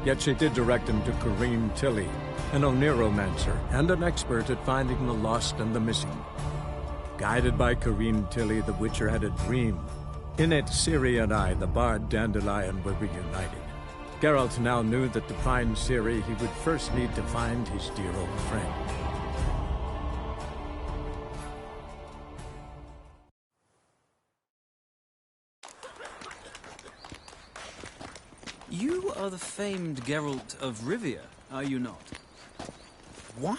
Yet she did direct him to Kareem Tilly, an Oniromancer and an expert at finding the lost and the missing. Guided by Kareem Tilly, the Witcher had a dream. In it, Ciri and I, the bard Dandelion, were reunited. Geralt now knew that to find Ciri, he would first need to find his dear old friend. You are the famed Geralt of Rivia, are you not? Why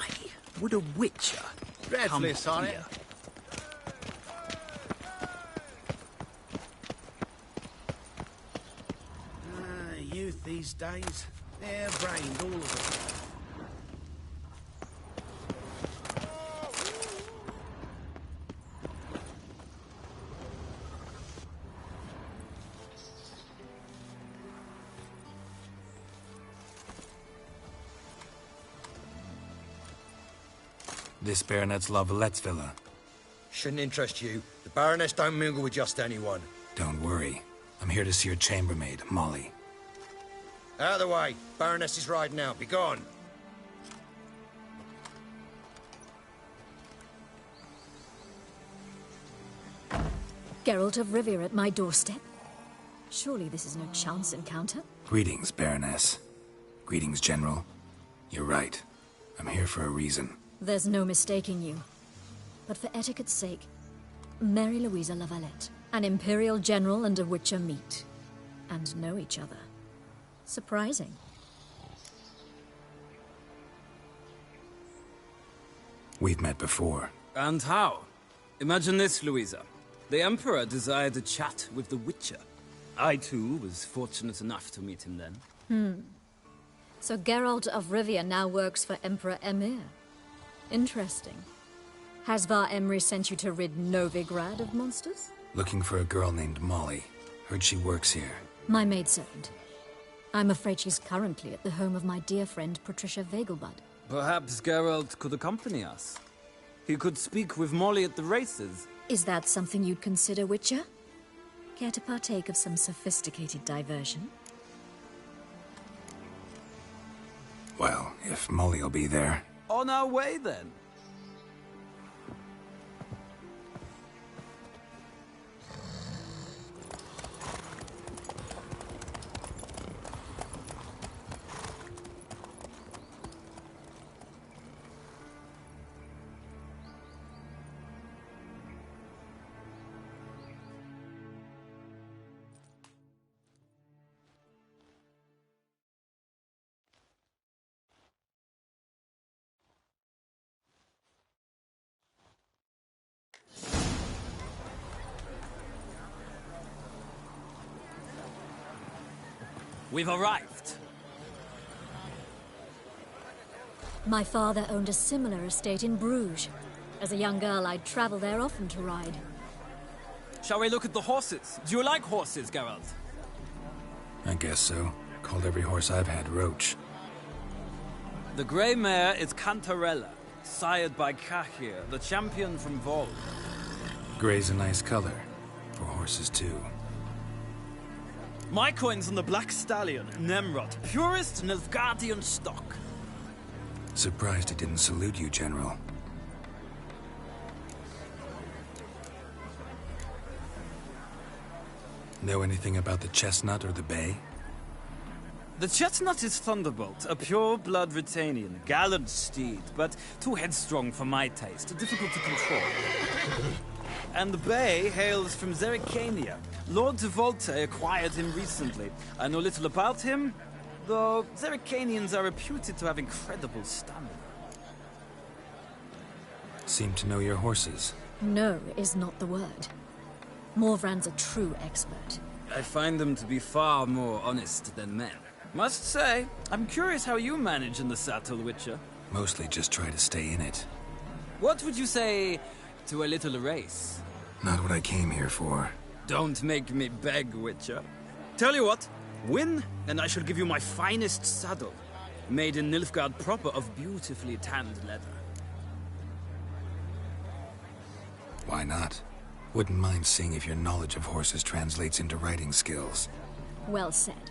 would a Witcher come here? Youth these days, hair-brained, all of them. This Baronet's La Valette's villa. Shouldn't interest you. The Baroness don't mingle with just anyone. Don't worry. I'm here to see your chambermaid, Molly. Out of the way. Baroness is riding out. Be gone. Geralt of Rivia at my doorstep? Surely this is no chance encounter? Greetings, Baroness. Greetings, General. You're right. I'm here for a reason. There's no mistaking you. But for etiquette's sake, Mary Louisa La Valette, an Imperial General and a Witcher meet. And know each other. Surprising. We've met before. And how? Imagine this, Louisa. The Emperor desired a chat with the Witcher. I, too, was fortunate enough to meet him then. So Geralt of Rivia now works for Emperor Emhyr. Interesting. Has Var Emry sent you to rid Novigrad of monsters? Looking for a girl named Molly. Heard she works here. My maidservant. I'm afraid she's currently at the home of my dear friend Patricia Vegelbud. Perhaps Geralt could accompany us. He could speak with Molly at the races. Is that something you'd consider, Witcher? Care to partake of some sophisticated diversion? Well, if Molly'll be there. On our way, then. We've arrived. My father owned a similar estate in Bruges. As a young girl, I'd travel there often to ride. Shall we look at the horses? Do you like horses, Geralt? I guess so. Called every horse I've had Roach. The grey mare is Cantarella, sired by Cahir, the champion from Vol. Grey's a nice color. For horses, too. My coin's on the Black Stallion, Nemrod, purest Nilfgaardian stock. Surprised it didn't salute you, General. Know anything about the Chestnut or the Bay? The Chestnut is Thunderbolt, a pure-blood Retanian, gallant steed, but too headstrong for my taste, difficult to control. And the Bay hails from Zerrikania. Lord de Volte acquired him recently. I know little about him, though Zerrikanians are reputed to have incredible stamina. Seem to know your horses. No is not the word. Morvran's a true expert. I find them to be far more honest than men. Must say, I'm curious how you manage in the saddle, Witcher. Mostly just try to stay in it. What would you say to a little race? Not what I came here for. Don't make me beg, Witcher. Tell you what, win, and I shall give you my finest saddle. Made in Nilfgaard proper of beautifully tanned leather. Why not? Wouldn't mind seeing if your knowledge of horses translates into riding skills. Well said.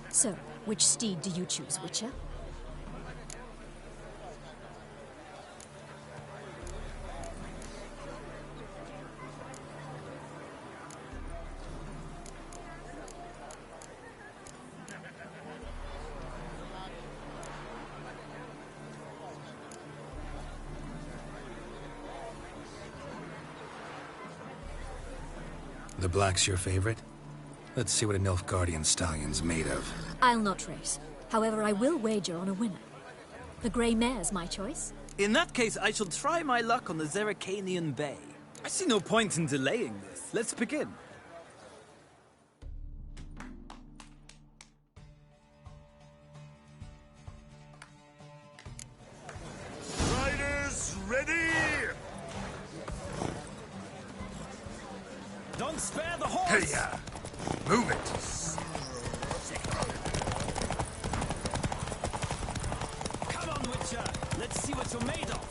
So, Which steed do you choose, Witcher? The black's your favorite? Let's see what a Nilfgaardian stallion's made of. I'll not race. However, I will wager on a winner. The grey mare's my choice. In that case, I shall try my luck on the Zerrikanian Bay. I see no point in delaying this. Let's begin. Riders, ready! Don't spare the horse! Hey-ya! Move it! Come on, Witcher! Let's see what you're made of!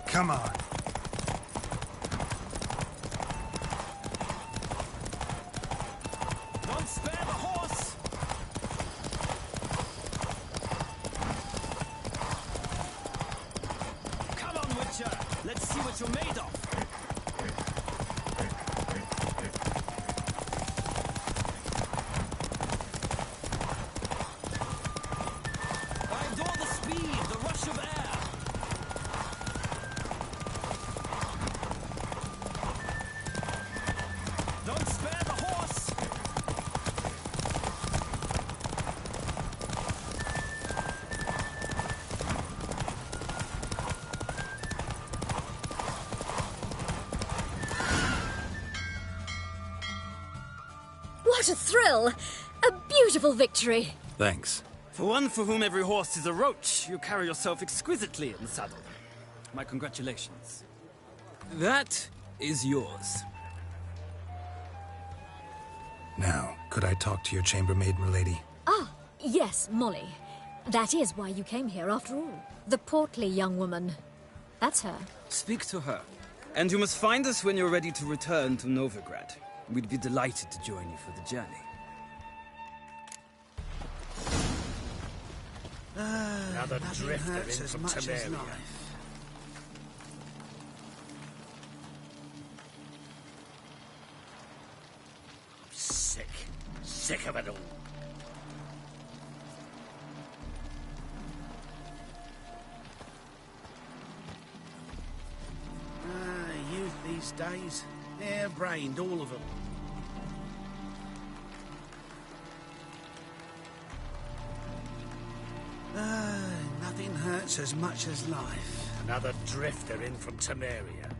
Come on. Don't spare the horse! Come on, Witcher! Let's see what you're made of! I adore the speed, the rush of air! Don't spare the horse! What a thrill! A beautiful victory! Thanks. For one for whom every horse is a roach, you carry yourself exquisitely in the saddle. My congratulations. That is yours. Now, could I talk to your chambermaid, milady? Ah, yes, Molly. That is why you came here after all. The portly young woman. That's her. Speak to her. And you must find us when you're ready to return to Novigrad. We'd be delighted to join you for the journey. Another drifter in hurts as from much as Temeria. life. Sick. Sick of it all. Youth these days. Hair-brained, all of them. Nothing hurts as much as life. Another drifter in from Temeria.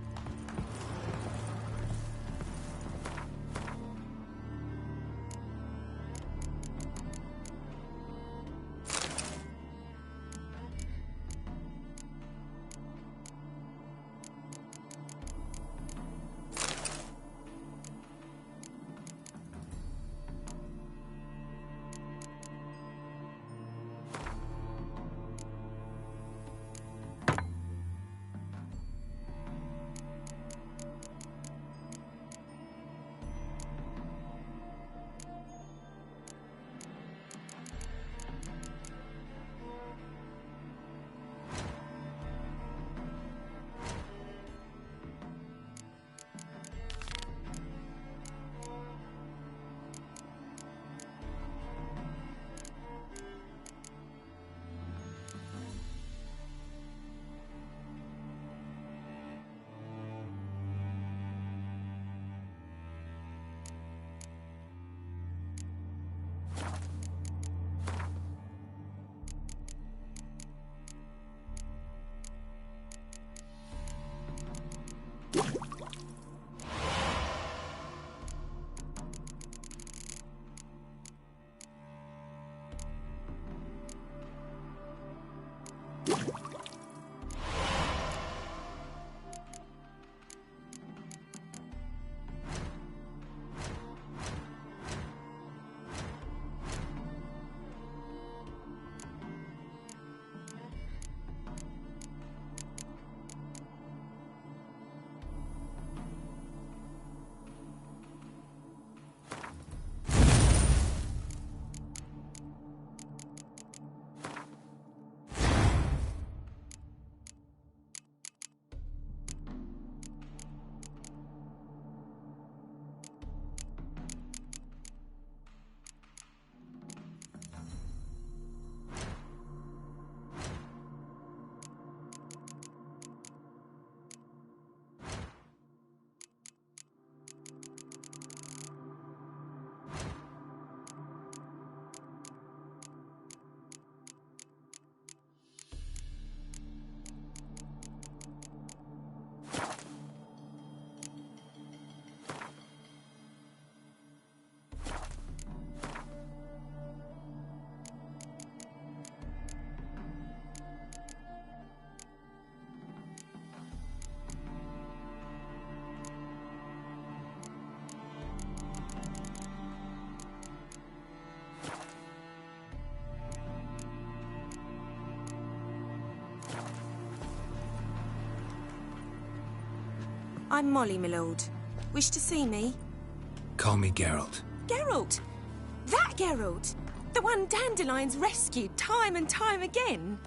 I'm Molly, my lord. Wish to see me? Call me Geralt. Geralt! That Geralt! The one Dandelion's rescued time and time again!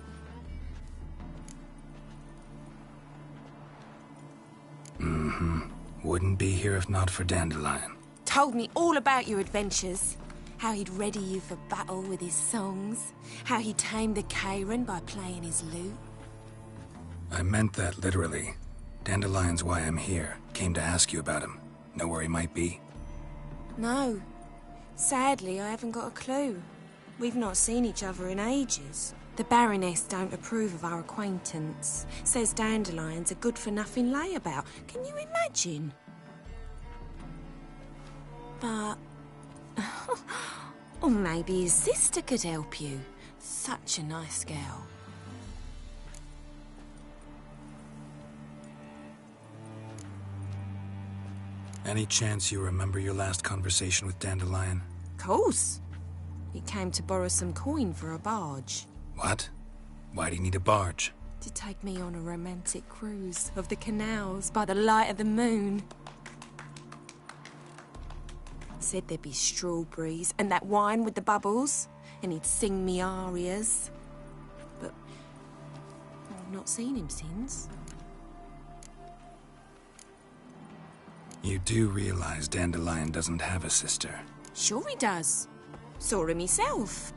Wouldn't be here if not for Dandelion. Told me all about your adventures. How he'd ready you for battle with his songs. How he tamed the Karen by playing his lute. I meant that literally. Dandelion's why I'm here. Came to ask you about him. Know where he might be? No. Sadly, I haven't got a clue. We've not seen each other in ages. The Baroness don't approve of our acquaintance. Says Dandelion's a good-for-nothing layabout. Can you imagine? But... or maybe his sister could help you. Such a nice girl. Any chance you remember your last conversation with Dandelion? Course. He came to borrow some coin for a barge. What? Why'd he need a barge? To take me on a romantic cruise of the canals by the light of the moon. Said there'd be strawberries and that wine with the bubbles, and he'd sing me arias. But I've not seen him since. You do realize Dandelion doesn't have a sister? Sure he does. Saw him myself.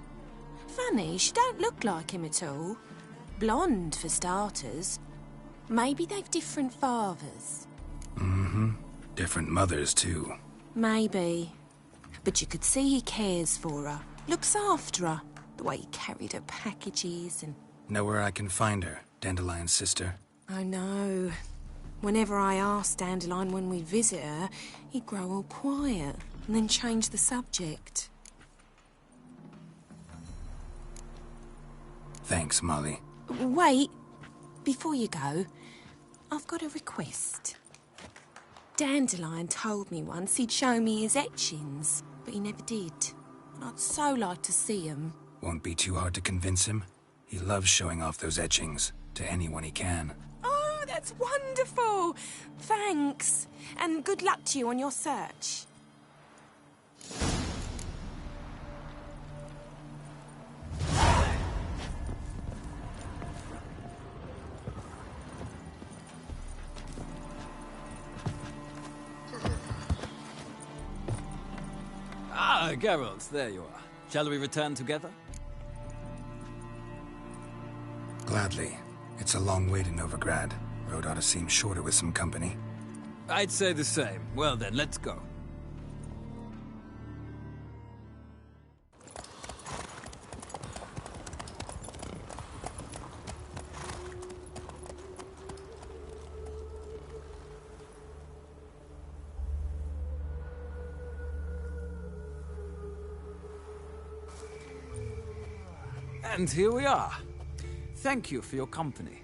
Funny, she don't look like him at all. Blonde, for starters. Maybe they've different fathers. Different mothers, too. Maybe. But you could see he cares for her. Looks after her. The way he carried her packages and... Know where I can find her, Dandelion's sister? I know. Whenever I asked Dandelion when we'd visit her, he'd grow all quiet and then change the subject. Thanks, Molly. Wait. Before you go, I've got a request. Dandelion told me once he'd show me his etchings, but he never did. And I'd so like to see them. Won't be too hard to convince him. He loves showing off those etchings to anyone he can. Oh, that's wonderful! Thanks. And good luck to you on your search. Ah, Geralt, there you are. Shall we return together? Gladly. It's a long way to Novigrad. Road ought to seem shorter with some company. I'd say the same. Well then, let's go. And here we are. Thank you for your company.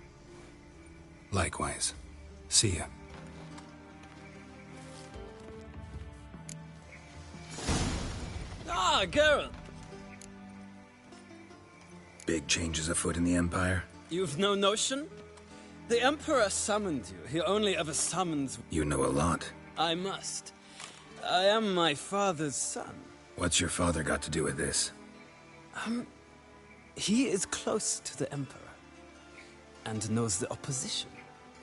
Likewise. See ya. Ah, Geralt! Big changes afoot in the Empire? You've no notion? The Emperor summoned you. He only ever summons... You know a lot. I must. I am my father's son. What's your father got to do with this? He is close to the Emperor. And knows the opposition.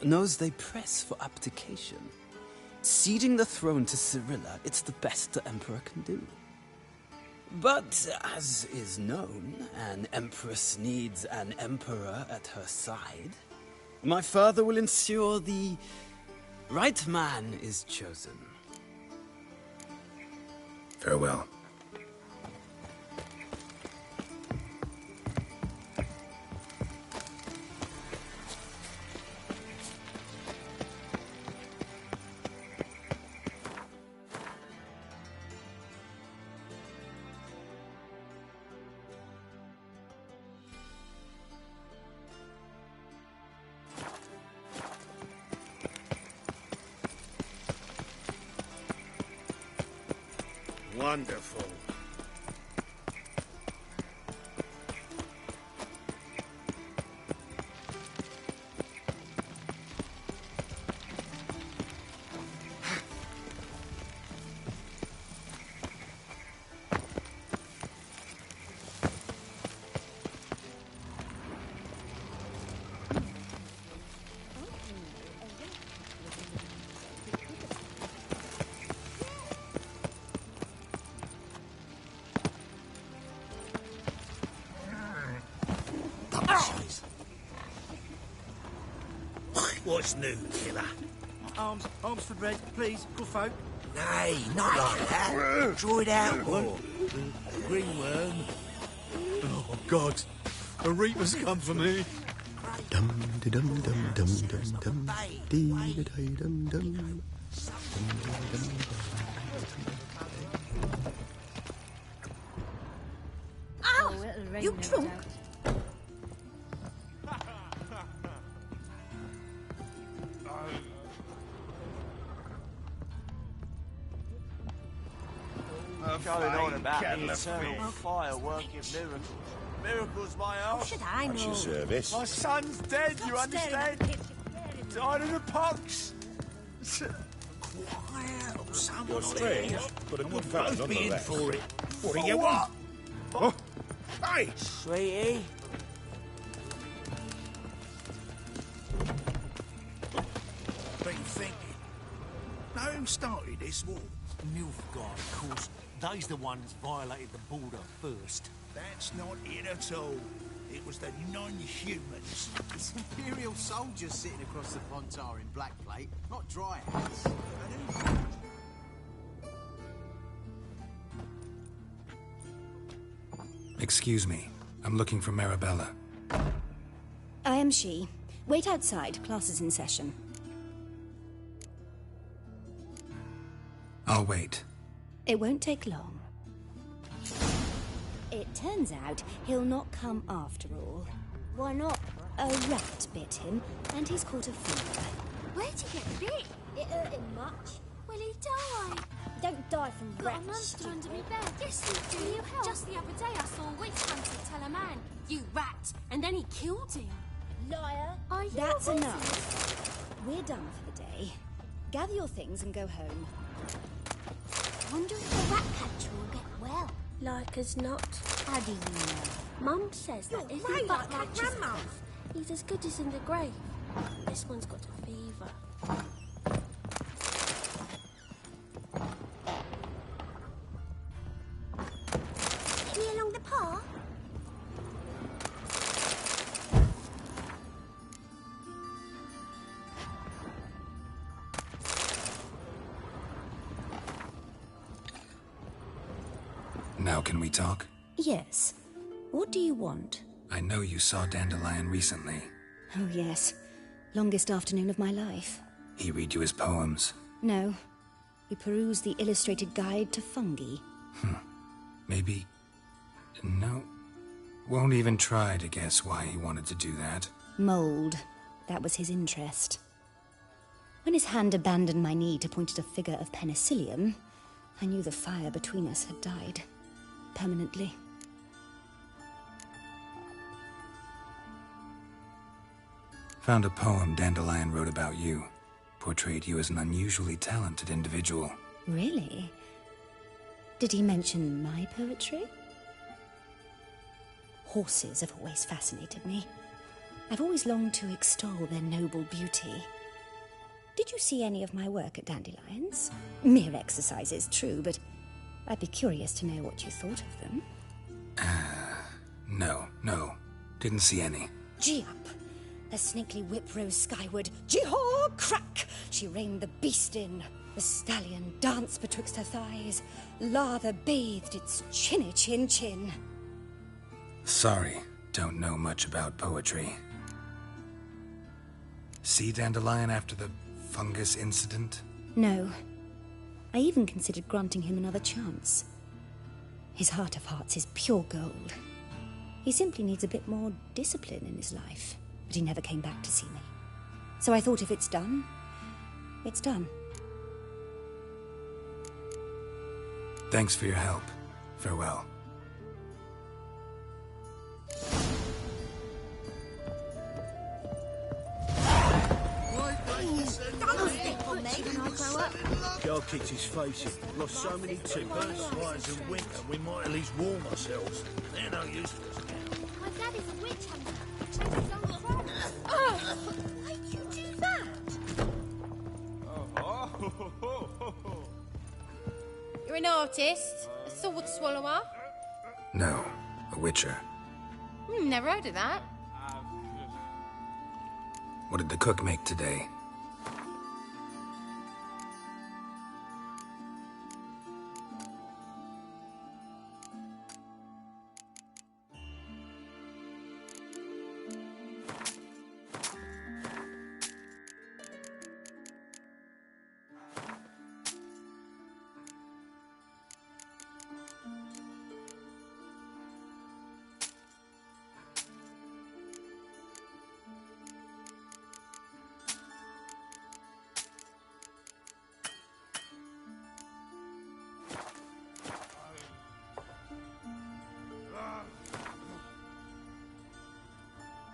Knows they press for abdication. Ceding the throne to Cyrilla, it's the best the Emperor can do. But, as is known, an Empress needs an Emperor at her side. My father will ensure the right man is chosen. Farewell. Wonderful. What's new, killer? Arms for bread, please, good folk. Nay, not like that. Draw it out more. Green worm. Oh, God. A reaper's come for me. Dum de dum dum dum dum dum dee da da dum dum. Ow! You drunk? Going on about the eternal fire working miracles. Miracles, my ass. Should I know? Your service. My son's dead, you understand? Died of the pox. Quiet, or someone You're strange, but a good fellow both be in nonetheless. for it. What do For you what? want? Oh, hey! Sweetie. Been thinking. Know who started this war? Nilfgaard, of course. They's the ones violated the border first. That's not it at all. It was the non-humans. It's Imperial soldiers sitting across the Pontar in black plate, not dry house. Excuse me. I'm looking for Marabella. I am she. Wait outside. Class is in session. I'll wait. It won't take long. It turns out he'll not come after all. Why not? A rat bit him, and he's caught a fever. Where'd he get bit? It hurt him much. Will he die? Don't die from Got a rats. monster under me bed. Yes, you do. You help. Just the other day I saw a witch hunter tell a man, "You rat," and then he killed him. Liar. Are you That's a wizard? enough. We're done for the day. Gather your things and go home. Wonder if the rat catcher will get well. Like as not. How do you know? Mum says that if right he like my catches a grandma. cough, he's as good as in the grave. This one's got a fever. Any along the path? Now can we talk? Yes. What do you want? I know you saw Dandelion recently. Oh, yes. Longest afternoon of my life. He read you his poems. No. We perused the illustrated guide to fungi. Maybe... No. Won't even try to guess why he wanted to do that. Mold. That was his interest. When his hand abandoned my knee to point at a figure of penicillium, I knew the fire between us had died. Permanently. Found a poem Dandelion wrote about you. Portrayed you as an unusually talented individual. Really? Did he mention my poetry? Horses have always fascinated me. I've always longed to extol their noble beauty. Did you see any of my work at Dandelions? Mere exercises, true, but I'd be curious to know what you thought of them. No. Didn't see any. Gee up! The snakely whip rose skyward. Gee-haw! Crack! She reined the beast in. The stallion danced betwixt her thighs. Lather bathed its chinny chin. Sorry, don't know much about poetry. See Dandelion after the fungus incident? No. I even considered granting him another chance. His heart of hearts is pure gold. He simply needs a bit more discipline in his life. But he never came back to see me. So I thought if it's done, it's done. Thanks for your help. Farewell. Joe kicked his face in. Lost so many tippers, flies in winter, we might at least warm ourselves. They're no use to us now. My dad is a witch hunter. Chased his own crop. Oh, why'd you do that? You're an artist? A sword swallower? No, a witcher. Never heard of that. What did the cook make today?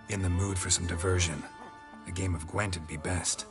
In the mood for some diversion. A game of Gwent would be best.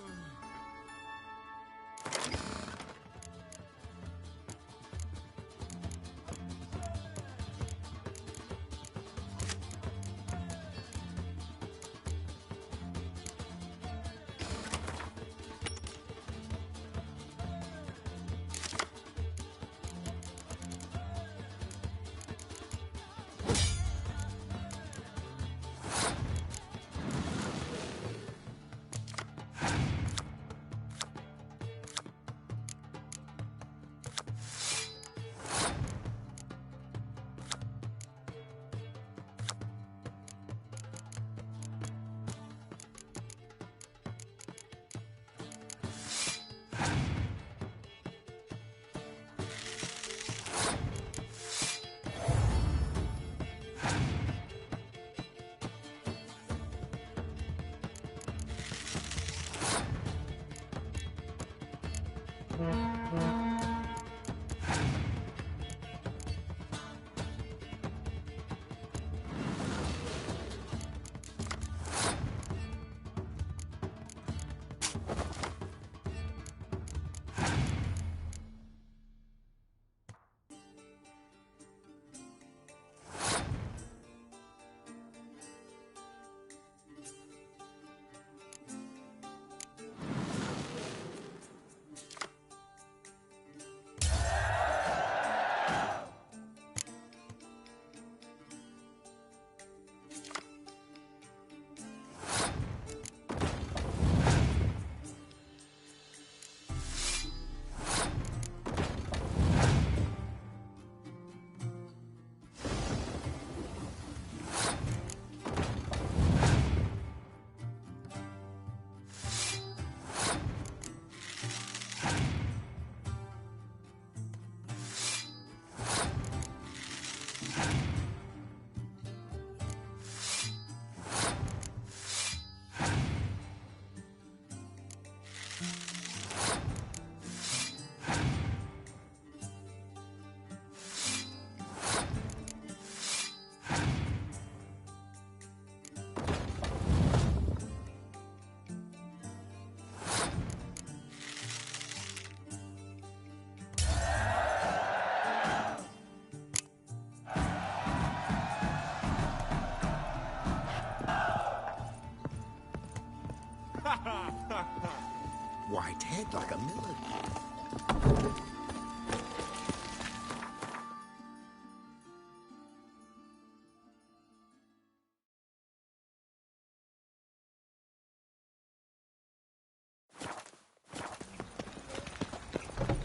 White head like a miller.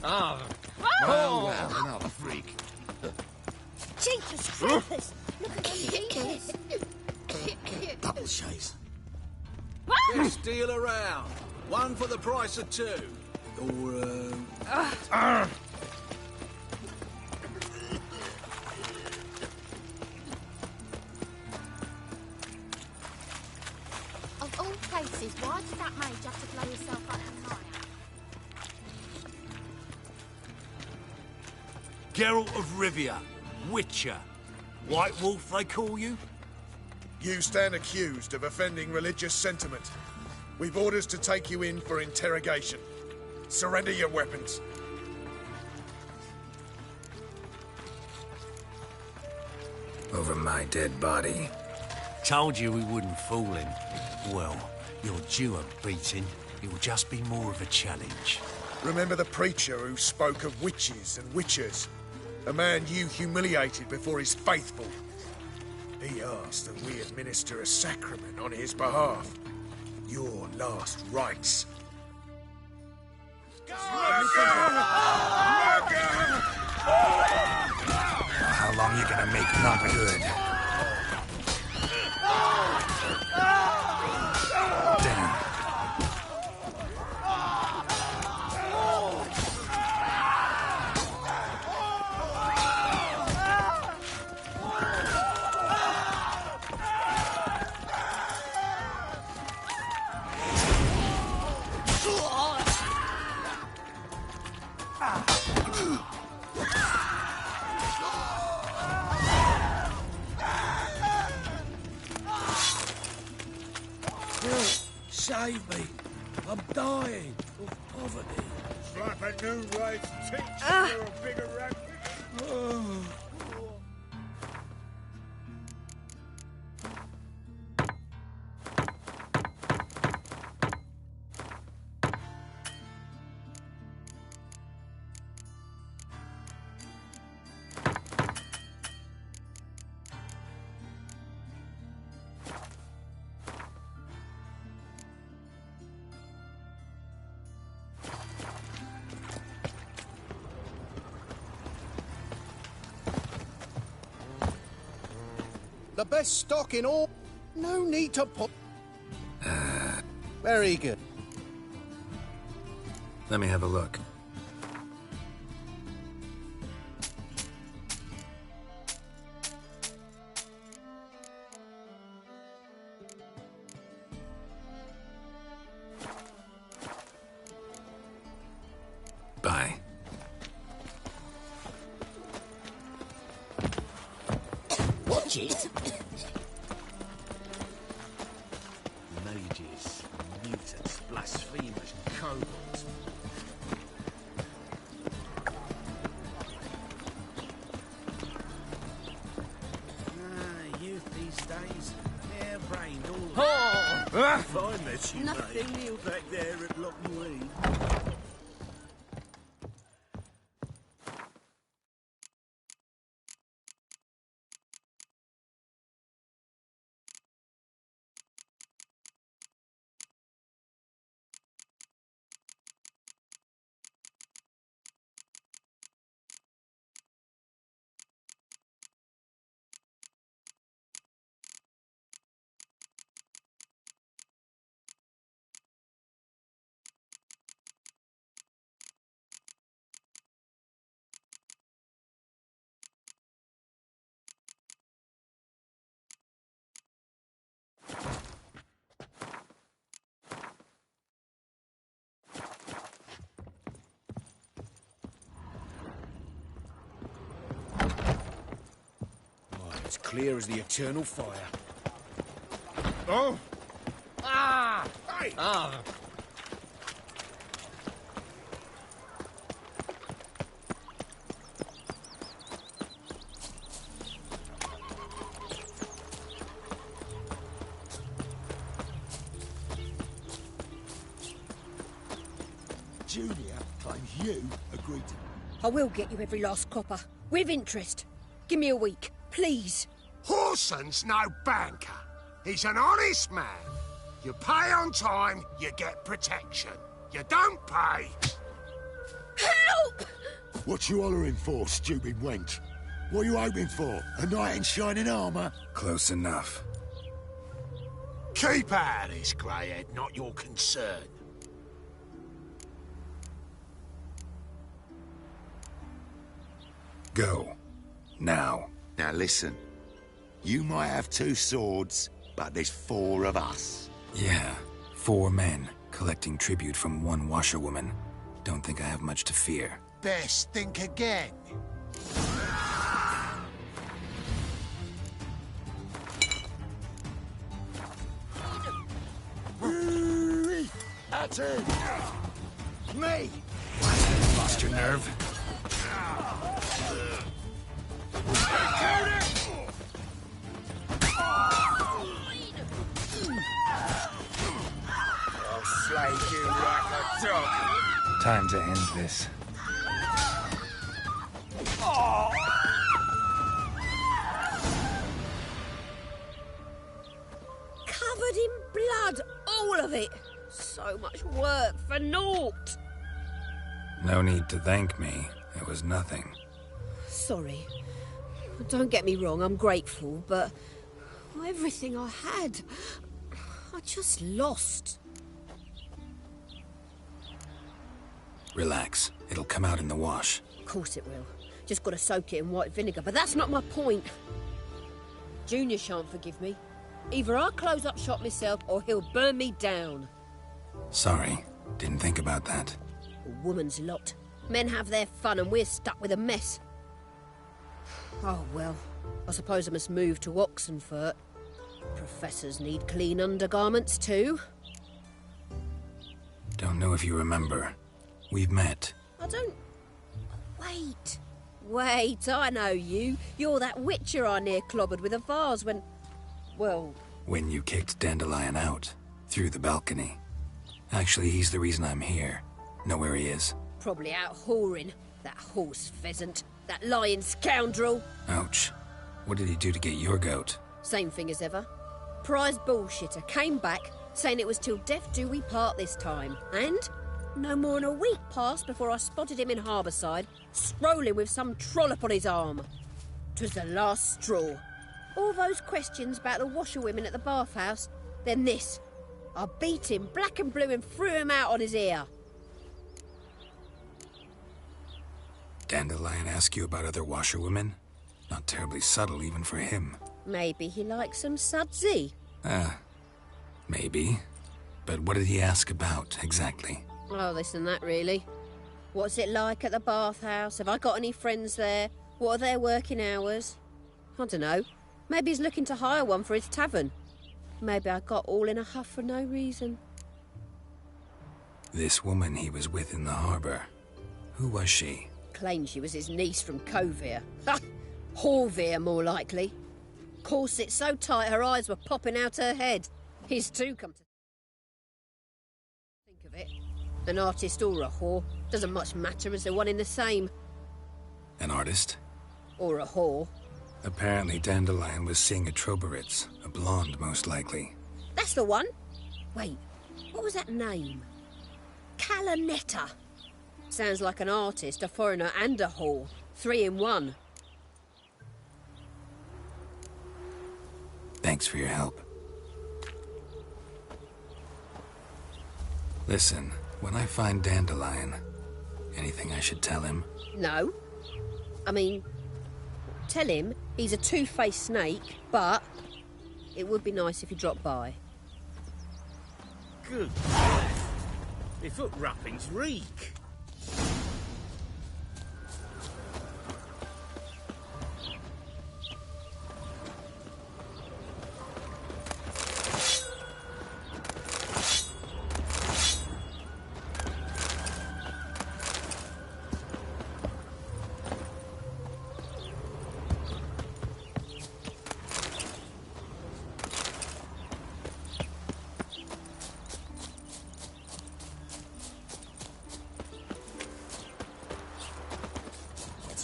Ah. Oh, well, another freak. Jeepers creepers! Look at them beavers! Double chase. Best deal around. One for the price of two. Or, Of all places, why did that mage have to blow himself up and higher? Geralt of Rivia, Witcher. White Wolf, they call you? You stand accused of offending religious sentiment. We've orders to take you in for interrogation. Surrender your weapons. Over my dead body. Told you we wouldn't fool him. Well, you're due a beating. It'll just be more of a challenge. Remember the preacher who spoke of witches and witchers? A man you humiliated before his faithful. He asked that we administer a sacrament on his behalf. Your last rites. How long you gonna make not good? Damn. Save me. I'm dying of poverty. It's like a new race teach you're a bigger rat. The best stock in all. No need to put. Very good. Let me have a look. Bye. Watch it. Mages, mutants, blasphemers, and kobolds. Youth these days, hair-brained all if I met you, Nothing mate, new. back there at Lockney. It's clear as the eternal fire. Oh! Ah! Hey! Ah! Junior claims you agreed to... I will get you every last copper. With interest. Give me a week, please. Horson's no banker. He's an honest man. You pay on time, you get protection. You don't pay... Help! What you hollering for, stupid wench? What are you hoping for? A knight in shining armour? Close enough. Keep out of this, greyhead, not your concern. Go. Now. Now listen. You might have 2 swords, but there's 4 of us. Yeah, 4 men, collecting tribute from 1 washerwoman. Don't think I have much to fear. Best think again. That's it! Me! Lost your nerve? I'll slay you like a dog. Time to end this. Covered in blood, all of it. So much work for naught. No need to thank me. It was nothing. Sorry. Don't get me wrong, I'm grateful, but everything I had, I just lost. Relax. It'll come out in the wash. Of course it will. Just gotta soak it in white vinegar, but that's not my point. Junior shan't forgive me. Either I'll close up shop myself or he'll burn me down. Sorry. Didn't think about that. A woman's lot. Men have their fun and we're stuck with a mess. Oh, well. I suppose I must move to Oxenfurt. Professors need clean undergarments too. Don't know if you remember. We've met. I don't... Wait, I know you. You're that witcher I near clobbered with a vase when... Well... When you kicked Dandelion out. Through the balcony. Actually, he's the reason I'm here. Know where he is? Probably out whoring. That horse pheasant. That lying scoundrel. Ouch. What did he do to get your goat? Same thing as ever. Prize bullshitter came back, saying it was till death do we part this time. And no more than a week passed before I spotted him in Harbourside, strolling with some trollop on his arm. 'Twas the last straw. All those questions about the washerwomen at the bathhouse, then this. I beat him black and blue and threw him out on his ear. Dandelion ask you about other washerwomen? Not terribly subtle even for him. Maybe he likes some sudsy. Maybe. But what did he ask about, exactly? Oh, this and that, really. What's it like at the bathhouse? Have I got any friends there? What are their working hours? I don't know. Maybe he's looking to hire one for his tavern. Maybe I got all in a huff for no reason. This woman he was with in the harbour. Who was she? Claimed she was his niece from Covere. Ha! Horvere, more likely. Corset so tight her eyes were popping out her head. His too, come to think of it. An artist or a whore. Doesn't much matter as they're one in the same. An artist? Or a whore. Apparently Dandelion was seeing a Troberitz, a blonde most likely. That's the one. Wait, what was that name? Calanetta. Sounds like an artist, a foreigner and a whore. 3 in 1. Thanks for your help. Listen, when I find Dandelion, anything I should tell him? No. I mean, tell him he's a two-faced snake, but it would be nice if he dropped by. Good. They foot wrappings reek.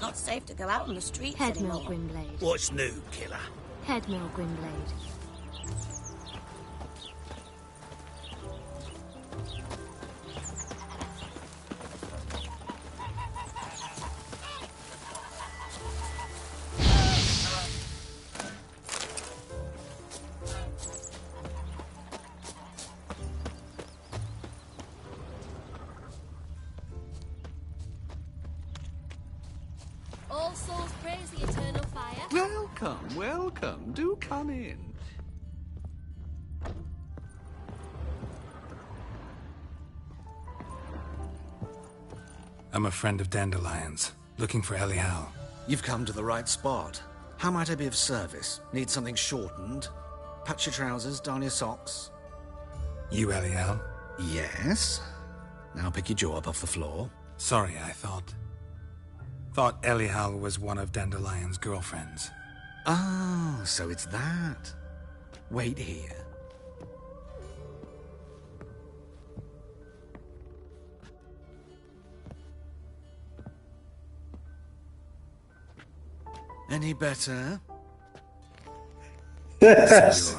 It's not safe to go out on the streets Headmill anymore. Grimblade. What's new, killer? Headmill Grimblade. All souls praise the eternal fire. Welcome, welcome. Do come in. I'm a friend of Dandelion's, looking for Elial. You've come to the right spot. How might I be of service? Need something shortened? Patch your trousers, darn your socks. You Elial? Yes. Now pick your jaw up off the floor. Sorry, I thought Elial was one of Dandelion's girlfriends. Oh, so it's that. Wait here. Any better? Yes.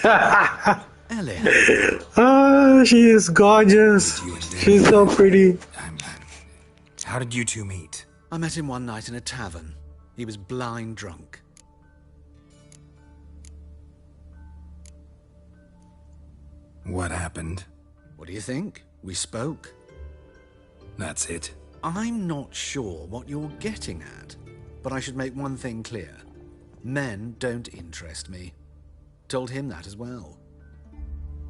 Ellie. Ah, she is gorgeous. She's so pretty. How did you two meet? I met him one night in a tavern. He was blind drunk. What happened? What do you think? We spoke. That's it. I'm not sure what you're getting at, but I should make one thing clear. Men don't interest me. Told him that as well.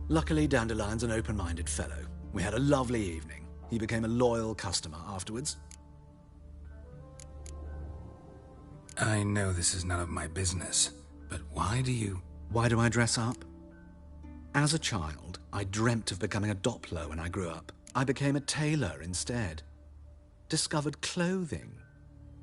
Luckily, Dandelion's an open-minded fellow. We had a lovely evening. He became a loyal customer afterwards. I know this is none of my business, but why do I dress up? As a child, I dreamt of becoming a Doppler when I grew up. I became a tailor instead. Discovered clothing.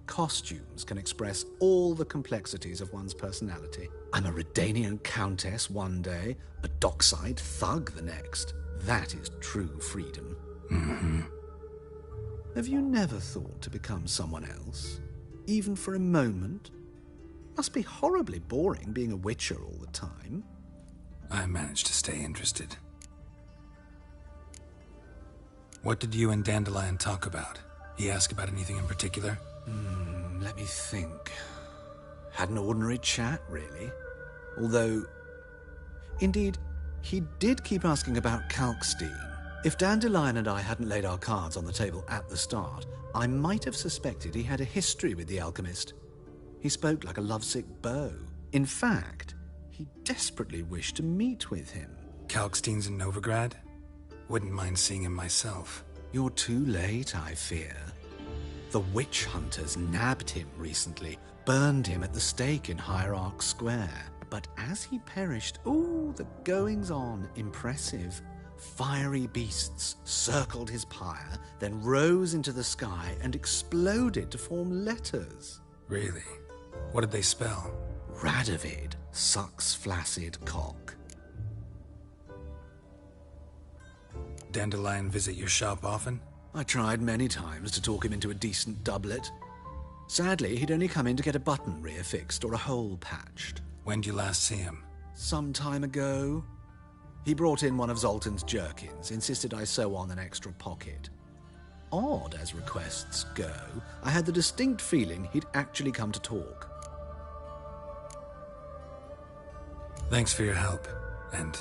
Costumes can express all the complexities of one's personality. I'm a Redanian countess one day, a dockside thug the next. That is true freedom. Mm-hmm. Have you never thought to become someone else? Even for a moment? Must be horribly boring being a witcher all the time. I managed to stay interested. What did you and Dandelion talk about? He asked about anything in particular? Let me think. Had an ordinary chat, really. Although, indeed, he did keep asking about Kalkstein. If Dandelion and I hadn't laid our cards on the table at the start, I might have suspected he had a history with the alchemist. He spoke like a lovesick beau. In fact, he desperately wished to meet with him. Kalkstein's in Novigrad? Wouldn't mind seeing him myself. You're too late, I fear. The witch hunters nabbed him recently, burned him at the stake in Hierarch Square. But as he perished, the goings-on, impressive. Fiery beasts circled his pyre, then rose into the sky and exploded to form letters. Really? What did they spell? Radovid, sucks flaccid cock. Dandelion visit your shop often? I tried many times to talk him into a decent doublet. Sadly, he'd only come in to get a button reaffixed or a hole patched. When did you last see him? Some time ago. He brought in one of Zoltan's jerkins, insisted I sew on an extra pocket. Odd as requests go, I had the distinct feeling he'd actually come to talk. Thanks for your help, and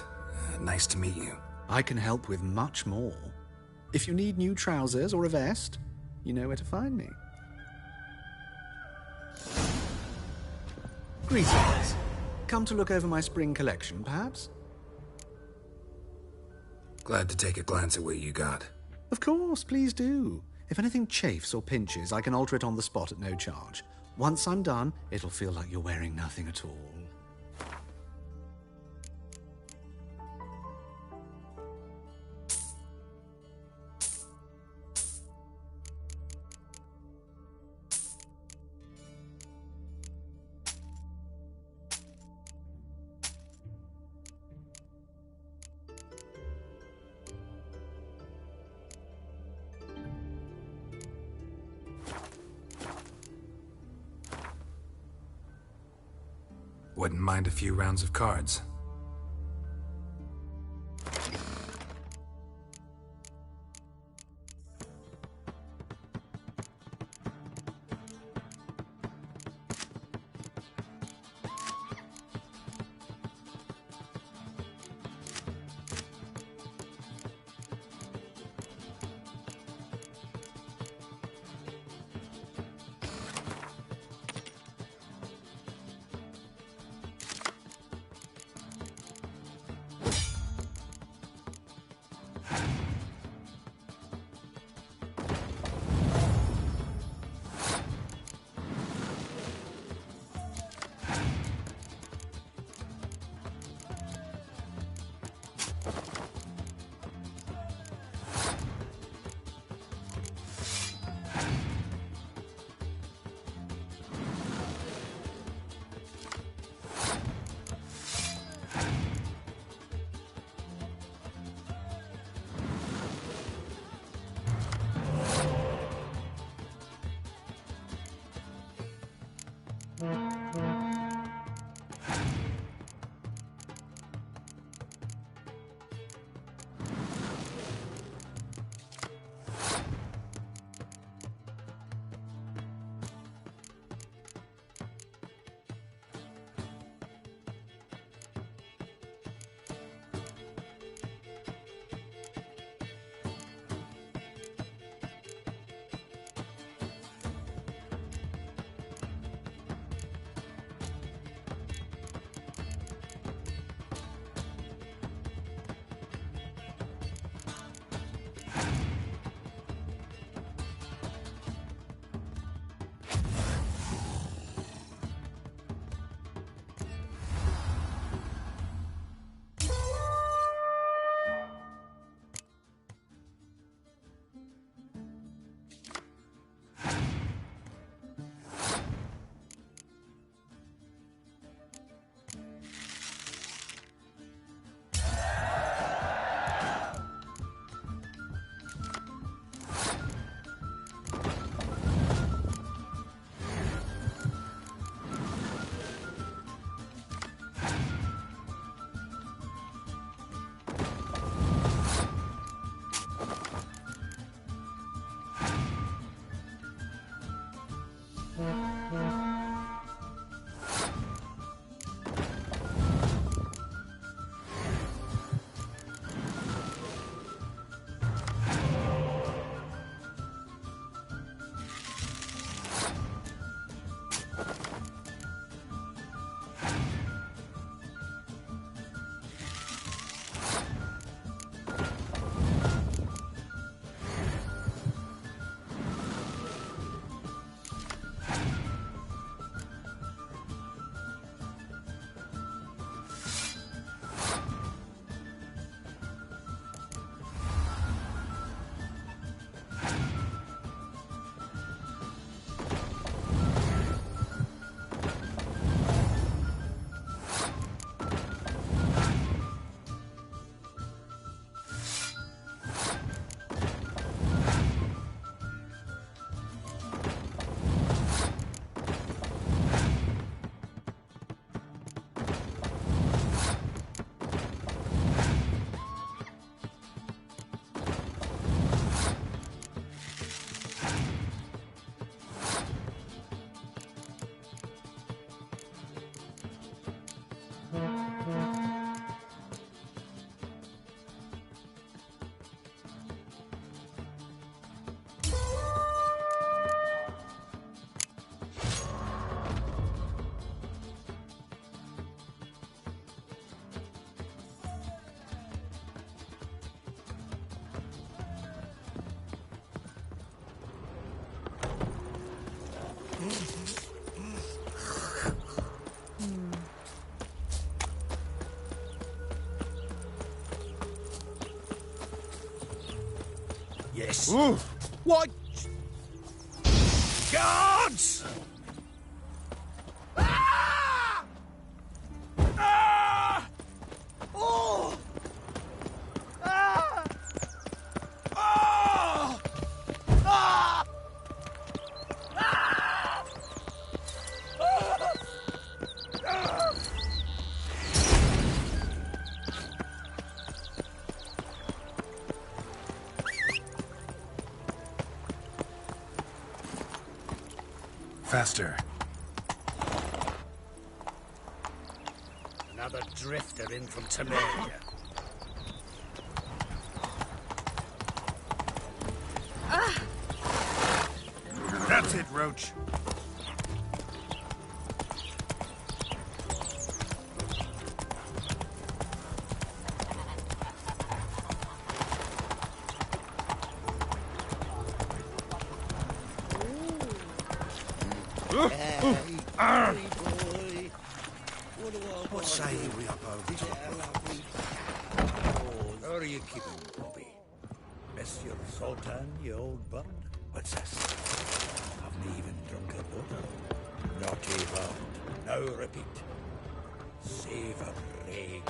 nice to meet you. I can help with much more. If you need new trousers or a vest, you know where to find me. Greetings. Come to look over my spring collection, perhaps? Glad to take a glance at what you got. Of course, please do. If anything chafes or pinches, I can alter it on the spot at no charge. Once I'm done, it'll feel like you're wearing nothing at all. Wouldn't mind a few rounds of cards. Yes. Ooh. What? Guards! Ah! Ah! Oh! Ah! Oh! Ah! Ah! Ah! Faster. Another drifter in from Temeria. That's it, Roach. What say we up over this one? How are you keeping, Bobby? Monsieur Sultan, you old bird? What's this? Haven't even drunk a bottle. Not even. Now repeat. Save a break.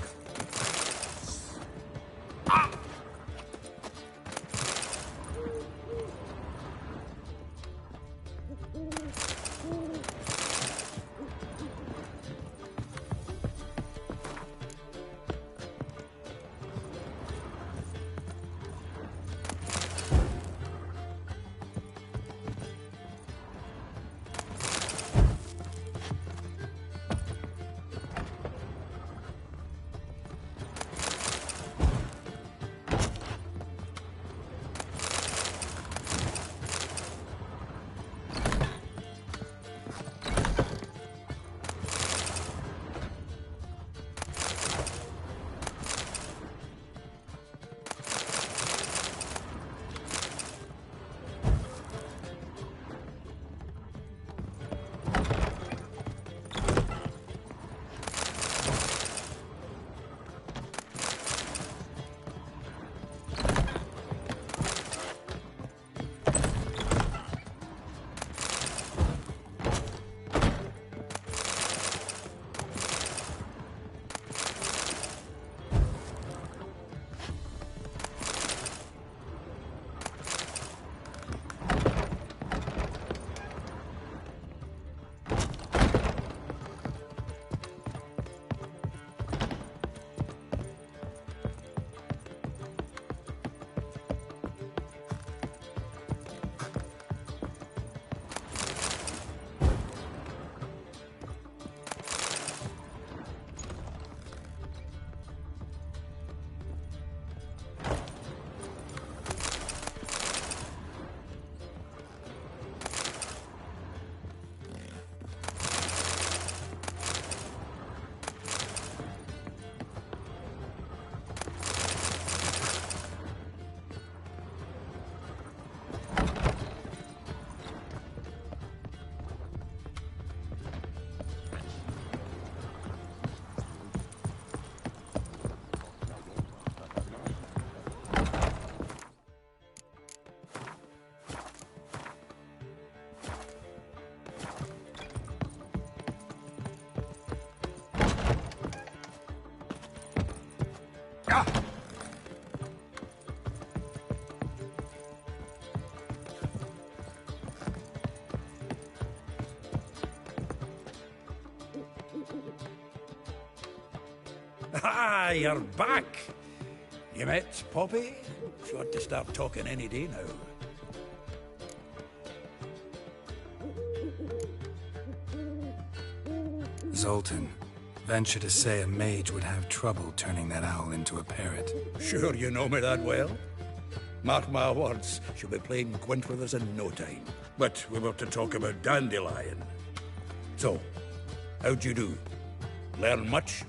Ah, you're back. You met Poppy? She ought to start talking any day now. Zoltan, venture to say a mage would have trouble turning that owl into a parrot. Sure you know me that well? Mark my words, she'll be playing Gwent with us in no time. But we were to talk about Dandelion. So, how'd you do? Learn much?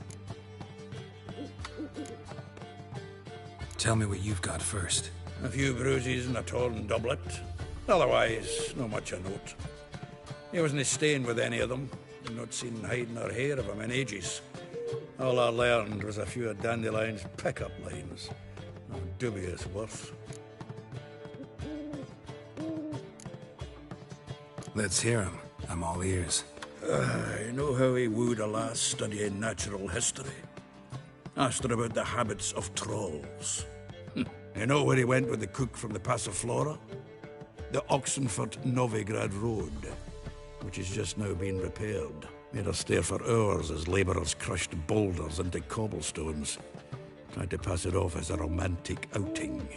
Tell me what you've got first. A few bruises and a torn doublet. Otherwise, not much of note. He wasn't staying with any of them. I've not seen hiding or hair of him in ages. All I learned was a few of Dandelion's pickup lines. Of dubious worth. Let's hear him. I'm all ears. You know how he wooed a lass studying natural history? Asked her about the habits of trolls. You know where he went with the cook from the Passiflora? The Oxenfurt-Novigrad Road, which is just now being repaired. Made her stare for hours as labourers crushed boulders into cobblestones. Tried to pass it off as a romantic outing.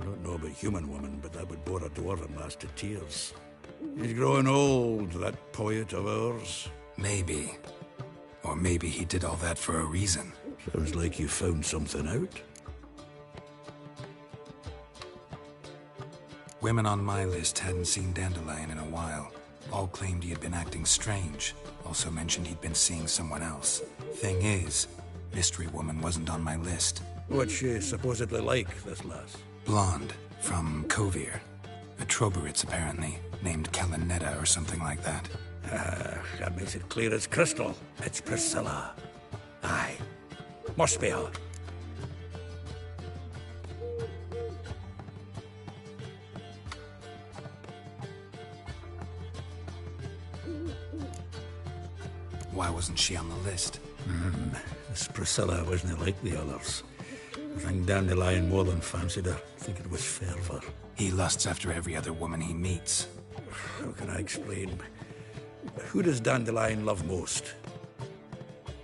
I don't know about human women, but that would bore a dwarven lass to tears. He's growing old, that poet of ours. Maybe. Or maybe he did all that for a reason. Sounds like you found something out. Women on my list hadn't seen Dandelion in a while. All claimed he had been acting strange. Also mentioned he'd been seeing someone else. Thing is, Mystery Woman wasn't on my list. What's she supposedly like, this lass? Blonde, from Kovir. A Troberitz, apparently, named Kalinetta or something like that. That makes it clear as crystal. It's Priscilla. Aye. Must be her. Why wasn't she on the list? This Priscilla wasn't like the others. I think Dandelion more than fancied her. I think it was fervour. He lusts after every other woman he meets. How can I explain? Who does Dandelion love most?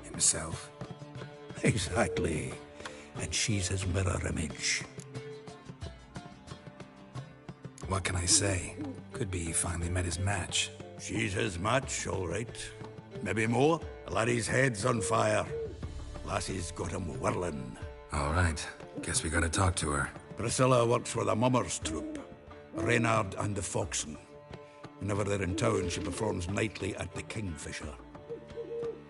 Himself. Exactly. And she's his mirror image. What can I say? Could be he finally met his match. She's his match, all right. Maybe more. The laddie's head's on fire. Lassie's got him whirling. All right. Guess we gotta talk to her. Priscilla works for the Mummers troupe. Reynard and the Foxen. Whenever they're in town, she performs nightly at the Kingfisher.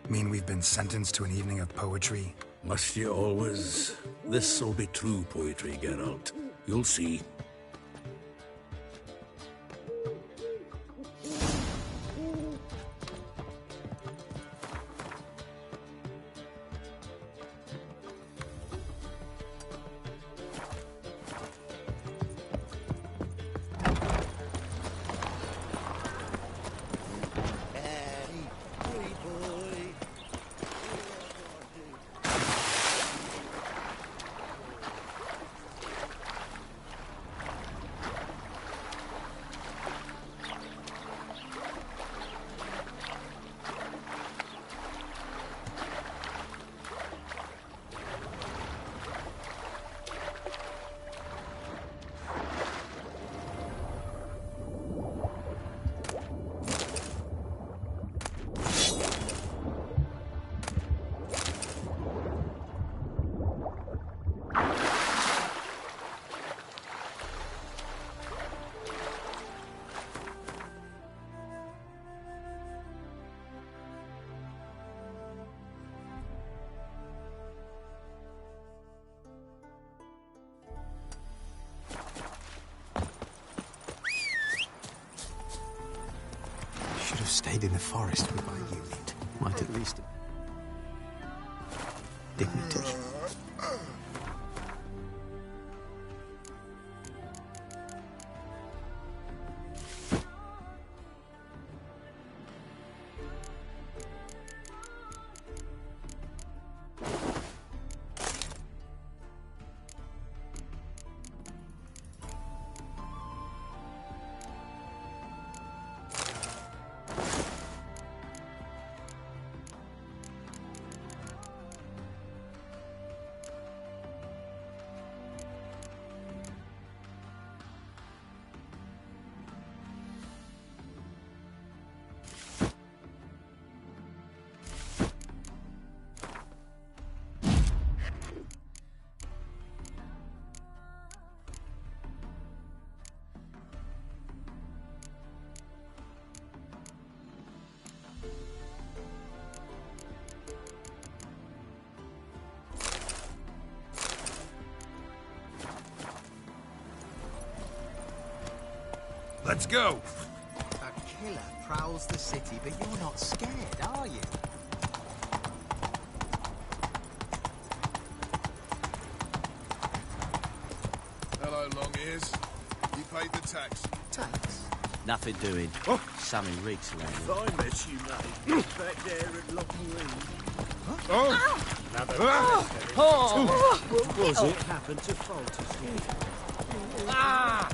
Mean we've been sentenced to an evening of poetry? Must you always? This'll be true poetry, Geralt. You'll see. Should have stayed in the forest with my unit. Might at least dignity. Let's go! A killer prowls the city, but you're not scared, are you? Hello, long ears. You paid the tax. Tax? Nothing doing. Oh. Something reeks around. If I met you, mate, back there at Lock Green. Oh! What was it? Happened to Folters. Ah!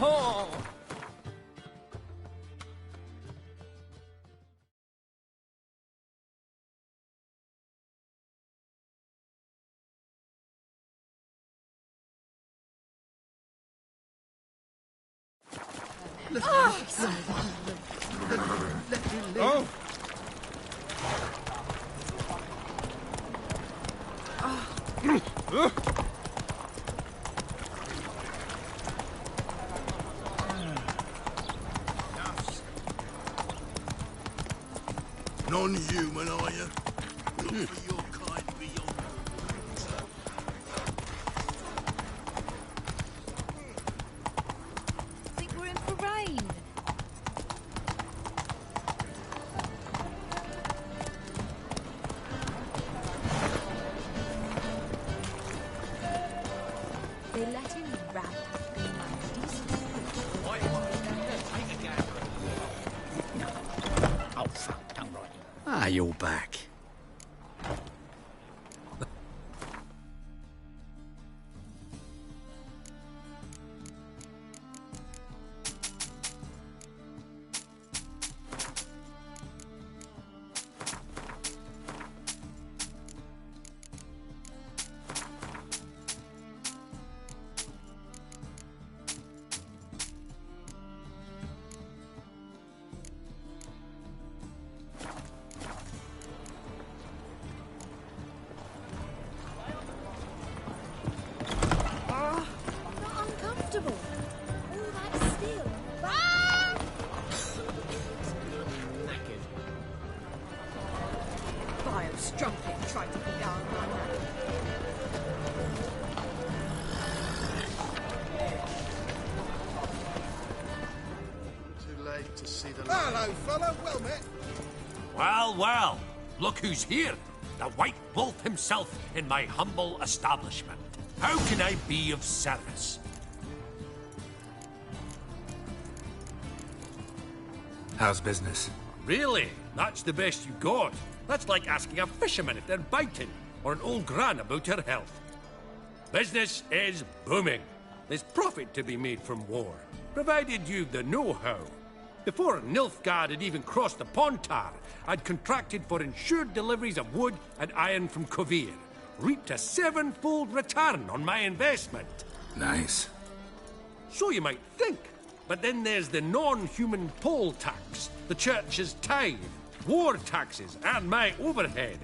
Oh. Oh! Non-human, are you? Look for your kind beyond. I think we're in for rain. They let him rap and Oh, fuck, don't write it. Ah, you're back. I'm not uncomfortable. All that steel. Vile strumpet tried to pull down my man. Too late to see the Hello, fella. Well met. Well, well, look who's here. The White Wolf himself in my humble establishment. How can I be of service? How's business? Really? That's the best you got? That's like asking a fisherman if they're biting, or an old gran about her health. Business is booming. There's profit to be made from war, provided you've the know-how. Before Nilfgaard had even crossed the Pontar, I'd contracted for insured deliveries of wood and iron from Kovir. Reaped a 7-fold return on my investment. Nice. So you might think. But then there's the non-human poll tax, the church's tithe, war taxes, and my overhead.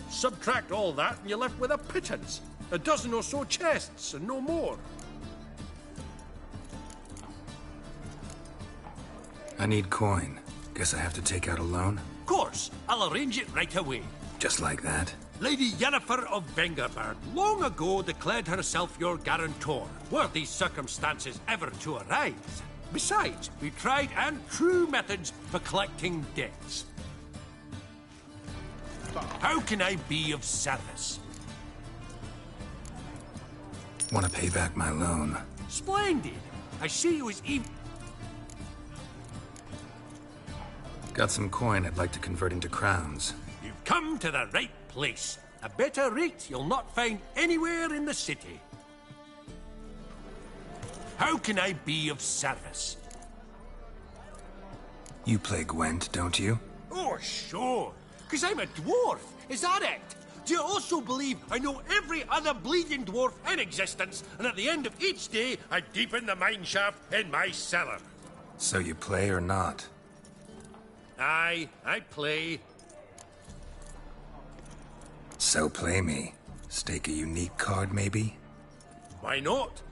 Subtract all that and you're left with a pittance. A dozen or so chests, and no more. I need coin. Guess I have to take out a loan? Of course, I'll arrange it right away. Just like that? Lady Yennefer of Vengerberg long ago declared herself your guarantor, were these circumstances ever to arise. Besides, we tried and true methods for collecting debts. How can I be of service? Want to pay back my loan? Splendid! I see you as even... Got some coin I'd like to convert into crowns. You've come to the right place. A better rate you'll not find anywhere in the city. How can I be of service? You play Gwent, don't you? Oh, sure. Because I'm a dwarf. Is that it? Do you also believe I know every other bleeding dwarf in existence, and at the end of each day, I deepen the mine shaft in my cellar? So you play or not? Aye, I play. So play me. Stake a unique card, maybe? Why not?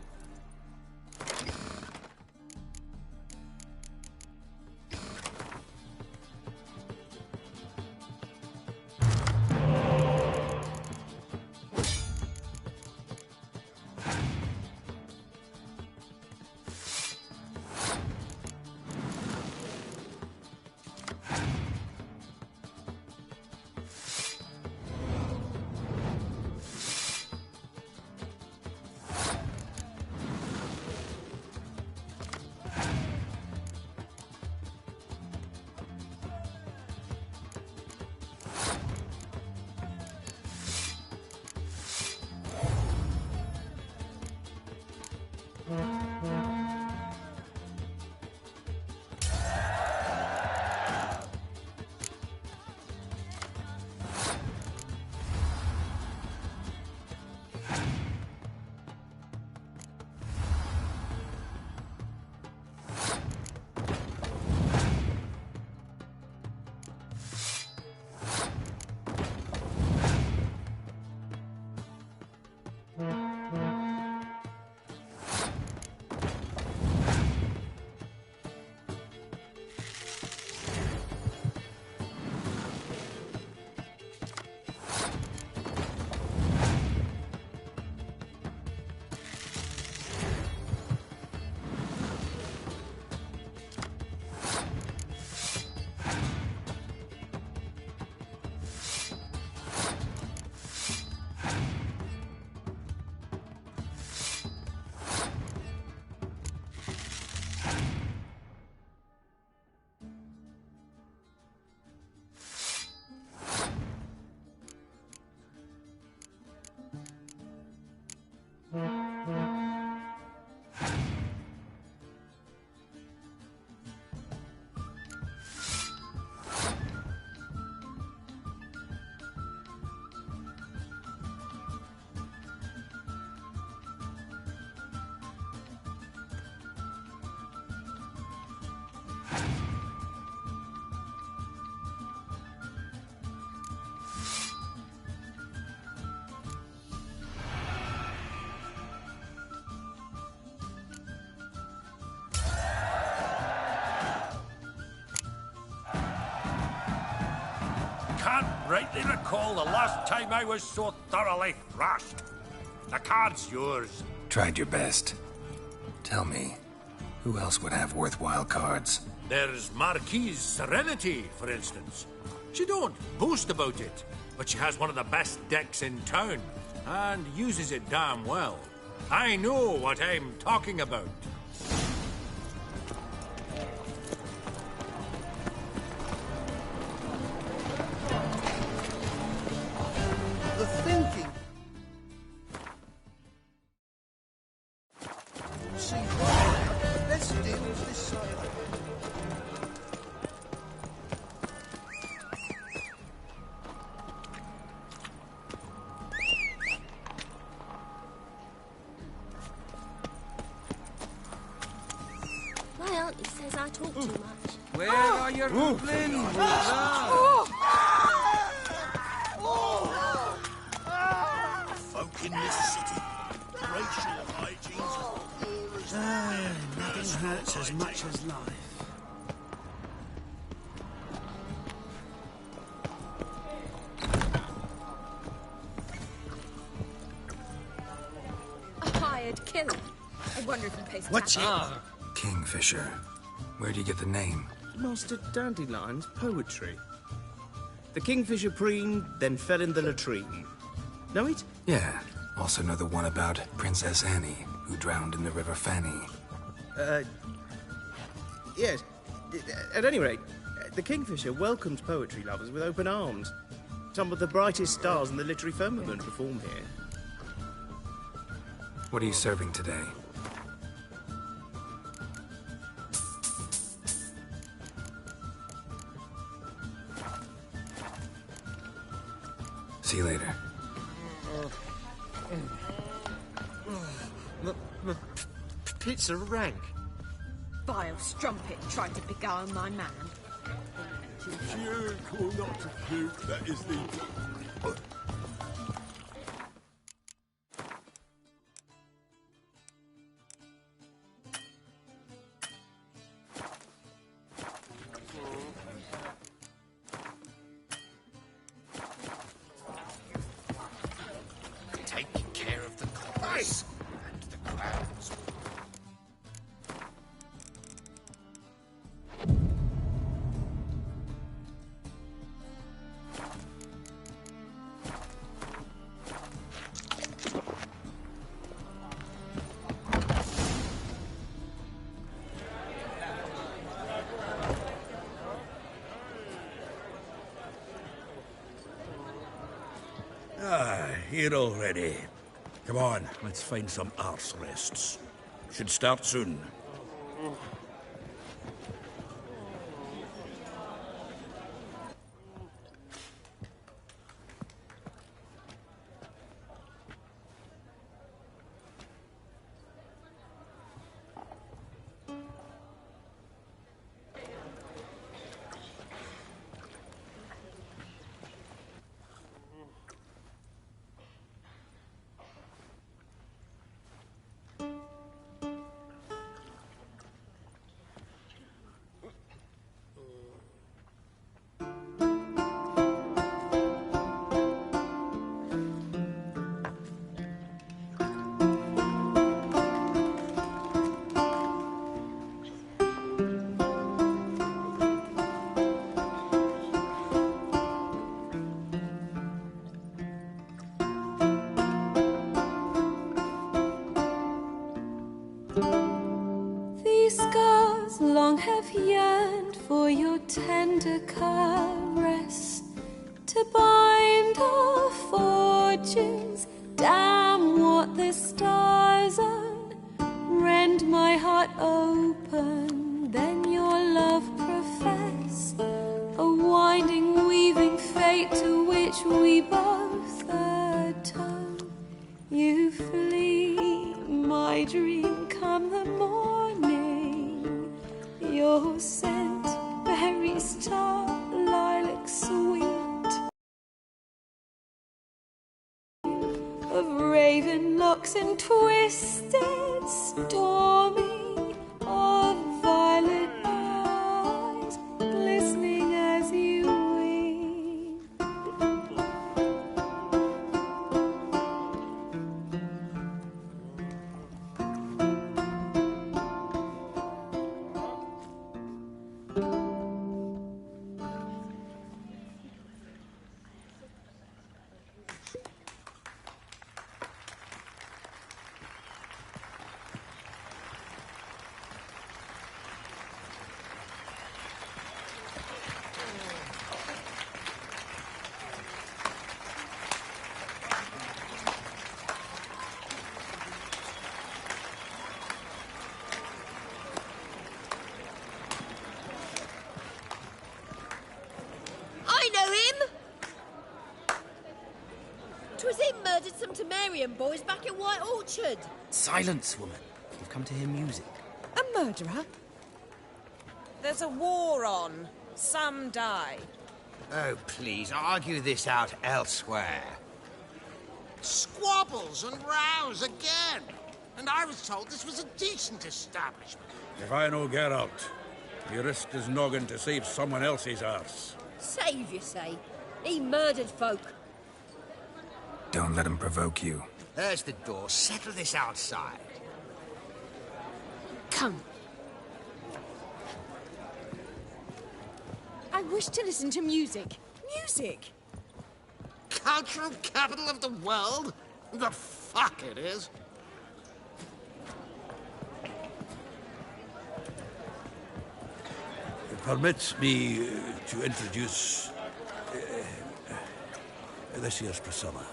rightly recall the last time I was so thoroughly thrashed. The card's yours. Tried your best. Tell me, who else would have worthwhile cards? There's Marquise Serenity, for instance. She don't boast about it, but she has one of the best decks in town, and uses it damn well. I know what I'm talking about. The thinking. See, let's deal with this side. My auntie says I talk too much. Where are your goblins? Folk in this city. Racial hygiene's Nothing hurts as much as life. A hired killer. I wonder if he pays What's tax. Kingfisher. Where'd you get the name? Master Dandelion's poetry. The kingfisher preened, then fell in the latrine. Know it? Yeah. Also know the one about Princess Annie, who drowned in the River Fanny. Yes. At any rate, the kingfisher welcomes poetry lovers with open arms. Some of the brightest stars in the literary firmament perform here. What are you serving today? See you later. Pizza rank. Vile strumpet tried to beguile my man. To puke or not to puke, that is the... Taking care of the coppers and the crowds. Here already. Come on, let's find some arse rests. Should start soon. These scars long have yearned for your tender caress, to bind our fortunes. Damn what the stars own. Rend my heart open, then your love profess, a winding, weaving fate to which we both atone. You flee, my dream, come the morning. Your scent, berry star, lilac sweet, of raven locks and twisted, stormy, of violet eyes, glistening as you weep. 'Twas him murdered some Temerian boys back in White Orchard. Silence, woman. We've come to hear music. A murderer? There's a war on. Some die. Oh, please, argue this out elsewhere. Squabbles and rows again. And I was told this was a decent establishment. If I know Geralt, he risked his noggin to save someone else's arse. Save, you say? He murdered folk. Don't let him provoke you. There's the door. Settle this outside. Come. I wish to listen to music. Music! Cultural capital of the world? The fuck it is. It permits me to introduce this here's Priscilla,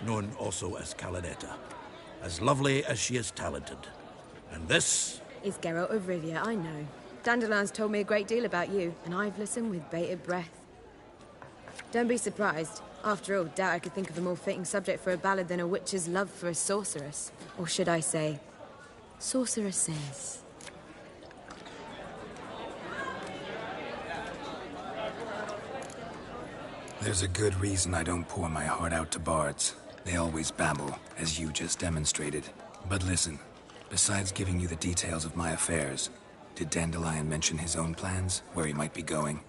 known also as Calinetta. As lovely as she is talented. And this is Geralt of Rivia, I know. Dandelion's told me a great deal about you, and I've listened with bated breath. Don't be surprised. After all, doubt I could think of a more fitting subject for a ballad than a witch's love for a sorceress. Or should I say, sorceresses. There's a good reason I don't pour my heart out to bards. They always babble, as you just demonstrated. But listen, besides giving you the details of my affairs, did Dandelion mention his own plans, where he might be going?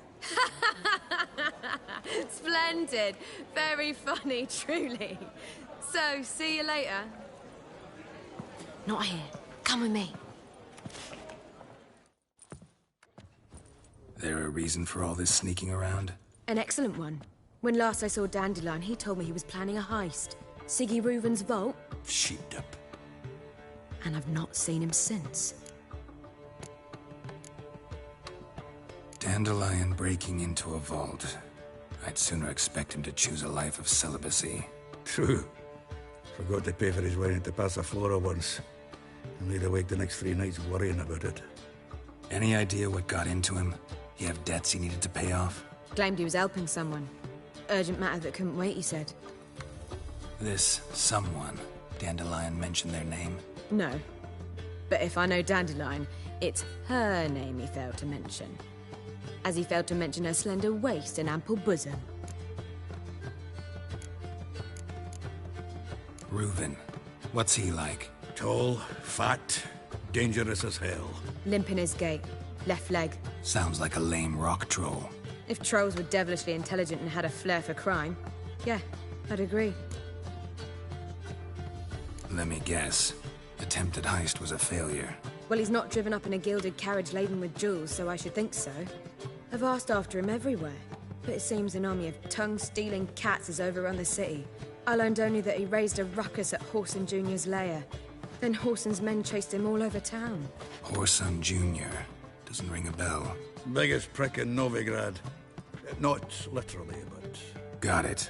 Splendid. Very funny, truly. So, see you later. Not here. Come with me. There a reason for all this sneaking around? An excellent one. When last I saw Dandelion, he told me he was planning a heist. Siggy Reuven's vault. Sheep-dip. And I've not seen him since. Dandelion breaking into a vault. I'd sooner expect him to choose a life of celibacy. True. Forgot to pay for his wedding to Passaflora once. And laid awake the next 3 nights worrying about it. Any idea what got into him? He have debts he needed to pay off? Claimed he was helping someone. Urgent matter that couldn't wait, he said. This someone, Dandelion mentioned their name? No. But if I know Dandelion, it's her name he failed to mention. As he failed to mention her slender waist and ample bosom. Reuven. What's he like? Tall, fat, dangerous as hell. Limp in his gait. Left leg. Sounds like a lame rock troll. If trolls were devilishly intelligent and had a flair for crime, yeah, I'd agree. Let me guess. Attempted heist was a failure. Well, he's not driven up in a gilded carriage laden with jewels, so I should think so. I've asked after him everywhere, but it seems an army of tongue-stealing cats has overrun the city. I learned only that he raised a ruckus at Whoreson Jr.'s lair. Then Whoreson's men chased him all over town. Whoreson Jr. Doesn't ring a bell. Biggest prick in Novigrad. Not literally, but... Got it.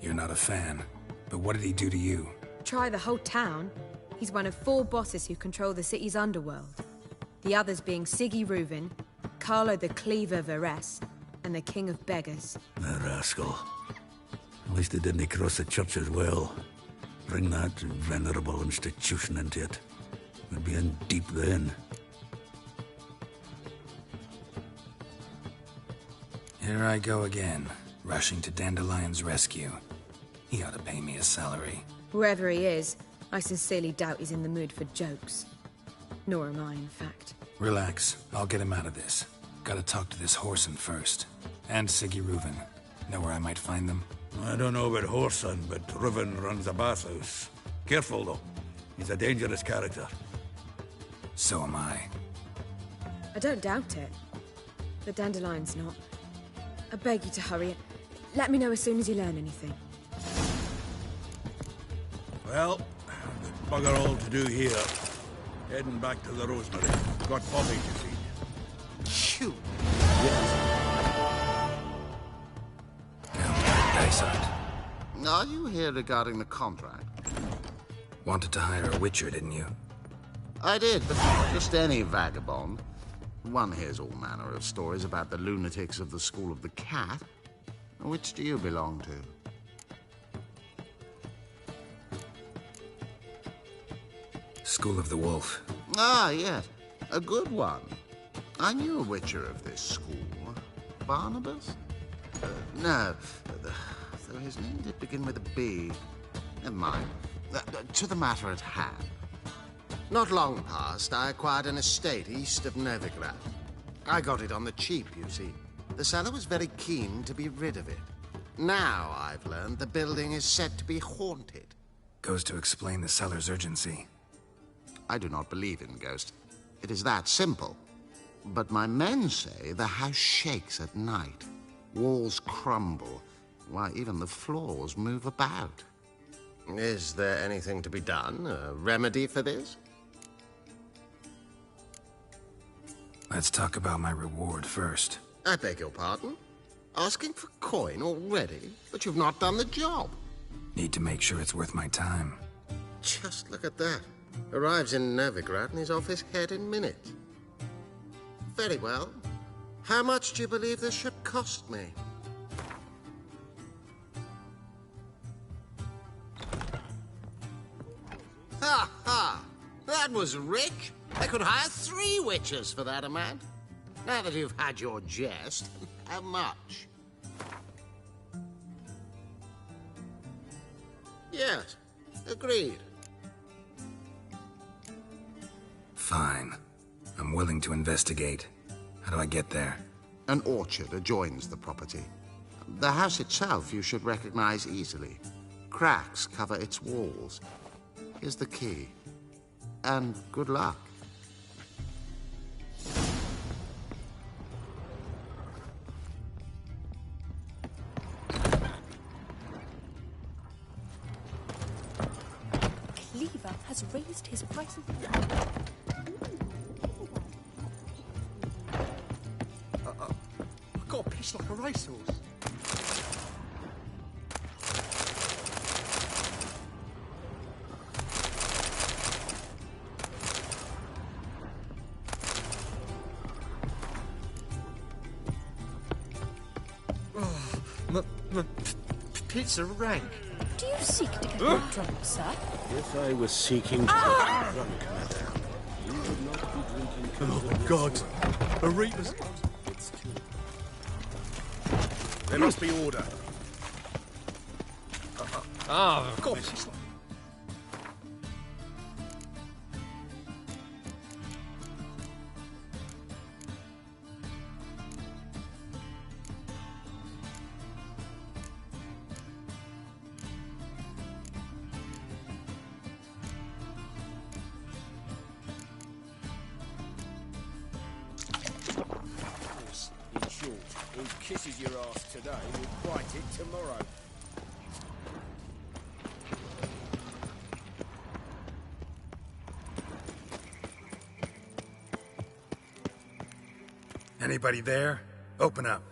You're not a fan. But what did he do to you? Try the whole town. He's one of 4 bosses who control the city's underworld. The others being Siggy Reuven, Carlo the Cleaver Varese, and the King of Beggars. The rascal. At least he didn't cross the church as well. Bring that venerable institution into it. We'd be in deep then. Here I go again, rushing to Dandelion's rescue. He ought to pay me a salary. Wherever he is, I sincerely doubt he's in the mood for jokes. Nor am I, in fact. Relax. I'll get him out of this. Gotta talk to this Whoreson first. And Siggy Reuven. Know where I might find them? I don't know about Whoreson, but Reuven runs a bathhouse. Careful, though. He's a dangerous character. So am I. I don't doubt it. But Dandelion's not. I beg you to hurry. Let me know as soon as you learn anything. Well, bugger all to do here. Heading back to the Rosemary. Got Bobby to feed. Shoot. Dysart. Are you here regarding the contract? Wanted to hire a witcher, didn't you? I did, but not just any vagabond. One hears all manner of stories about the lunatics of the School of the Cat. Which do you belong to? School of the Wolf. Ah, yes. A good one. I knew a witcher of this school. Barnabas? No. Though his name did begin with a B. Never mind. To the matter at hand. Not long past, I acquired an estate east of Novigrad. I got it on the cheap, you see. The seller was very keen to be rid of it. Now, I've learned the building is said to be haunted. Goes to explain the seller's urgency. I do not believe in ghosts. It is that simple. But my men say the house shakes at night. Walls crumble. Why, even the floors move about. Is there anything to be done? A remedy for this? Let's talk about my reward first. I beg your pardon? Asking for coin already? But you've not done the job. Need to make sure it's worth my time. Just look at that. Arrives in Novigrad and he's off his head in minutes. Very well. How much do you believe this ship cost me? Ha ha! That was rich. I could hire 3 witches for that amount. Now that you've had your jest, how much? Yes, agreed. Fine. I'm willing to investigate. How do I get there? An orchard adjoins the property. The house itself you should recognize easily. Cracks cover its walls. Here's the key. And good luck. Cleaver has raised his prices. I've got a piss like a racehorse. Pizza rank. Do you seek to get more drunk, sir? If I was seeking to get drunk, madame, you would not be drinking. Oh my God! Aretha's. There must be order. Of course. In short, who kisses your ass today will bite it tomorrow. Anybody there? Open up.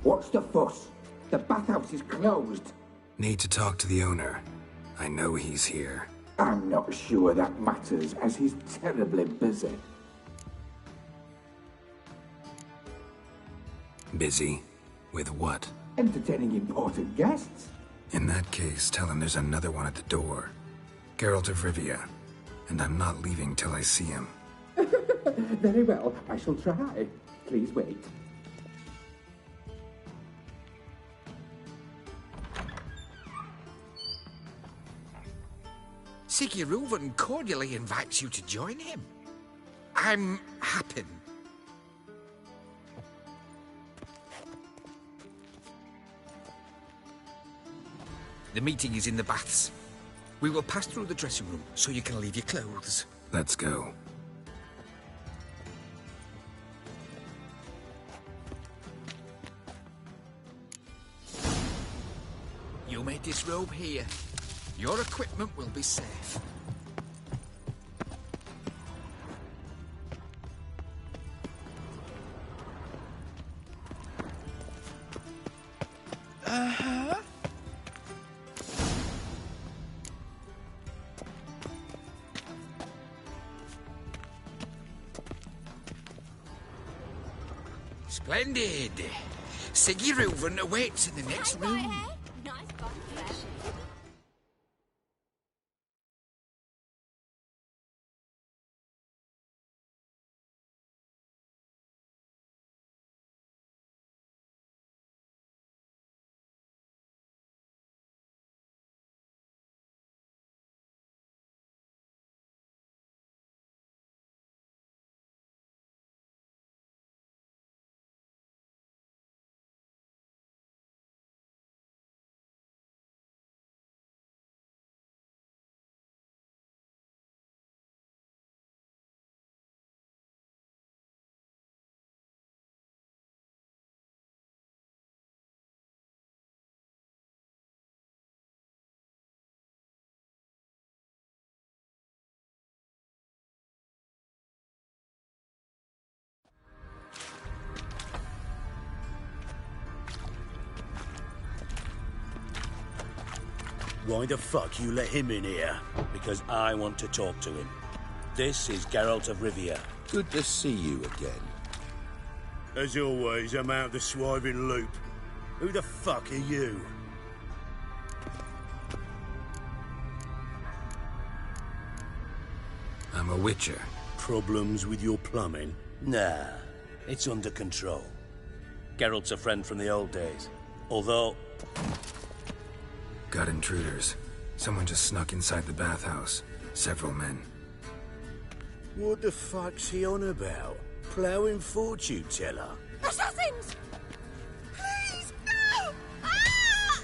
What's the fuss? The bathhouse is closed. Need to talk to the owner. I know he's here. I'm not sure that matters, as he's terribly busy. Busy? With what? Entertaining important guests. In that case, tell him there's another one at the door. Geralt of Rivia. And I'm not leaving till I see him. Very well, I shall try. Please wait. Siguruvin cordially invites you to join him. I'm happy. The meeting is in the baths. We will pass through the dressing room so you can leave your clothes. Let's go. You may disrobe here. Your equipment will be safe. Uh-huh. Splendid. Siggy Reuven awaits in the next room. Why the fuck you let him in here? Because I want to talk to him. This is Geralt of Rivia. Good to see you again. As always, I'm out the swiving loop. Who the fuck are you? I'm a witcher. Problems with your plumbing? Nah, it's under control. Geralt's a friend from the old days. Although... Got intruders. Someone just snuck inside the bathhouse. Several men. What the fuck's he on about? Ploughing fortune teller? Assassins! Please, no! Ah!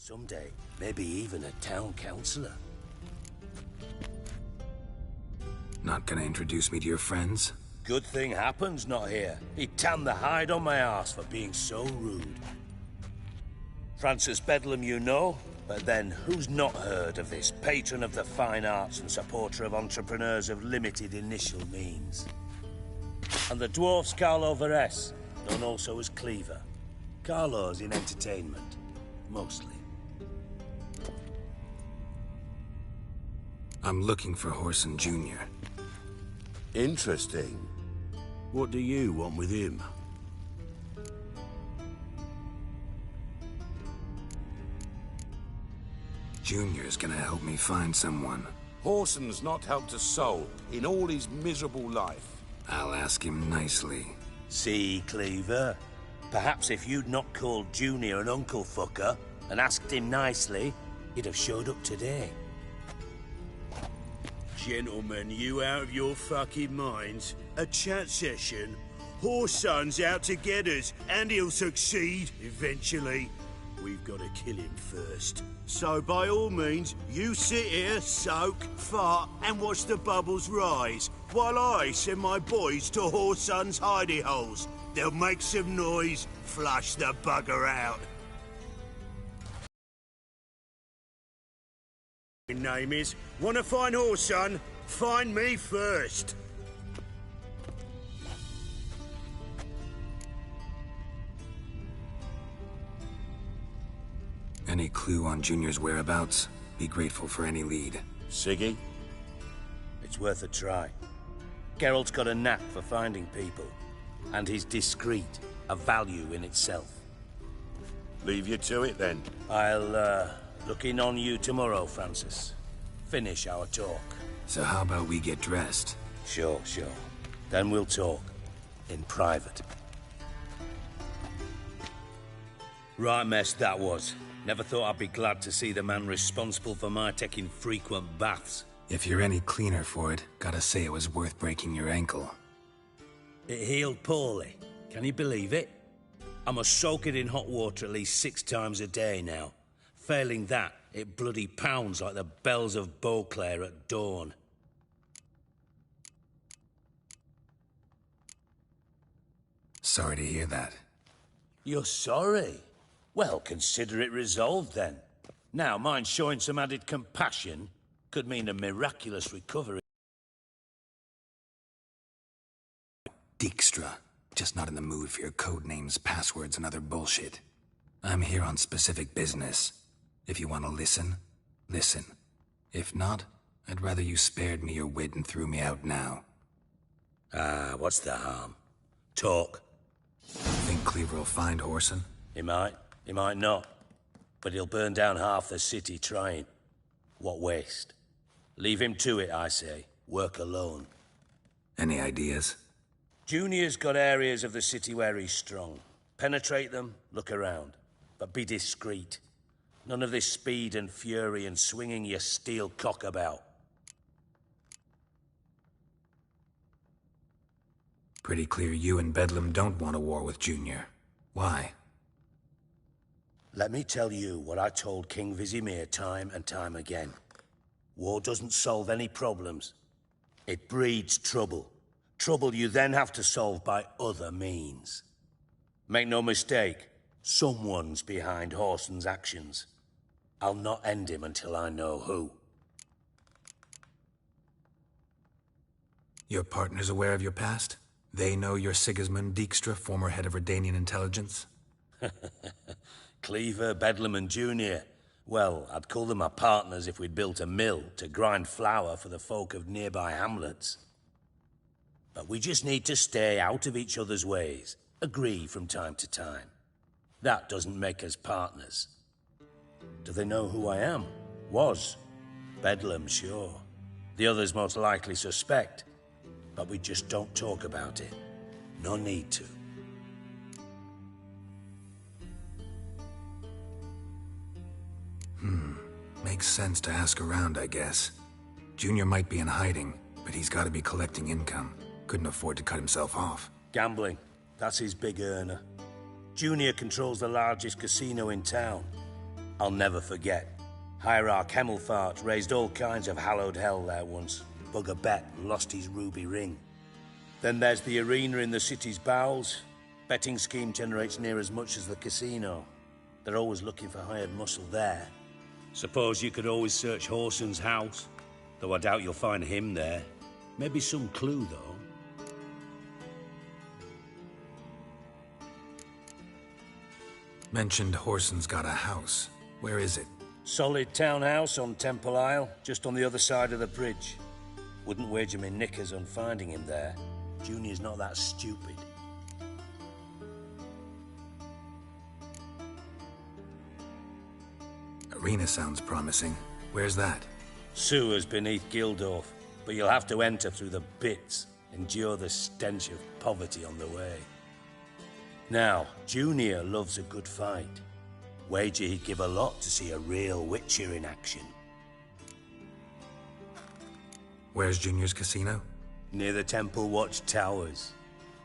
Someday, maybe even a town councillor. Not gonna introduce me to your friends? Good thing Happen's not here. He tanned the hide on my ass for being so rude. Francis Bedlam you know, but then who's not heard of this patron of the fine arts and supporter of entrepreneurs of limited initial means? And the dwarf's Carlo Veres, known also as Cleaver. Carlo's in entertainment, mostly. I'm looking for Horson Jr. Interesting. What do you want with him? Junior's gonna help me find someone. Horson's not helped a soul in all his miserable life. I'll ask him nicely. See, Cleaver? Perhaps if you'd not called Junior an uncle fucker and asked him nicely, he'd have showed up today. Gentlemen, you out of your fucking minds? A chat session? Horson's out to get us, and he'll succeed eventually. We've got to kill him first. So by all means, you sit here, soak, fart, and watch the bubbles rise, while I send my boys to Horson's hidey holes. They'll make some noise, flush the bugger out. Name is, wanna find Horson? Find me first. Any clue on Junior's whereabouts? Be grateful for any lead. Siggy? It's worth a try. Geralt's got a knack for finding people, and he's discreet, a value in itself. Leave you to it, then. I'll, look in on you tomorrow, Francis. Finish our talk. So how about we get dressed? Sure. Then we'll talk. In private. Right mess that was. Never thought I'd be glad to see the man responsible for my taking frequent baths. If you're any cleaner for it, gotta say it was worth breaking your ankle. It healed poorly. Can you believe it? I must soak it in hot water at least 6 times a day now. Failing that, it bloody pounds like the bells of Beauclair at dawn. Sorry to hear that. You're sorry? Well, consider it resolved then. Now, mind showing some added compassion could mean a miraculous recovery. Dijkstra. Just not in the mood for your code names, passwords, and other bullshit. I'm here on specific business. If you want to listen, listen. If not, I'd rather you spared me your wit and threw me out now. What's the harm? Talk. Think Cleaver will find Horson? He might not. But he'll burn down half the city trying. What waste? Leave him to it, I say. Work alone. Any ideas? Junior's got areas of the city where he's strong. Penetrate them, look around. But be discreet. None of this speed and fury and swinging your steel cock about. Pretty clear you and Bedlam don't want a war with Junior. Why? Let me tell you what I told King Vizimir time and time again. War doesn't solve any problems. It breeds trouble. Trouble you then have to solve by other means. Make no mistake, someone's behind Horson's actions. I'll not end him until I know who. Your partner's aware of your past? They know you're Sigismund Dijkstra, former head of Redanian intelligence? Cleaver, Bedlam and Junior. Well, I'd call them my partners if we'd built a mill to grind flour for the folk of nearby hamlets. But we just need to stay out of each other's ways. Agree from time to time. That doesn't make us partners. Do they know who I am? Was. Bedlam, sure. The others most likely suspect. But we just don't talk about it. No need to. Makes sense to ask around, I guess. Junior might be in hiding, but he's got to be collecting income. Couldn't afford to cut himself off. Gambling. That's his big earner. Junior controls the largest casino in town. I'll never forget. Hierarch Hemmelfart raised all kinds of hallowed hell there once. Bug a bet and lost his ruby ring. Then there's the arena in the city's bowels. Betting scheme generates near as much as the casino. They're always looking for hired muscle there. Suppose you could always search Horson's house, though I doubt you'll find him there. Maybe some clue, though. Mentioned Horson's got a house. Where is it? Solid townhouse on Temple Isle, just on the other side of the bridge. Wouldn't wager me knickers on finding him there. Junior's not that stupid. Arena sounds promising. Where's that? Sewers beneath Gildorf, but you'll have to enter through the pits, endure the stench of poverty on the way. Now, Junior loves a good fight. Wager he'd give a lot to see a real Witcher in action. Where's Junior's casino? Near the Temple Watch Towers.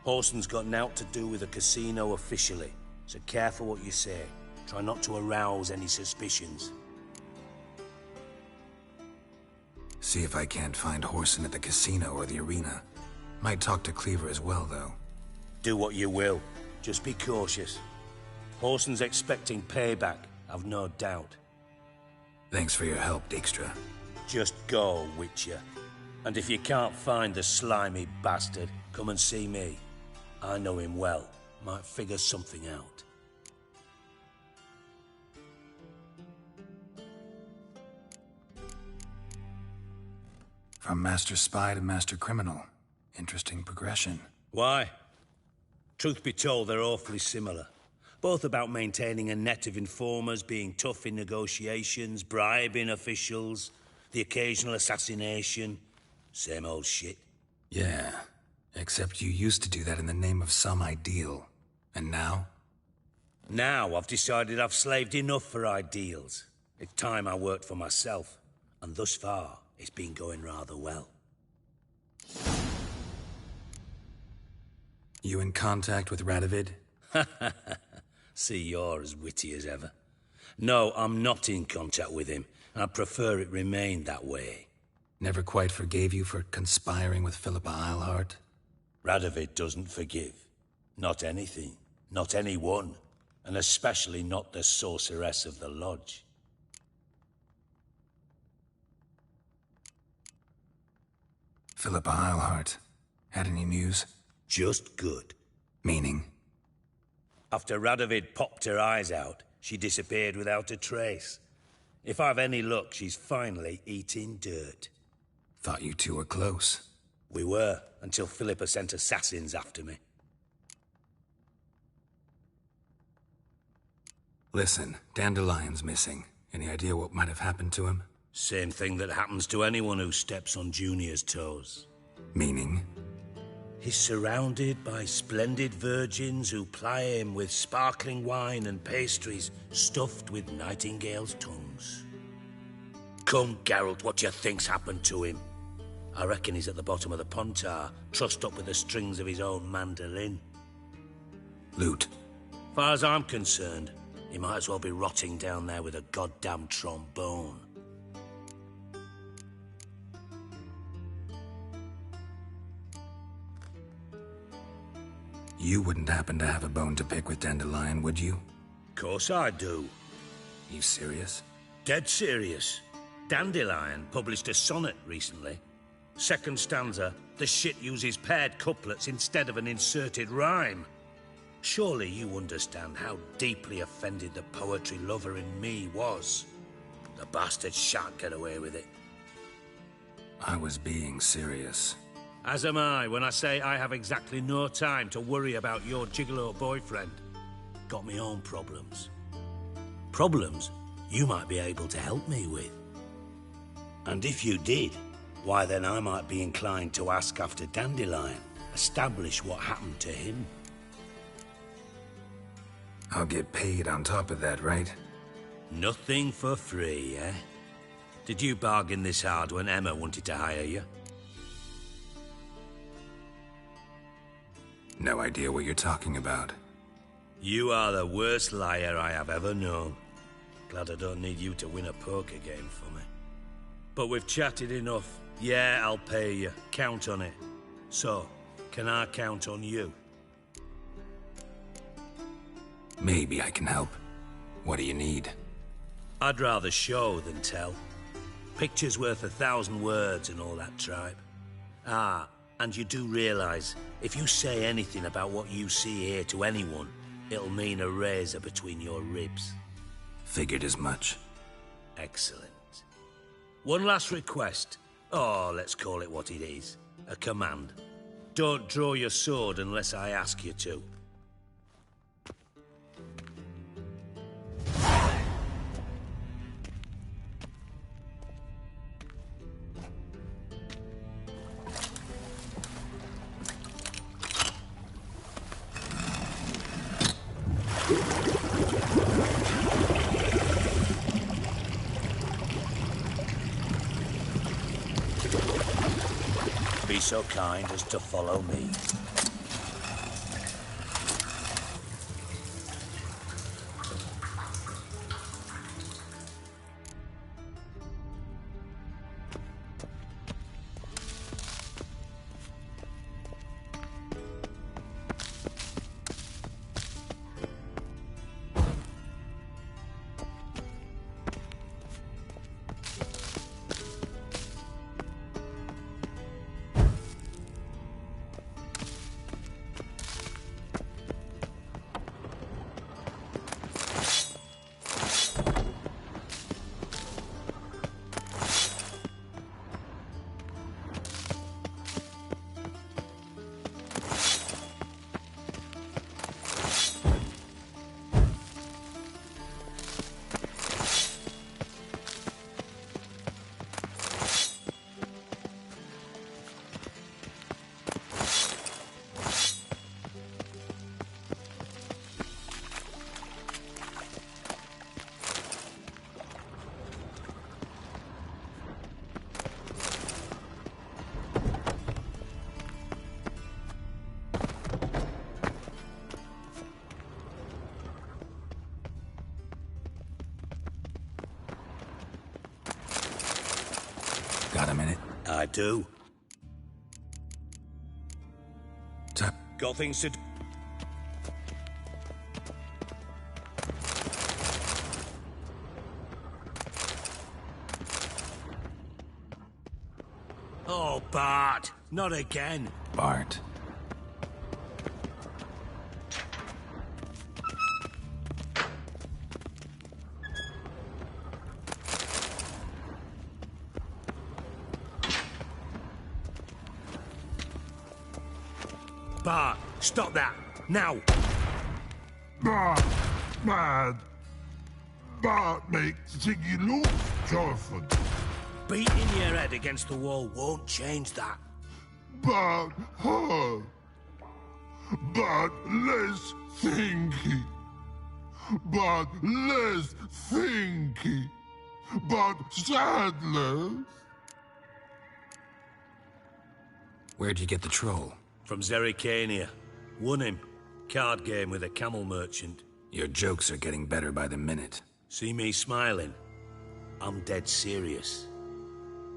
Horson's got naught to do with the casino officially, so careful what you say. Try not to arouse any suspicions. See if I can't find Horson at the casino or the arena. Might talk to Cleaver as well, though. Do what you will. Just be cautious. Horson's expecting payback, I've no doubt. Thanks for your help, Dijkstra. Just go, Witcher. And if you can't find the slimy bastard, come and see me. I know him well. Might figure something out. From Master Spy to Master Criminal. Interesting progression. Why? Truth be told, they're awfully similar. Both about maintaining a net of informers, being tough in negotiations, bribing officials, the occasional assassination. Same old shit. Yeah, except you used to do that in the name of some ideal. And now? Now I've decided I've slaved enough for ideals. It's time I worked for myself. And thus far, it's been going rather well. You in contact with Radovid? See, you're as witty as ever. No, I'm not in contact with him. I prefer it remained that way. Never quite forgave you for conspiring with Philippa Eilhart? Radovid doesn't forgive. Not anything. Not anyone. And especially not the sorceress of the Lodge. Philippa Eilhart. Had any news? Just good. Meaning? After Radovid popped her eyes out, she disappeared without a trace. If I've any luck, she's finally eating dirt. Thought you two were close. We were, until Philippa sent assassins after me. Listen, Dandelion's missing. Any idea what might have happened to him? Same thing that happens to anyone who steps on Junior's toes. Meaning? He's surrounded by splendid virgins who ply him with sparkling wine and pastries stuffed with nightingales' tongues. Come, Geralt, what do you think's happened to him? I reckon he's at the bottom of the Pontar, trussed up with the strings of his own mandolin. Loot. Far as I'm concerned, he might as well be rotting down there with a goddamn trombone. You wouldn't happen to have a bone to pick with Dandelion, would you? Course I do. You serious? Dead serious. Dandelion published a sonnet recently. Second stanza, the shit uses paired couplets instead of an inserted rhyme. Surely you understand how deeply offended the poetry lover in me was. The bastard shan't get away with it. I was being serious. As am I when I say I have exactly no time to worry about your gigolo boyfriend. Got me own problems. Problems you might be able to help me with. And if you did, why then I might be inclined to ask after Dandelion, establish what happened to him. I'll get paid on top of that, right? Nothing for free, eh? Did you bargain this hard when Emma wanted to hire you? No idea what you're talking about. You are the worst liar I have ever known. Glad I don't need you to win a poker game for me. But we've chatted enough. Yeah, I'll pay you. Count on it. So, can I count on you? Maybe I can help. What do you need? I'd rather show than tell. Picture's worth 1,000 words and all that tripe. Ah, and you do realize, if you say anything about what you see here to anyone, it'll mean a razor between your ribs. Figured as much. Excellent. One last request. Oh, let's call it what it is. A command. Don't draw your sword unless I ask you to. Be so kind as to follow me. Got a minute? I do. Got things to do. Oh, Bart! Not again! Bart. Bart, stop that! Now! Bart, man. Bart makes Ziggy look joyful. Beating your head against the wall won't change that. Bart, hurt. Bart, less thinky. Bart, less thinky. Bart, sadness. Where'd you get the troll? From Zerrikania. Won him. Card game with a camel merchant. Your jokes are getting better by the minute. See me smiling? I'm dead serious.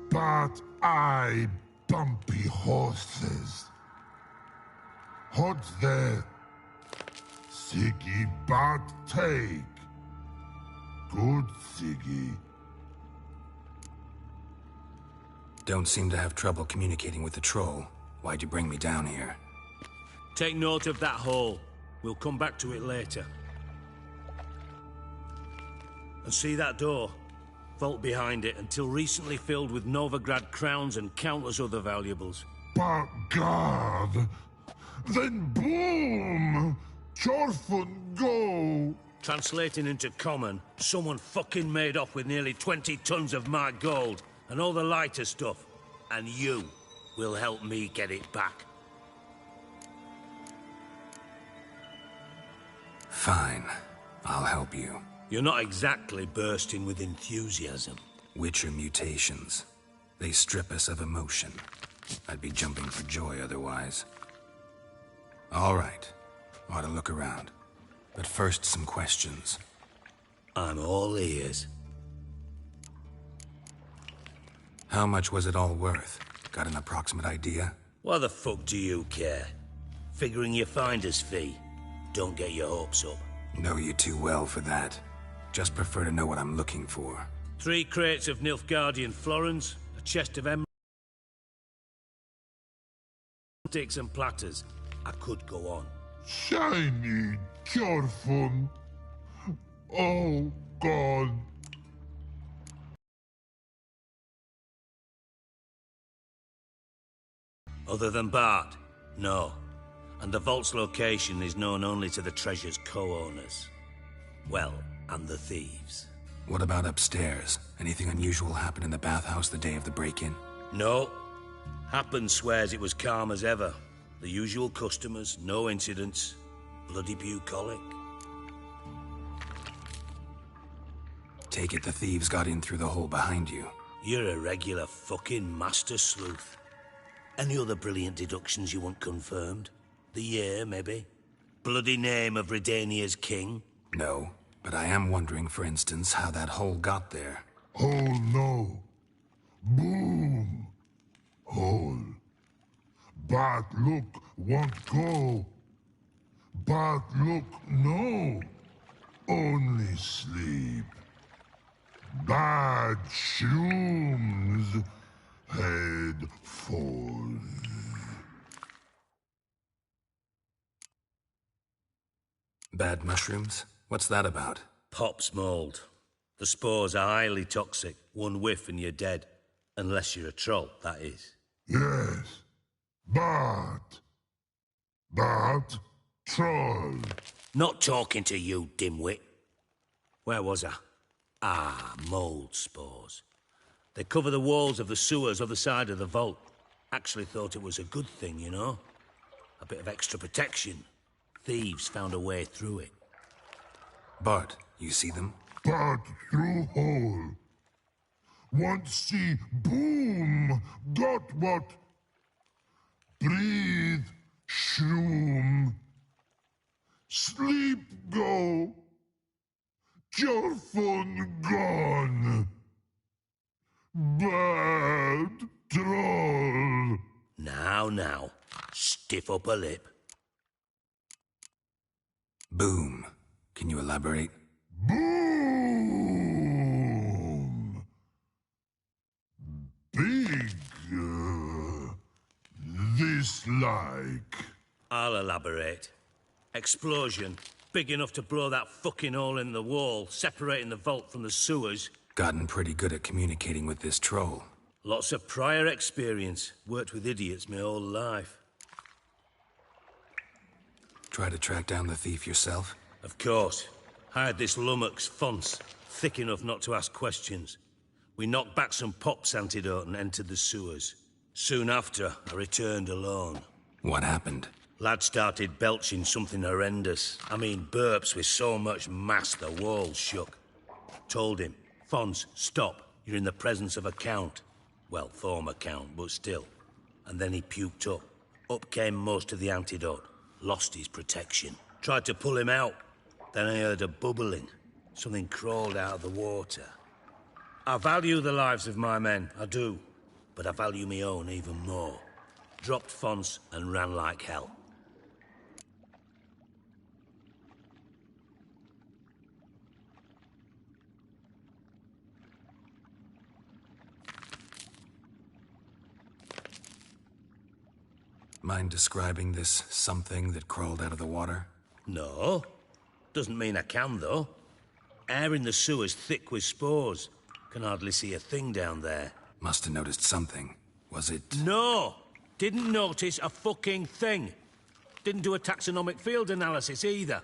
But I bumpy horses. What's there? Siggy but take. Good Siggy. Don't seem to have trouble communicating with the troll. Why'd you bring me down here? Take note of that hole. We'll come back to it later. And see that door? Vault behind it, until recently filled with Novigrad crowns and countless other valuables. But God! Then boom! Chorfun go! Translating into common, someone fucking made off with nearly 20 tons of my gold, and all the lighter stuff. And you will help me get it back. Fine. I'll help you. You're not exactly bursting with enthusiasm. Witcher mutations. They strip us of emotion. I'd be jumping for joy otherwise. All right. Ought to look around. But first, some questions. I'm all ears. How much was it all worth? Got an approximate idea? Why the fuck do you care? Figuring your finder's fee. Don't get your hopes up. Know you too well for that. Just prefer to know what I'm looking for. 3 crates of Nilfgaardian florins, a chest of antiques and platters. I could go on. Shiny Chorfun. Oh, God. Other than Bart, No. And the vault's location is known only to the treasure's co-owners. Well, and the thieves. What about upstairs? Anything unusual happen in the bathhouse the day of the break-in? No. Happen swears it was calm as ever. The usual customers, no incidents. Bloody bucolic. Take it the thieves got in through the hole behind you. You're a regular fucking master sleuth. Any other brilliant deductions you want confirmed? The year, maybe? Bloody name of Redania's king? No, but I am wondering, for instance, how that hole got there. Hole no. Boom. Hole. Bad look won't go. Bad look no. Only sleep. Bad shrooms. Head falls. Bad mushrooms? What's that about? Pop's mold. The spores are highly toxic. One whiff and you're dead. Unless you're a troll, that is. Yes. Bad. Bad troll. Not talking to you, dimwit. Where was I? Ah, mold spores. They cover the walls of the sewers other side of the vault. Actually thought it was a good thing, you know? A bit of extra protection. Thieves found a way through it. Bart, you see them? Bad through hole. Want see boom. Got what? Breathe. Shroom. Sleep go. Your phone gone. Bad troll. Now. Stiff upper lip. Boom. Can you elaborate? Boom. Big. This like. I'll elaborate. Explosion. Big enough to blow that fucking hole in the wall, separating the vault from the sewers. Gotten pretty good at communicating with this troll. Lots of prior experience. Worked with idiots my whole life. Try to track down the thief yourself? Of course. Hired this lummox Fonce, thick enough not to ask questions. We knocked back some Pop's antidote and entered the sewers. Soon after, I returned alone. What happened? Lad started belching something horrendous. I mean, burps with so much mass the walls shook. Told him, Fonce, stop. You're in the presence of a count. Well, former count, but still. And then he puked up. Up came most of the antidote. Lost his protection. Tried to pull him out. Then I heard a bubbling. Something crawled out of the water. I value the lives of my men, I do. But I value my own even more. Dropped Fonce and ran like hell. Mind describing this something that crawled out of the water? No. Doesn't mean I can, though. Air in the sewer's thick with spores. Can hardly see a thing down there. Must have noticed something. Was it... No! Didn't notice a fucking thing. Didn't do a taxonomic field analysis either.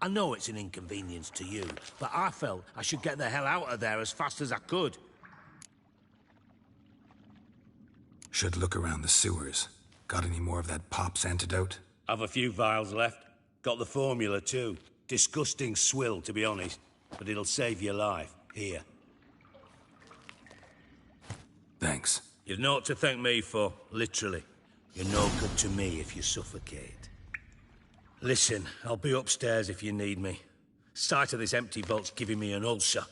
I know it's an inconvenience to you, but I felt I should get the hell out of there as fast as I could. Should look around the sewers. Got any more of that Pop's antidote? I've a few vials left. Got the formula too. Disgusting swill, to be honest. But it'll save your life. Here. Thanks. You've naught to thank me for, literally. You're no good to me if you suffocate. Listen, I'll be upstairs if you need me. Sight of this empty vault's giving me an ulcer.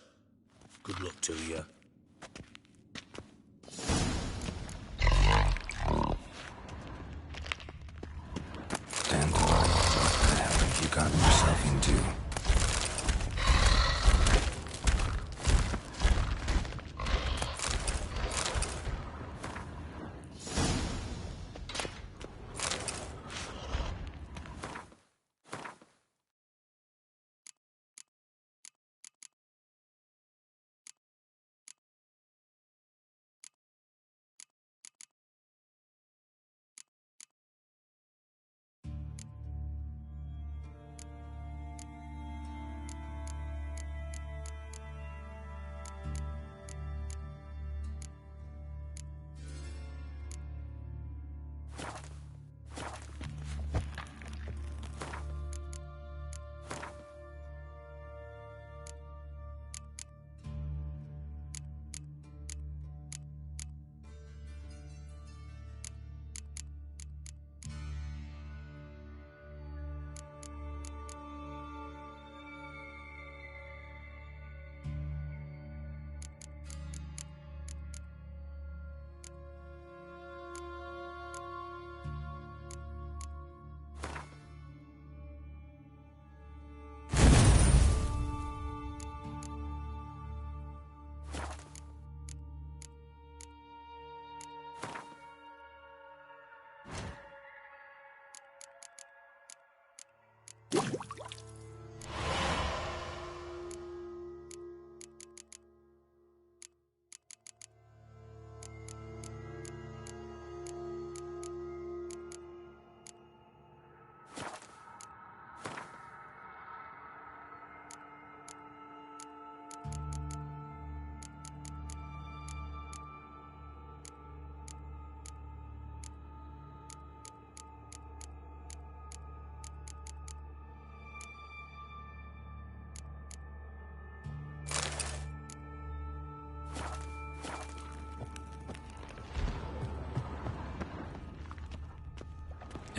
Good luck to you. Dandelion, what the hell have you gotten yourself into?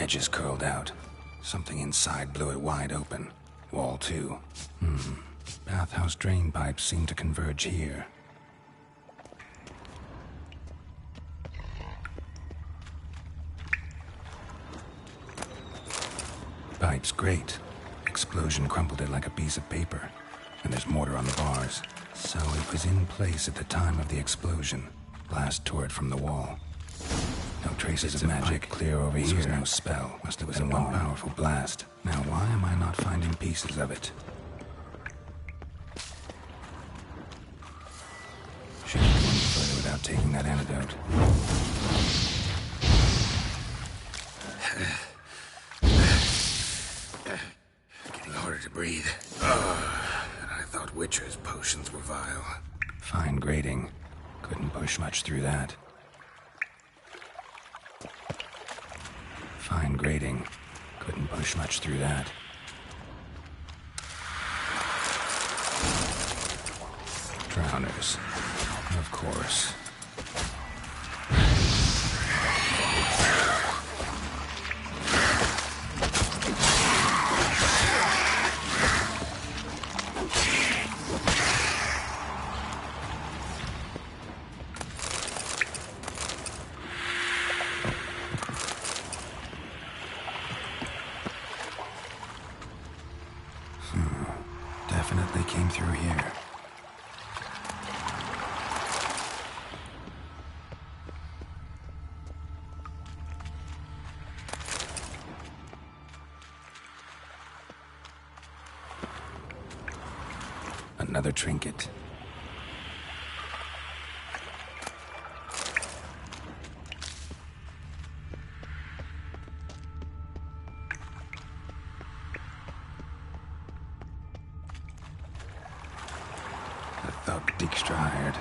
Edges curled out. Something inside blew it wide open. Wall 2. Bathhouse drain pipes seem to converge here. Pipe's great. Explosion crumpled it like a piece of paper. And there's mortar on the bars. So it was in place at the time of the explosion. Blast tore it from the wall. No traces of magic. Clear over here. Was no spell. Must have been one powerful blast. Now why am I not finding pieces of it? Shouldn't go any further without taking that antidote. Getting harder to breathe. And I thought Witcher's potions were vile. Fine grating. Couldn't push much through that. Fine grating. Couldn't push much through that. Drowners. Of course. Definitely came through here. Another trinket. I thought Dijkstra hired.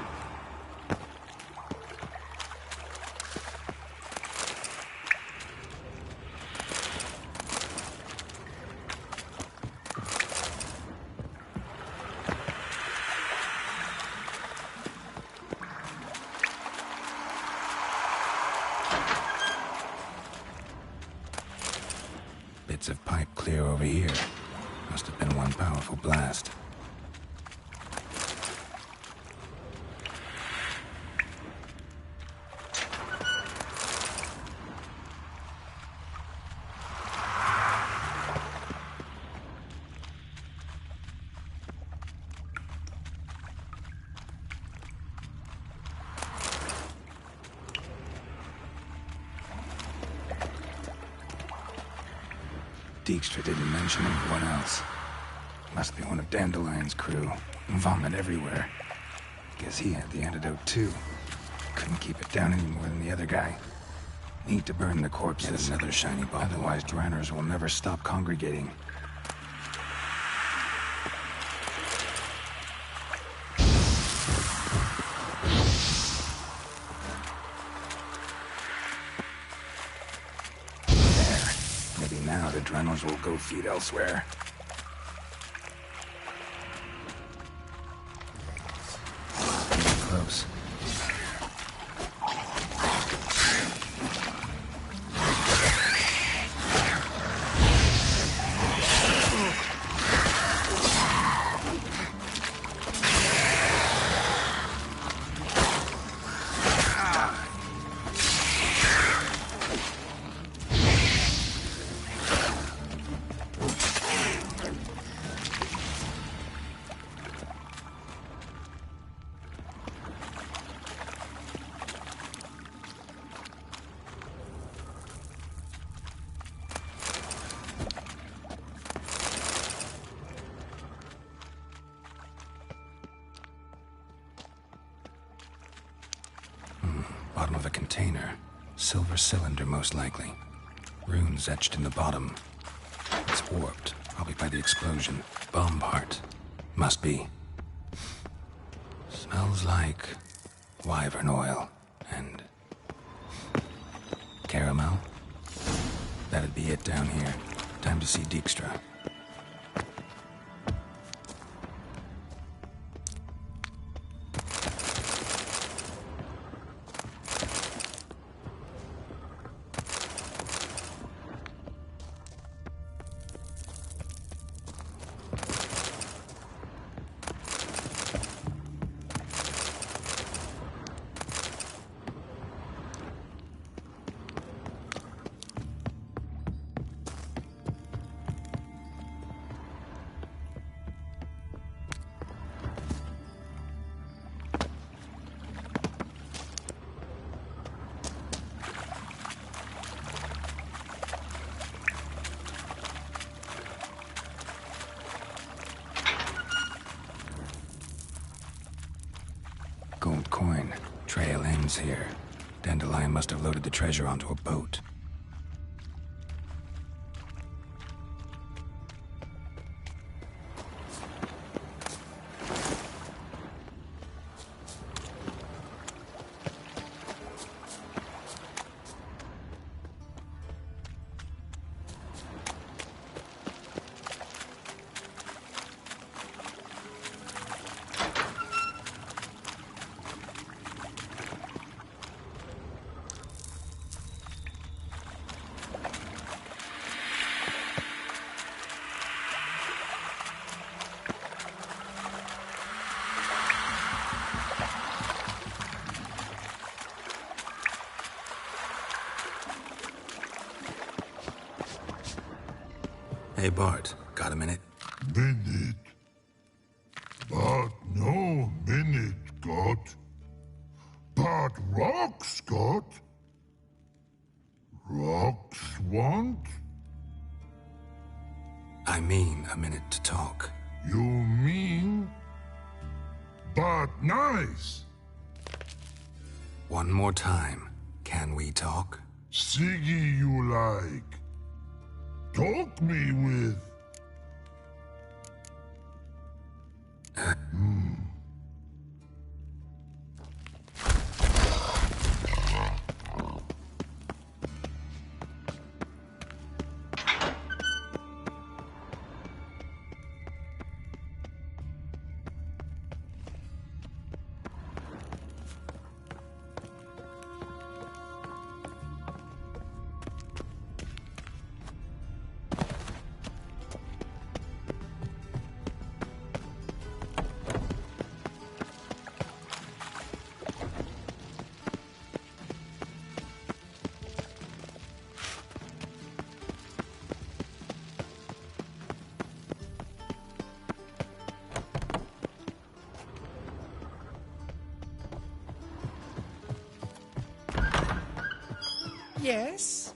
Bits of pipe clear over here. Must have been one powerful blast. Dijkstra didn't mention anyone else. Must be one of Dandelion's crew. Vomit everywhere. Guess he had the antidote too. Couldn't keep it down any more than the other guy. Need to burn the corpses. Another shiny bauble. Otherwise, drowners will never stop congregating. Now the drowners will go feed elsewhere. Close. Bottom of a container. Silver cylinder, most likely. Runes etched in the bottom. It's warped, probably by the explosion. Bomb part. Must be. Smells like wyvern oil and caramel. That'd be it down here. Time to see Dijkstra. coin. Trail ends here. Dandelion must have loaded the treasure onto a boat. Hey, Bart, got a minute? Minute. But no minute got. But rocks got. Rocks want? I mean a minute to talk. You mean? But nice. One more time. Can we talk? Siggy you like. Talk me with. Yes?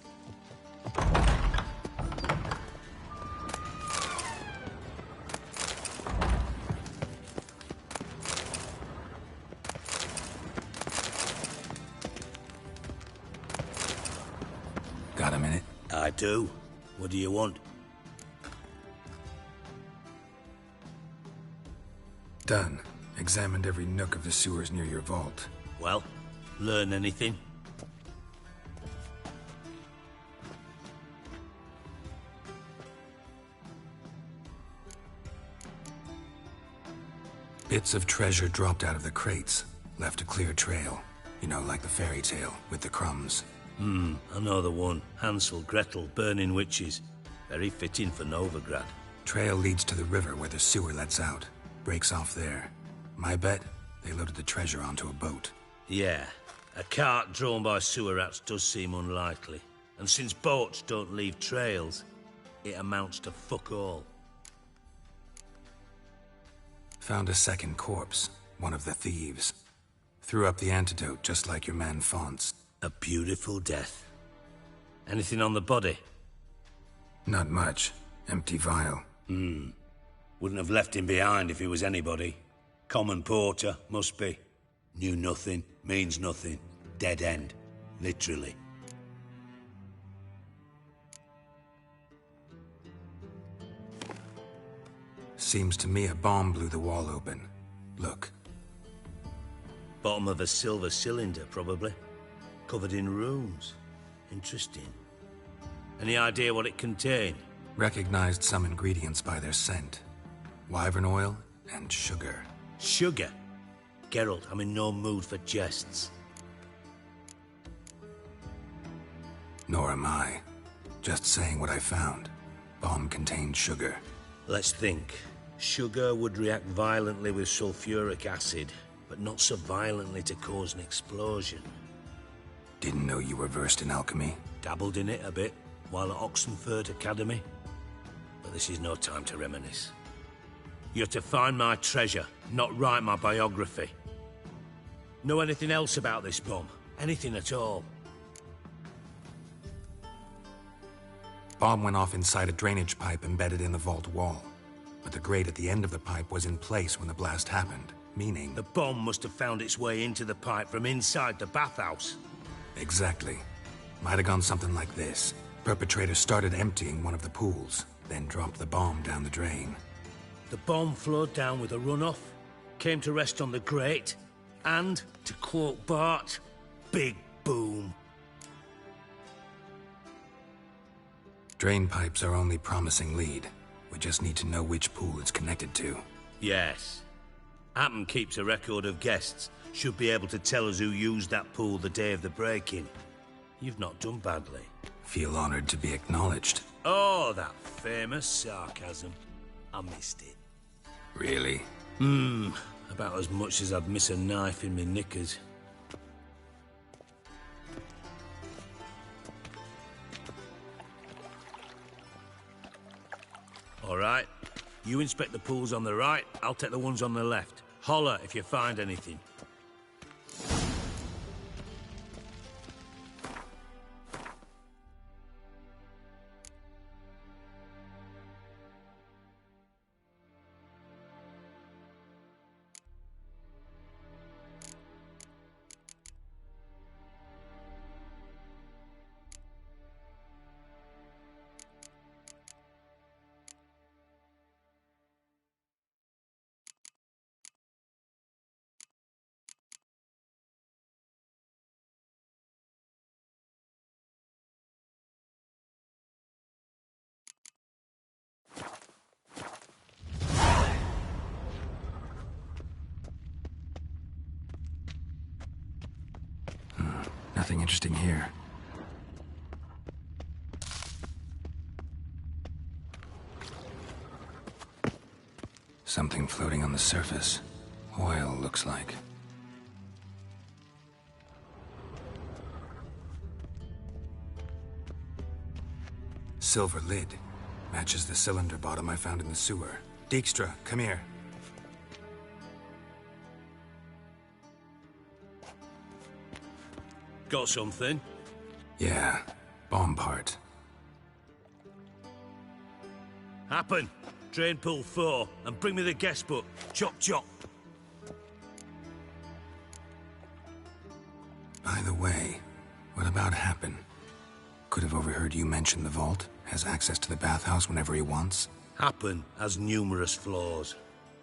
Got a minute? I do. What do you want? Done. Examined every nook of the sewers near your vault. Well, learn anything? Bits of treasure dropped out of the crates. Left a clear trail. You know, like the fairy tale, with the crumbs. I know the one. Hansel, Gretel, burning witches. Very fitting for Novigrad. Trail leads to the river where the sewer lets out. Breaks off there. My bet, they loaded the treasure onto a boat. Yeah. A cart drawn by sewer rats does seem unlikely. And since boats don't leave trails, it amounts to fuck all. Found a second corpse. One of the thieves. Threw up the antidote just like your man Fonts. A beautiful death. Anything on the body? Not much. Empty vial. Wouldn't have left him behind if he was anybody. Common porter, must be. Knew nothing, means nothing. Dead end. Literally. Seems to me a bomb blew the wall open. Look. Bottom of a silver cylinder, probably. Covered in runes. Interesting. Any idea what it contained? Recognized some ingredients by their scent. Wyvern oil and sugar. Sugar? Geralt, I'm in no mood for jests. Nor am I. Just saying what I found. Bomb contained sugar. Let's think. Sugar would react violently with sulfuric acid, but not so violently to cause an explosion. Didn't know you were versed in alchemy. Dabbled in it a bit, while at Oxenford Academy. But this is no time to reminisce. You're to find my treasure, not write my biography. Know anything else about this bomb? Anything at all? Bomb went off inside a drainage pipe embedded in the vault wall. But the grate at the end of the pipe was in place when the blast happened. Meaning? The bomb must have found its way into the pipe from inside the bathhouse. Exactly. Might have gone something like this. Perpetrator started emptying one of the pools, then dropped the bomb down the drain. The bomb flowed down with a runoff, came to rest on the grate, and, to quote Bart, big boom. Drain pipes are only promising lead. We just need to know which pool it's connected to. Yes. Appen keeps a record of guests. Should be able to tell us who used that pool the day of the break-in. You've not done badly. Feel honored to be acknowledged. Oh, that famous sarcasm. I missed it. Really? About as much as I'd miss a knife in my knickers. All right. You inspect the pools on the right, I'll take the ones on the left. Holler if you find anything. Nothing interesting here. Something floating on the surface. Oil, looks like. Silver lid. Matches the cylinder bottom I found in the sewer. Dijkstra, come here. Got something? Yeah, bomb part. Happen. Drain pool 4, and bring me the guest book. Chop chop. By the way, what about Happen? Could have overheard you mention the vault. Has access to the bathhouse whenever he wants. Happen has numerous flaws.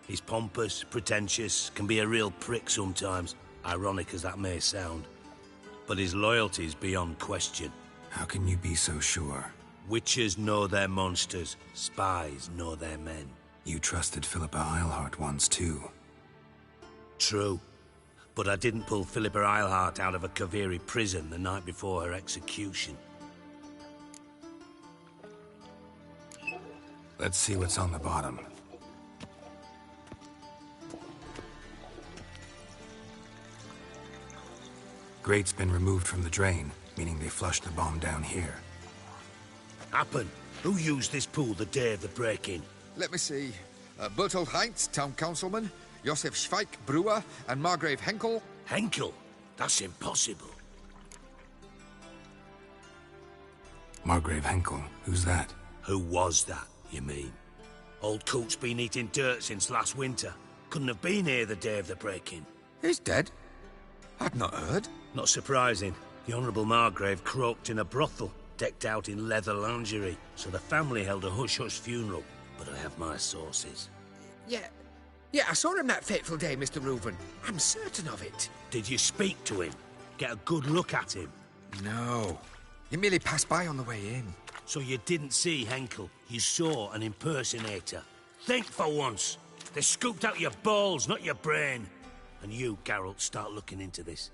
He's pompous, pretentious, can be a real prick sometimes, ironic as that may sound. But his loyalty's beyond question. How can you be so sure? Witches know their monsters, spies know their men. You trusted Philippa Eilhart once too. True. But I didn't pull Philippa Eilhart out of a Kaviri prison the night before her execution. Let's see what's on the bottom. Grate's been removed from the drain, meaning they flushed the bomb down here. Happen. Who used this pool the day of the break-in? Let me see. Bertold Heinz, town councilman, Josef Schweik, brewer, and Margrave Henkel. Henkel? That's impossible. Margrave Henkel? Who's that? Who was that, you mean? Old Coot's been eating dirt since last winter. Couldn't have been here the day of the break-in. He's dead? I'd not heard. Not surprising. The Honourable Margrave croaked in a brothel, decked out in leather lingerie, so the family held a hush-hush funeral. But I have my sources. Yeah, I saw him that fateful day, Mr. Reuven. I'm certain of it. Did you speak to him? Get a good look at him? No. He merely passed by on the way in. So you didn't see Henkel. You saw an impersonator. Think for once. They scooped out your balls, not your brain. And you, Geralt, start looking into this.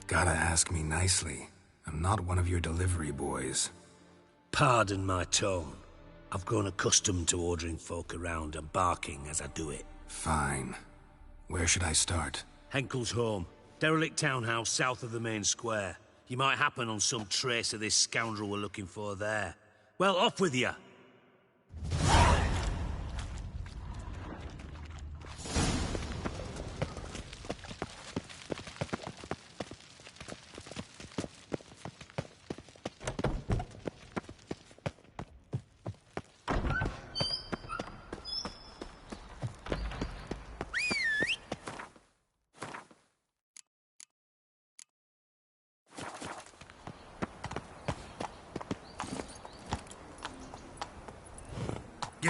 Gotta ask me nicely. I'm not one of your delivery boys. Pardon my tone. I've grown accustomed to ordering folk around and barking as I do it. Fine. Where should I start? Henkel's home. Derelict townhouse south of the main square. You might happen on some trace of this scoundrel we're looking for there. Well, off with you!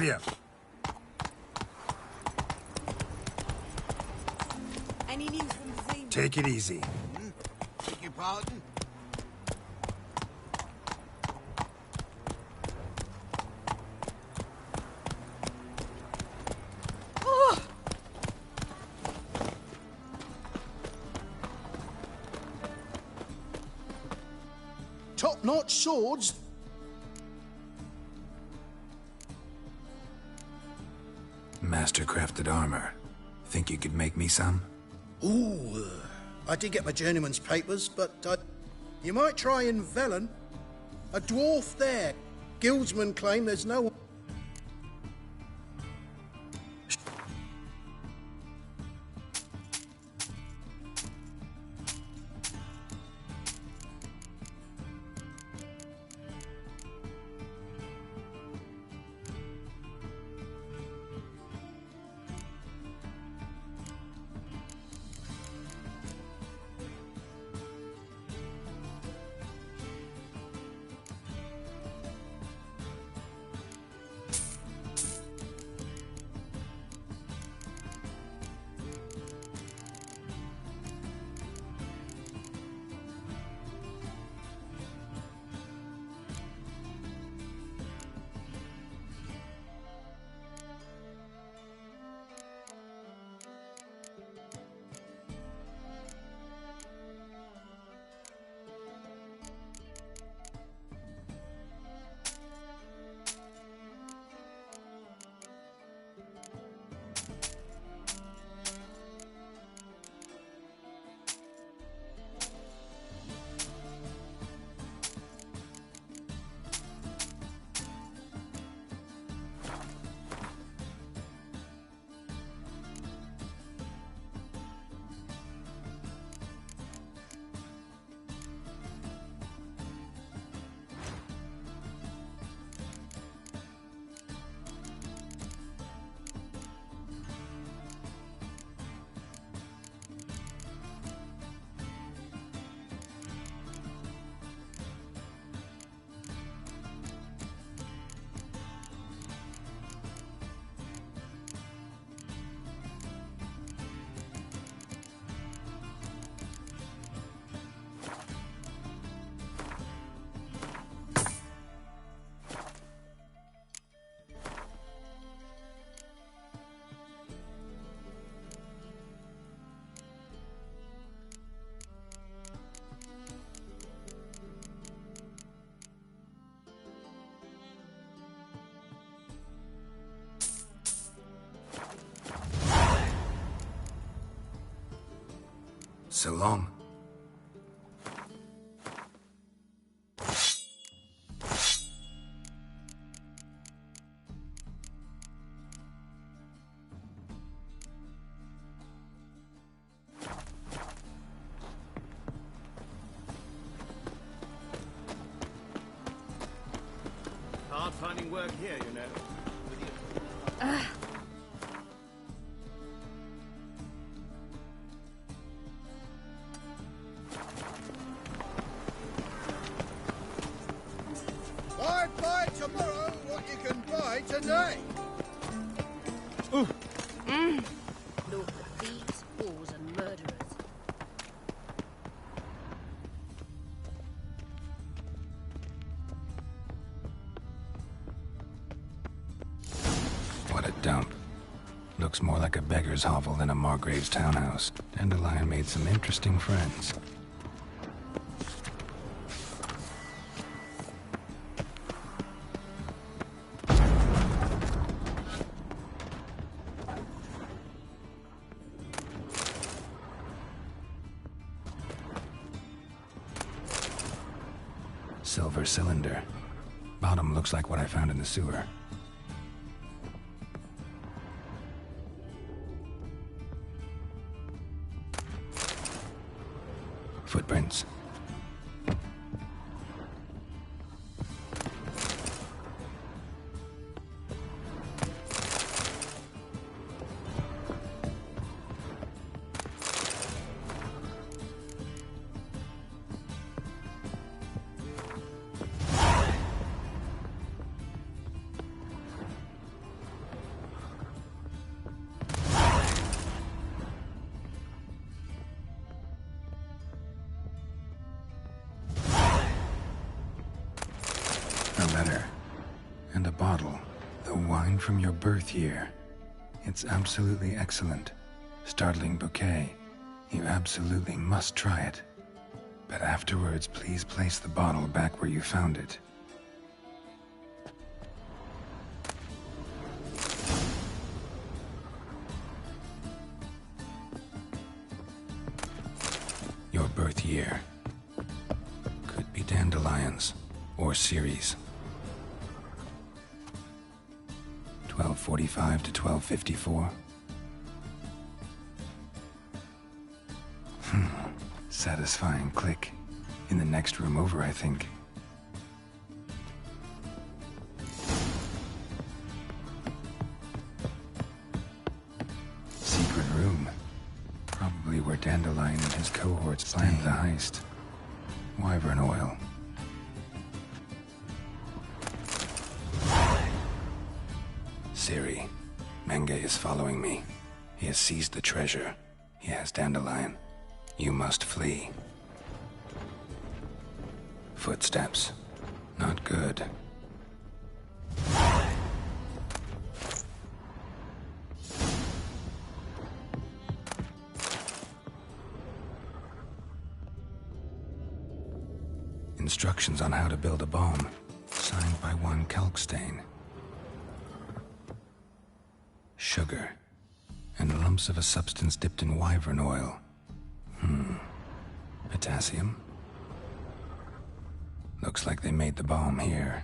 Giddy up. Any news from the theme? Take it easy. Beg your pardon? Top-notch swords? Master-crafted armor. Think you could make me some? Ooh, I did get my journeyman's papers, but you might try in Velen. A dwarf there. Guildsmen claim there's no one. So long. Hard finding work here, you know. Buy tomorrow what you can buy today. Look at thieves, whores and murderers. What a dump. Looks more like a beggar's hovel than a Margrave's townhouse. Dandelion made some interesting friends. Silver cylinder. Bottom looks like what I found in the sewer. Footprints. wine from your birth year. It's absolutely excellent. Startling bouquet. You absolutely must try it. But afterwards, please place the bottle back where you found it. Your birth year. Could be dandelions or Ceres. 1245 to 1254. Satisfying click. In the next room over, I think. Secret room. Probably where Dandelion and his cohorts planned the heist. Wyvern oil. Ciri, Menge is following me. He has seized the treasure. He has Dandelion. You must flee. Footsteps. Not good. Instructions on how to build a bomb. Signed by one Kalkstain. Sugar. And lumps of a substance dipped in wyvern oil. Potassium? Looks like they made the bomb here.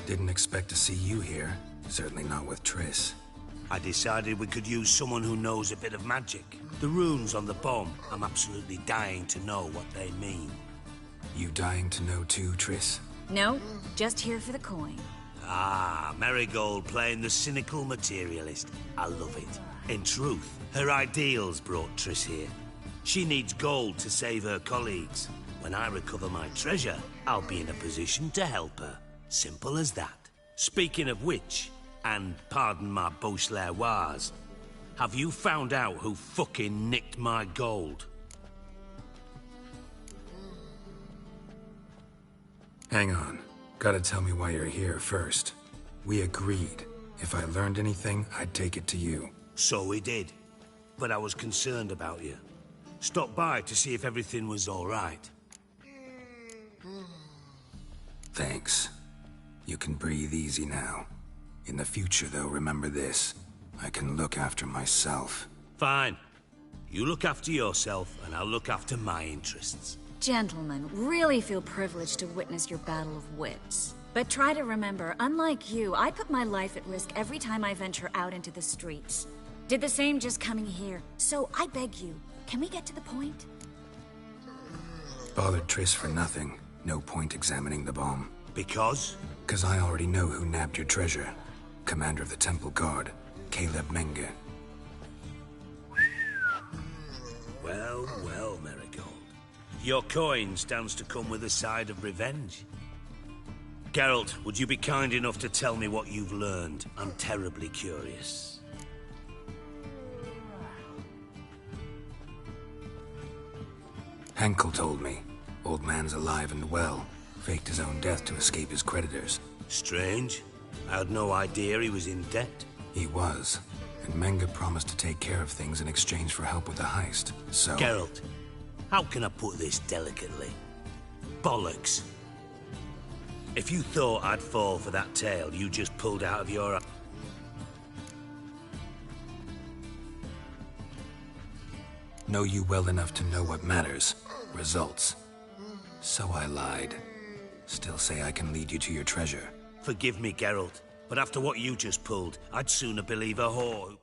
Didn't expect to see you here. Certainly not with Triss. I decided we could use someone who knows a bit of magic. The runes on the bomb, I'm absolutely dying to know what they mean. You dying to know too, Triss? No, just here for the coin. Ah, Marigold playing the cynical materialist. I love it. In truth, her ideals brought Triss here. She needs gold to save her colleagues. When I recover my treasure, I'll be in a position to help her. Simple as that. Speaking of which, and pardon my Beauclervoise, have you found out who fucking nicked my gold? Hang on. Gotta tell me why you're here first. We agreed. If I learned anything, I'd take it to you. So we did. But I was concerned about you. Stopped by to see if everything was all right. Thanks. You can breathe easy now. In the future, though, remember this. I can look after myself. Fine. You look after yourself, and I'll look after my interests. Gentlemen, really feel privileged to witness your battle of wits. But try to remember, unlike you, I put my life at risk every time I venture out into the streets. Did the same just coming here. So I beg you, can we get to the point? Bothered Triss for nothing. No point examining the bomb. Because? 'Cause I already know who nabbed your treasure. Commander of the Temple Guard, Caleb Menge. Well, well, Marigold. Your coin stands to come with a side of revenge. Geralt, would you be kind enough to tell me what you've learned? I'm terribly curious. Henkel told me. Old man's alive and well. Faked his own death to escape his creditors. Strange. I had no idea he was in debt. He was. And Menge promised to take care of things in exchange for help with the heist. So... Geralt, how can I put this delicately? Bollocks. If you thought I'd fall for that tale you just pulled out of your... Know you well enough to know what matters. Results. So I lied. Still say I can lead you to your treasure. Forgive me, Geralt, but after what you just pulled, I'd sooner believe a whore.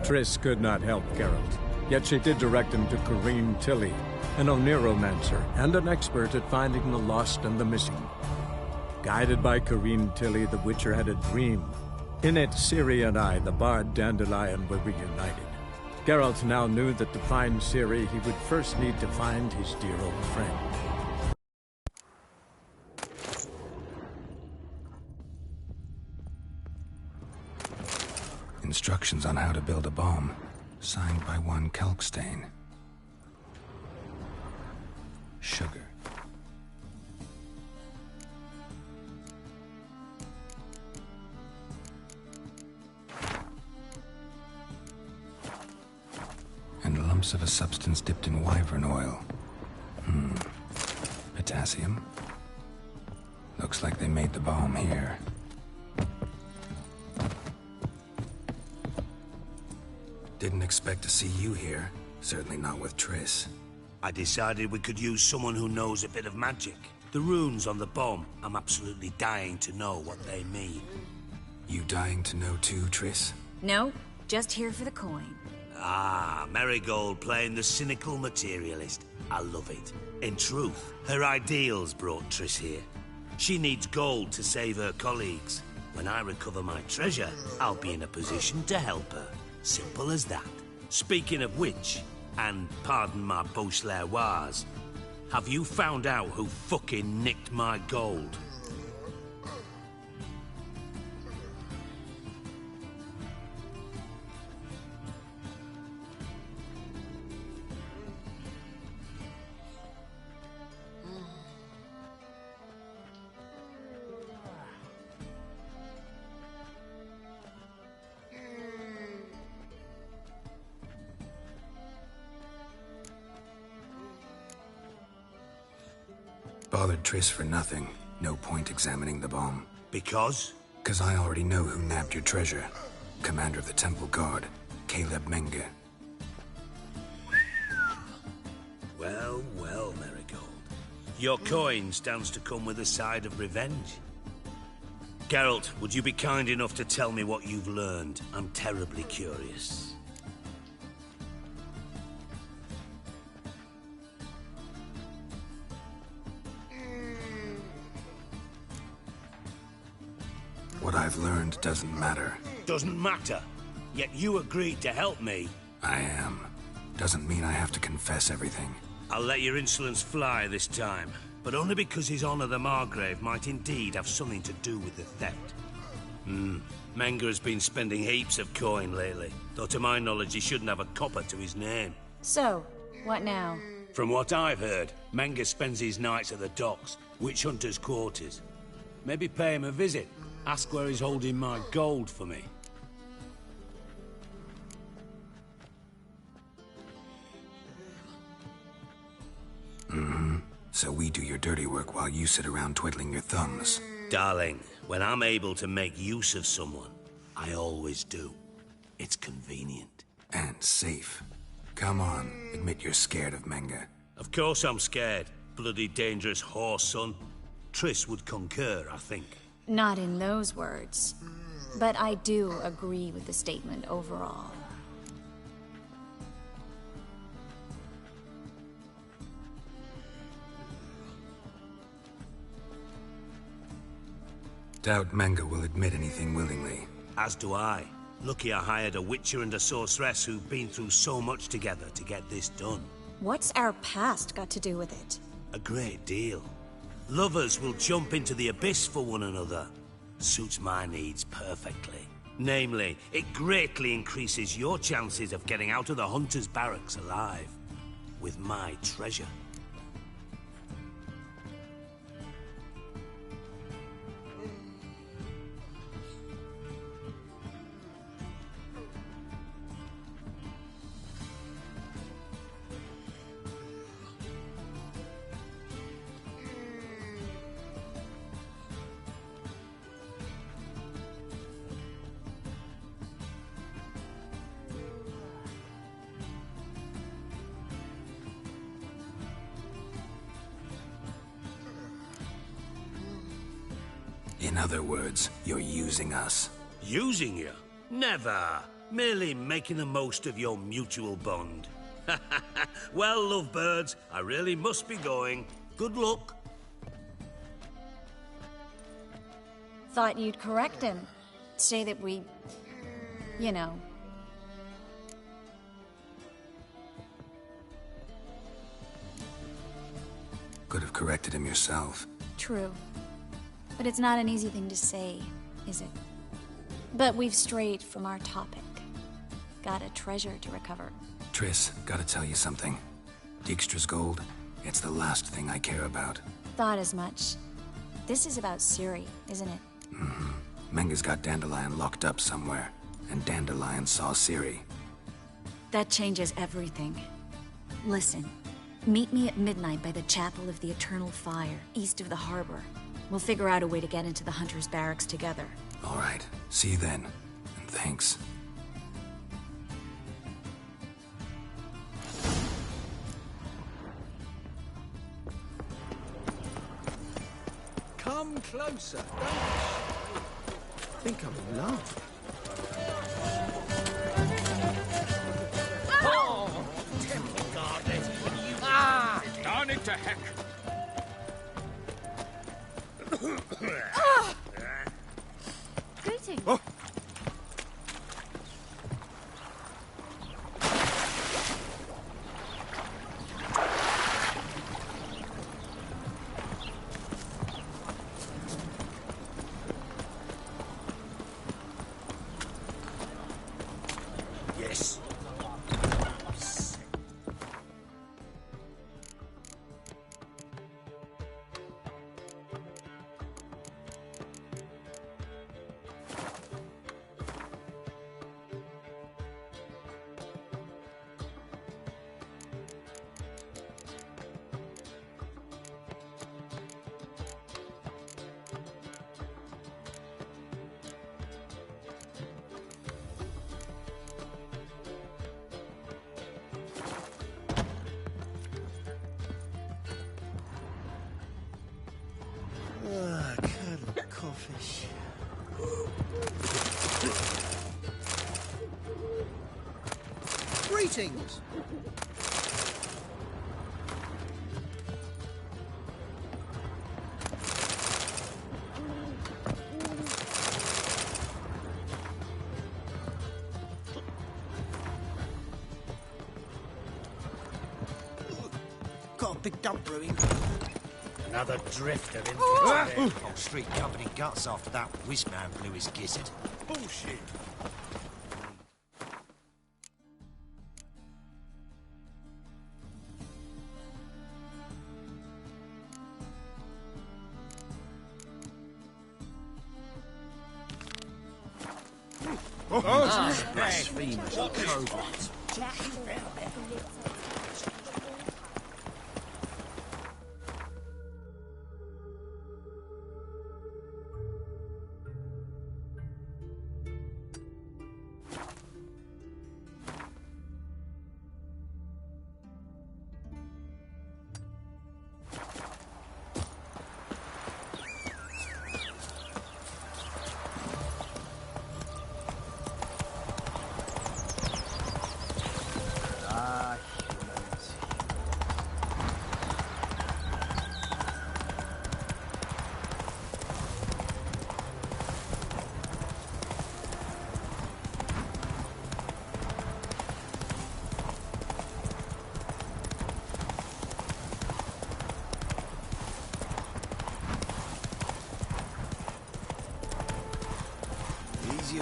Triss could not help Geralt, yet she did direct him to Corrine Tilly, an Oniromancer and an expert at finding the lost and the missing. Guided by Corrine Tilly, the Witcher had a dream. In it, Ciri and I, the bard Dandelion, were reunited. Geralt now knew that to find Ciri, he would first need to find his dear old friend. Instructions on how to build a bomb, signed by one Kalkstain. Sugar. And lumps of a substance dipped in wyvern oil. Potassium. Looks like they made the bomb here. Didn't expect to see you here. Certainly not with Triss. I decided we could use someone who knows a bit of magic. The runes on the bomb, I'm absolutely dying to know what they mean. You dying to know too, Triss? No, just here for the coin. Ah, Marigold playing the cynical materialist. I love it. In truth, her ideals brought Triss here. She needs gold to save her colleagues. When I recover my treasure, I'll be in a position to help her. Simple as that. Speaking of which, and pardon my Beauclervoise, have you found out who fucking nicked my gold? Bothered Triss for nothing. No point examining the bomb. Because? 'Cause I already know who nabbed your treasure. Commander of the Temple Guard, Caleb Menge. Well, well, Marigold. Your coin stands to come with a side of revenge. Geralt, would you be kind enough to tell me what you've learned? I'm terribly curious. What I've learned doesn't matter. Doesn't matter. Yet you agreed to help me. I am. Doesn't mean I have to confess everything. I'll let your insolence fly this time, but only because His Honor the Margrave might indeed have something to do with the theft. Menge has been spending heaps of coin lately, though to my knowledge he shouldn't have a copper to his name. So, what now? From what I've heard, Menge spends his nights at the docks, witch hunters' quarters. Maybe pay him a visit. Ask where he's holding my gold for me. So we do your dirty work while you sit around twiddling your thumbs. Darling, when I'm able to make use of someone, I always do. It's convenient. And safe. Come on, admit you're scared of Menge. Of course I'm scared. Bloody dangerous horse, son. Triss would concur, I think. Not in those words. But I do agree with the statement overall. Doubt Manga will admit anything willingly. As do I. Lucky I hired a witcher and a sorceress who've been through so much together to get this done. What's our past got to do with it? A great deal. Lovers will jump into the abyss for one another. Suits my needs perfectly. Namely, it greatly increases your chances of getting out of the Hunter's barracks alive. With my treasure. In other words, you're using us. Using you? Never. Merely making the most of your mutual bond. Well, lovebirds, I really must be going. Good luck. Thought you'd correct him. Say that we... you know... Could have corrected him yourself. True. But it's not an easy thing to say, is it? But we've strayed from our topic. Got a treasure to recover. Triss, gotta tell you something. Dijkstra's gold, it's the last thing I care about. Thought as much. This is about Ciri, isn't it? Menga's got Dandelion locked up somewhere, and Dandelion saw Ciri. That changes everything. Listen, meet me at midnight by the Chapel of the Eternal Fire, east of the harbor. We'll figure out a way to get into the Hunter's barracks together. All right, see you then, and thanks. Come closer, don't I think I'm in love. Oh! Temple guard, let's even you... Ah! Darn it to heck! Greetings. Oh. Yes. Curdled codfish. Greetings! Got a big dump brewing. Another drifter in Oh! Whole street covered in guts after that whiz man blew his gizzard. Bullshit. Blasphemous cowards.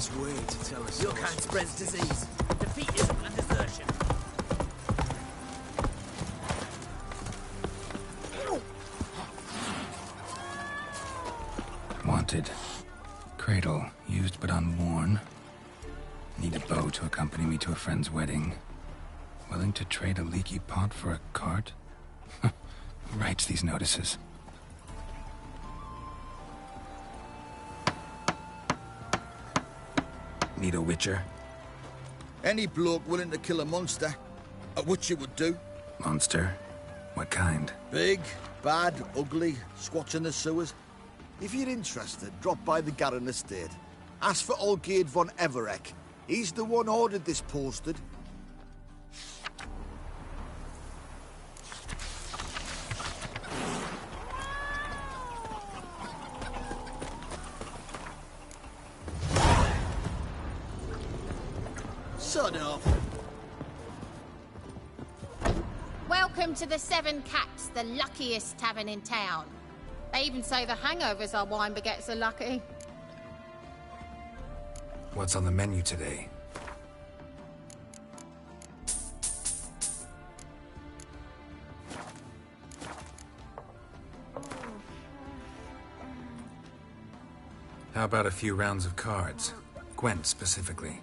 easiest way to tell us. Your kind spreads disease, defeatism, and desertion. Wanted. Cradle, used but unworn. Need a bow to accompany me to a friend's wedding. Willing to trade a leaky pot for a cart? Who writes these notices? Need a witcher? Any bloke willing to kill a monster. A witcher would do. Monster? What kind? Big, bad, ugly, squats in the sewers. If you're interested, drop by the Garren estate. Ask for Olgierd von Everek. He's the one ordered this posted. Sod off. Welcome to the Seven Cats, the luckiest tavern in town. They even say the hangovers our wine baguettes are lucky. What's on the menu today? How about a few rounds of cards? Gwent specifically.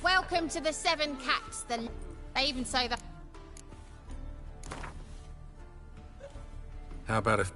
Welcome to the Seven Cats, the... They even say that... How about a...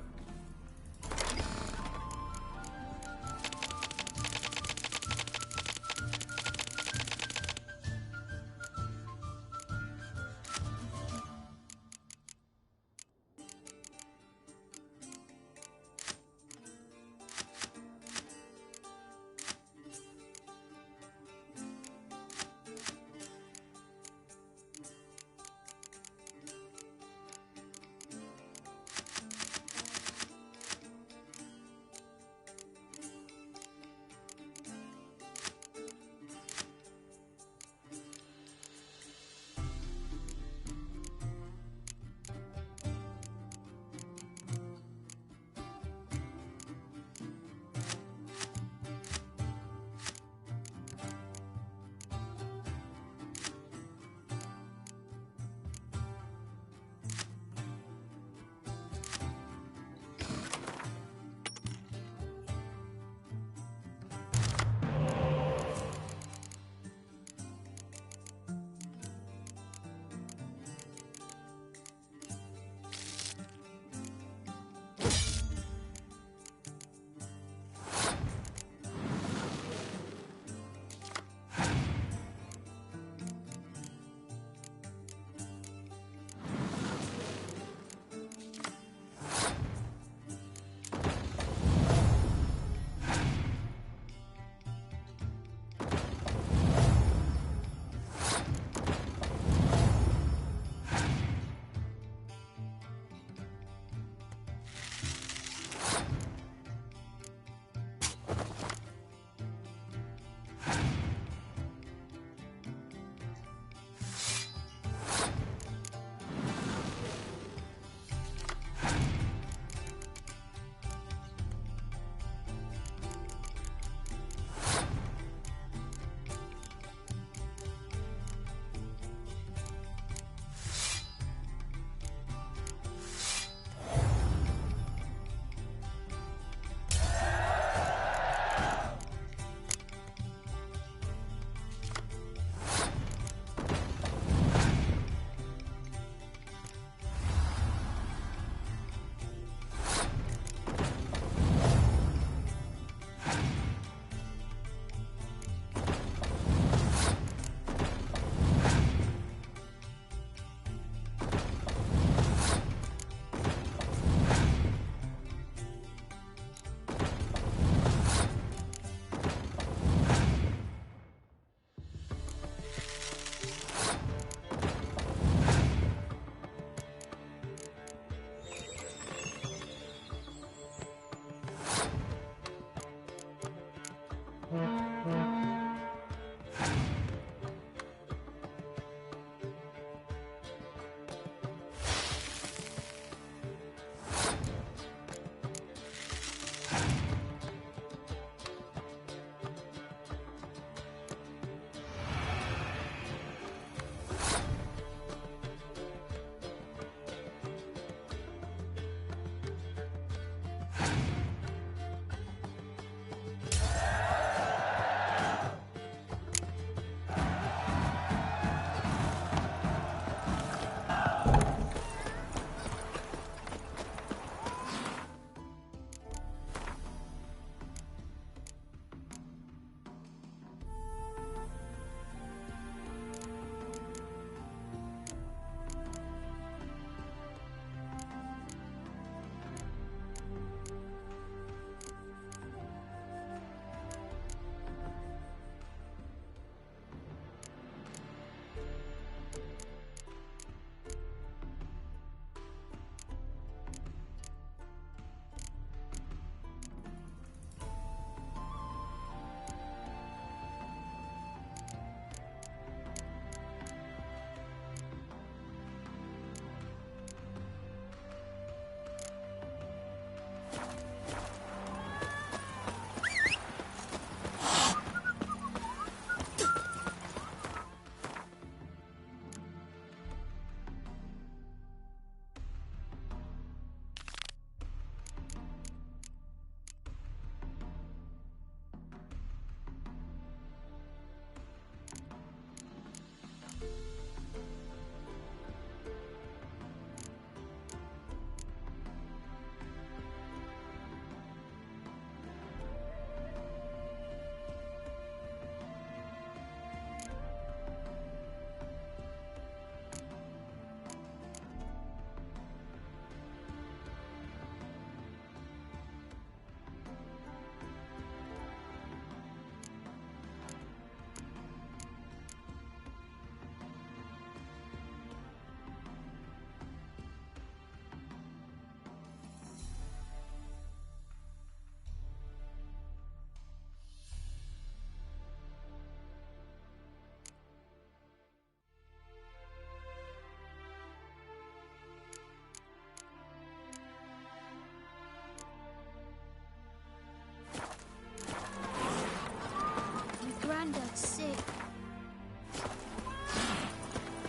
Granddad's sick.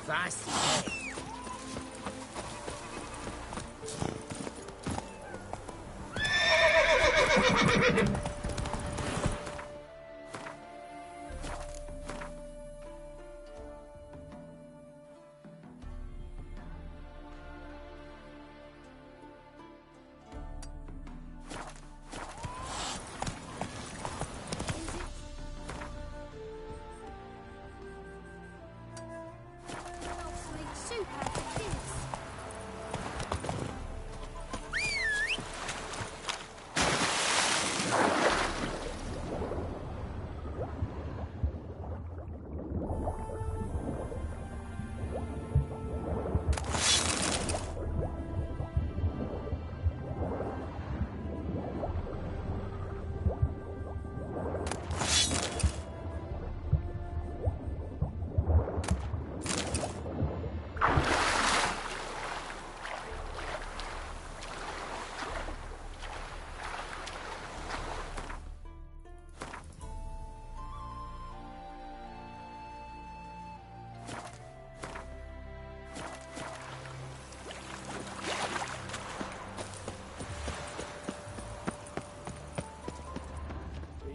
Fast. Soup out of this.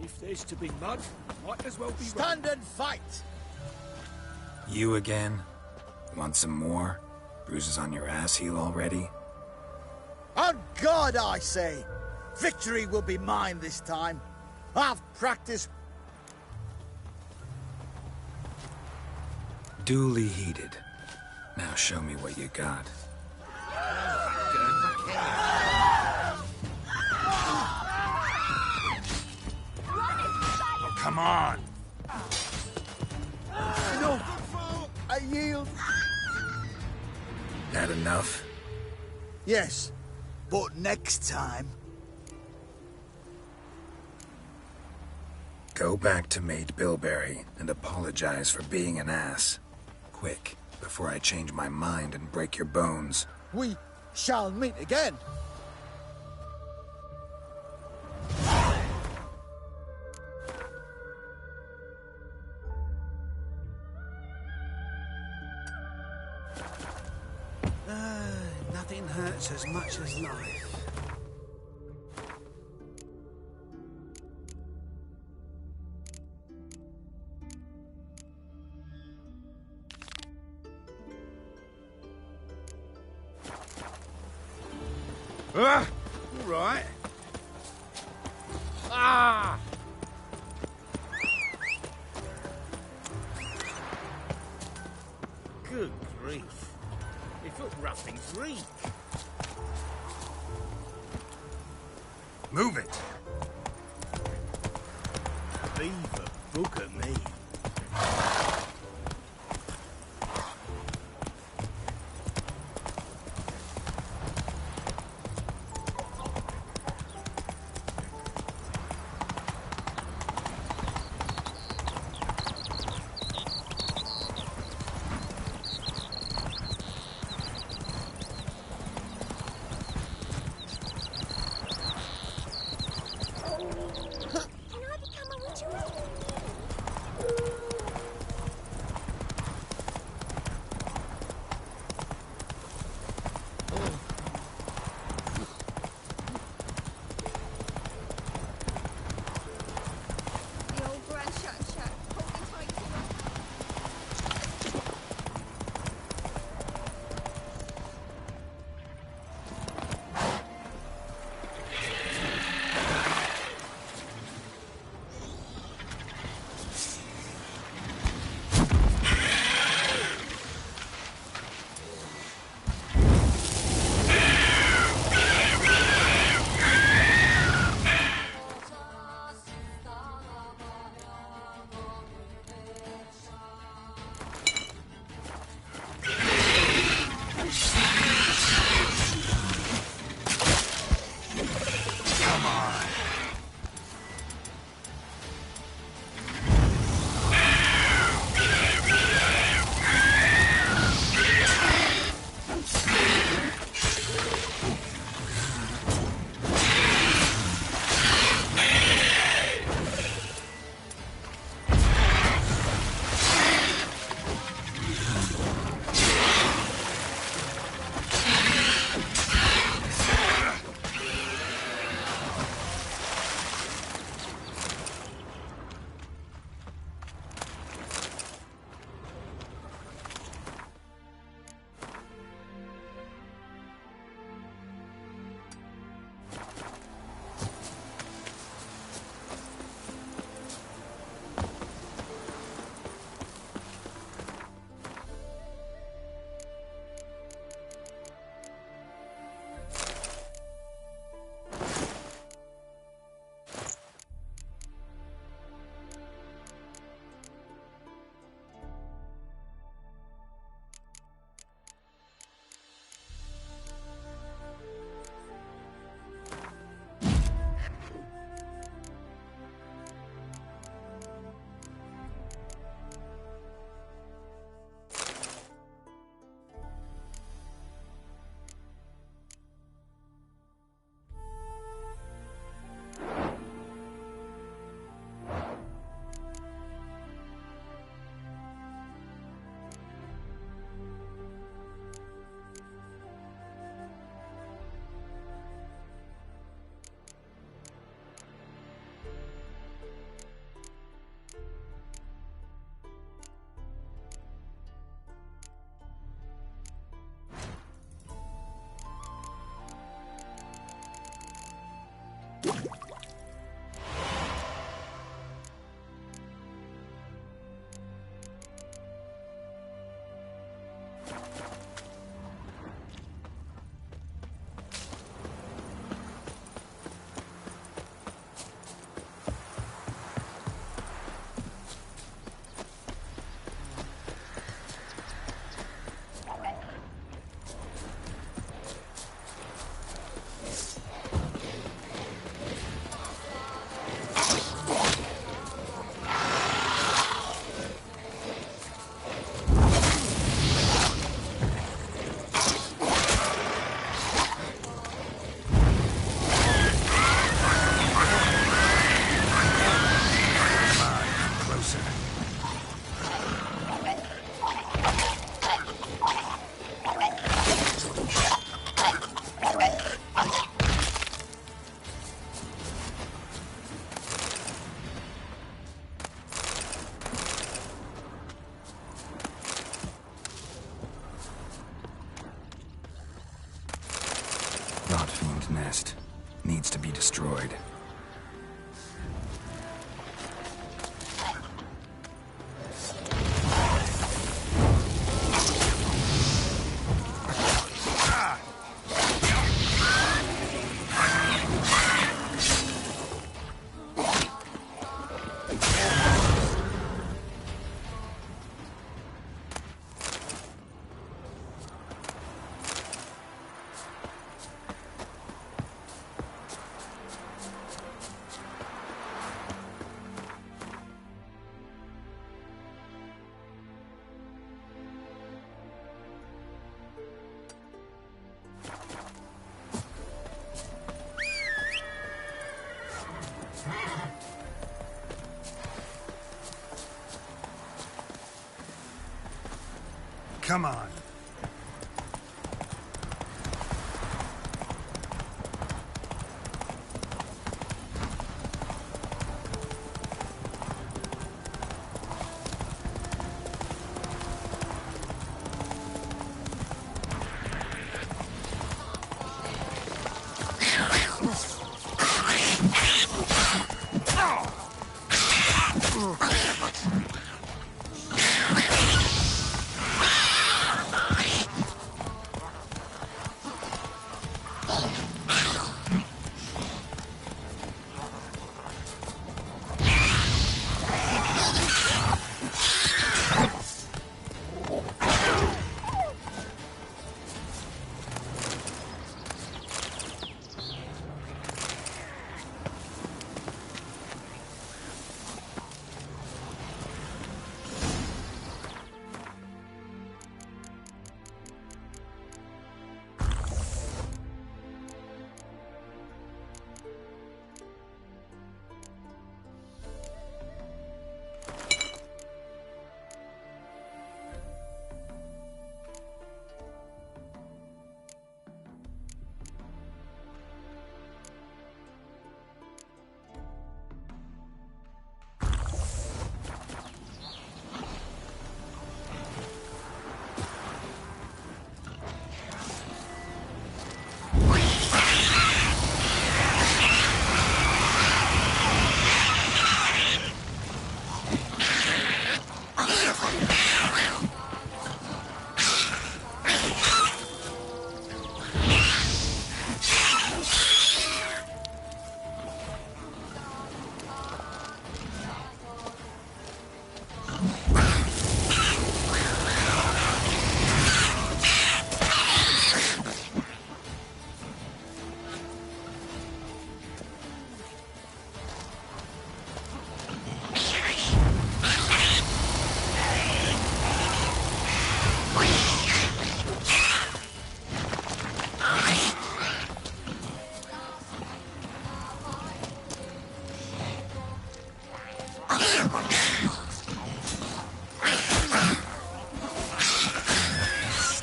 If there's to be mud, might as well be Stand and fight! You again? Want some more? Bruises on your ass heel already? On God, I say! Victory will be mine this time. I've practiced. Duly heated. Now show me what you got. Oh, come on! No! I yield! That enough? Yes, but next time. Go back to Maid Bilberry and apologize for being an ass. Quick, before I change my mind and break your bones. We shall meet again. Nothing hurts as much as life. All right. Ah! Good grief. They foot roughing freak. Move it. Leave a book at me. destroyed. Come on.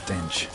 Stench.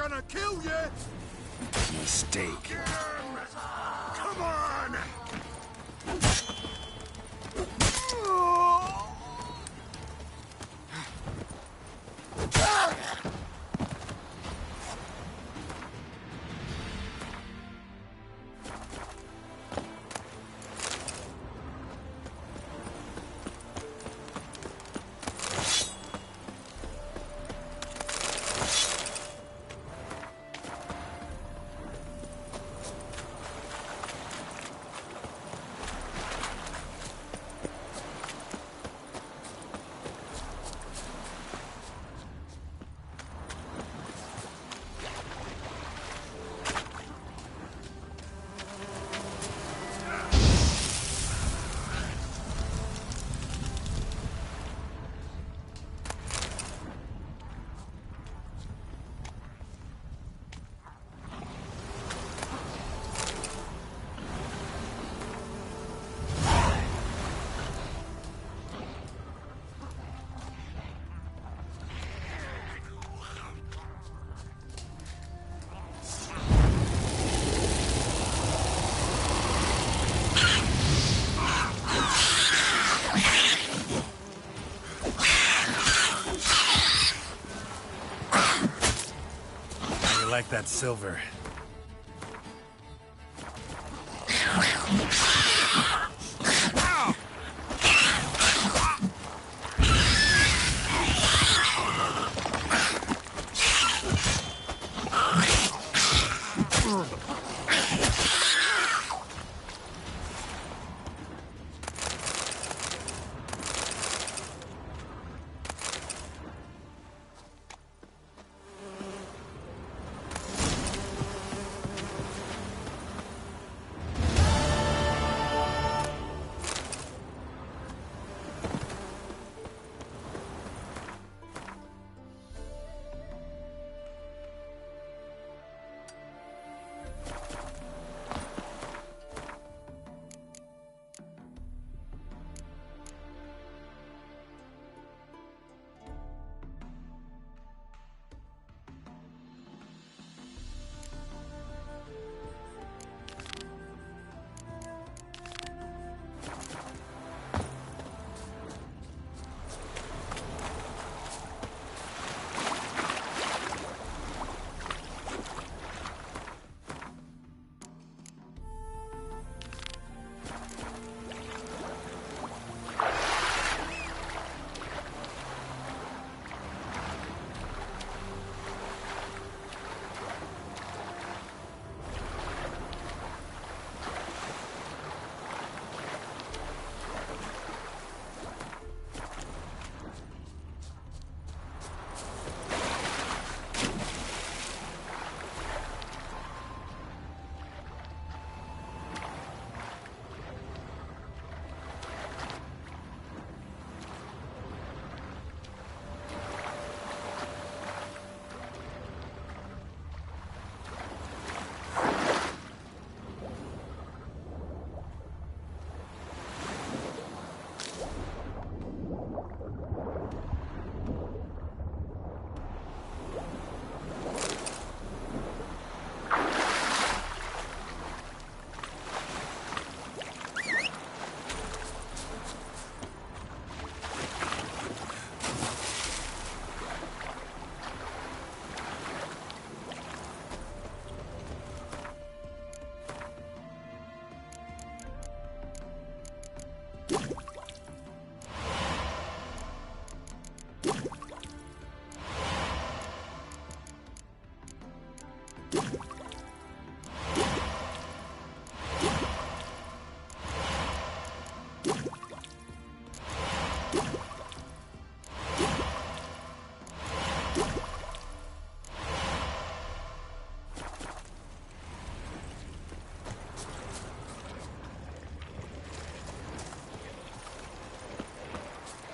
gonna kill you! Mistake. Come on! Like that silver.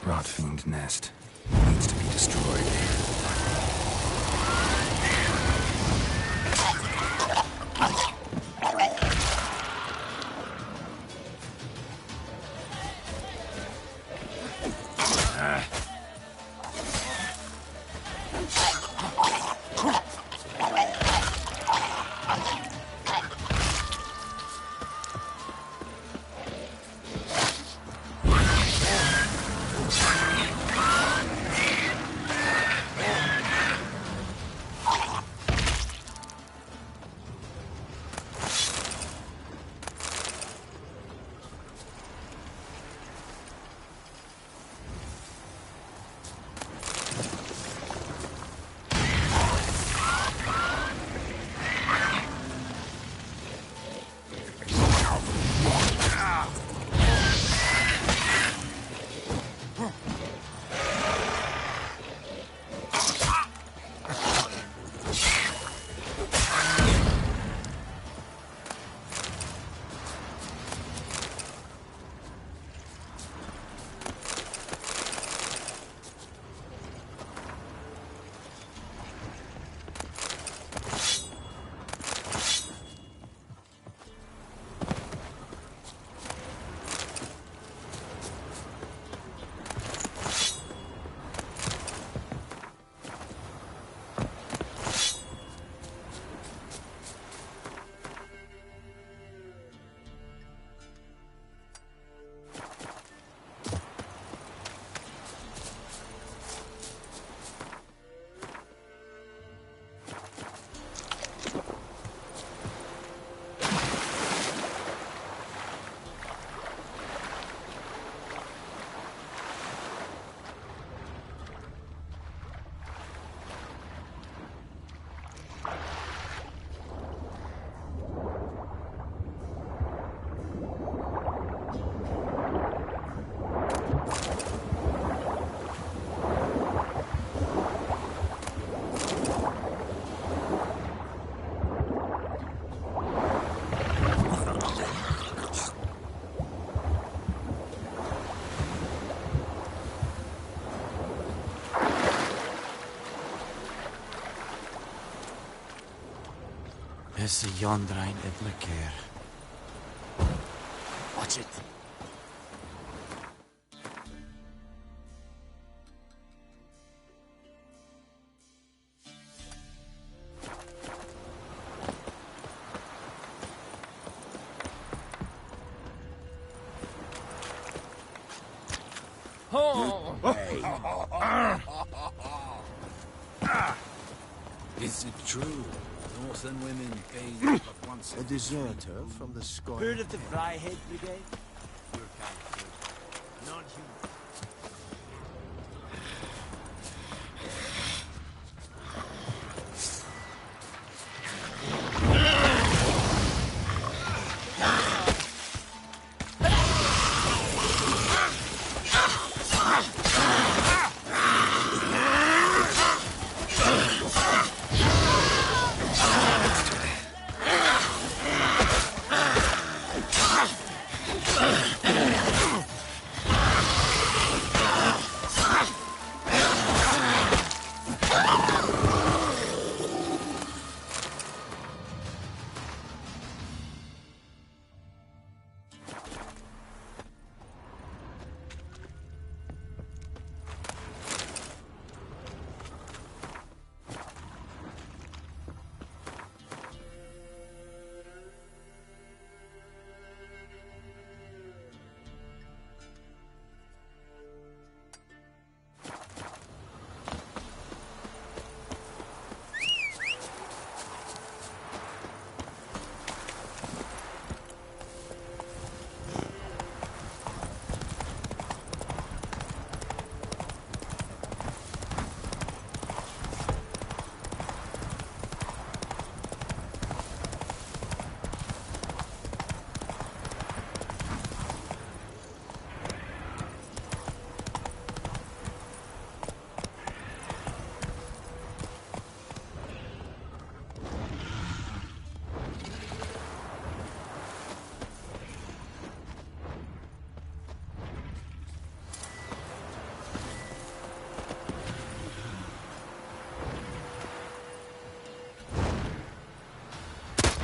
Rotfiend nest. Needs to be destroyed. Hesse Jondrein Edlekeer. Watch it. Is it true? Northern women bathe but once A deserter from the sky. Heard of the Fryhead Brigade? Your kind of good. Non-human.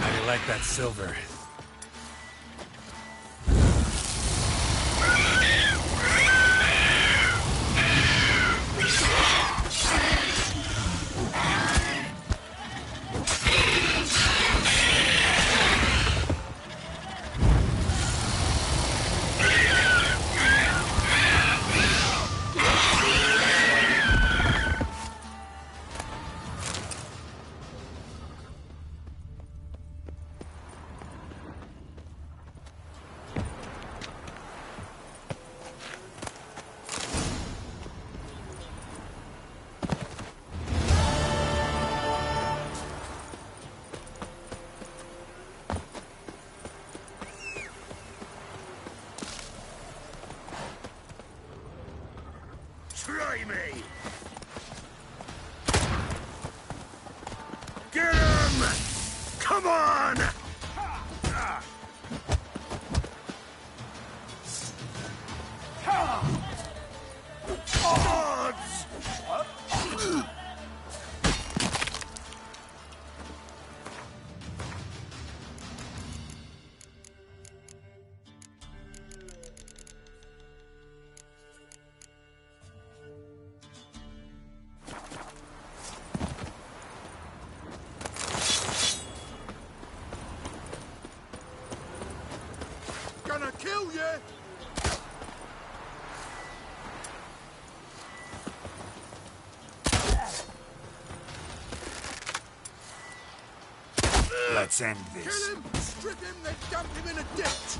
I like that silver. Try me! Get him! Come on! Odds! Gonna kill you! Let's end this. Kill him! Strip him, then dump him in a ditch!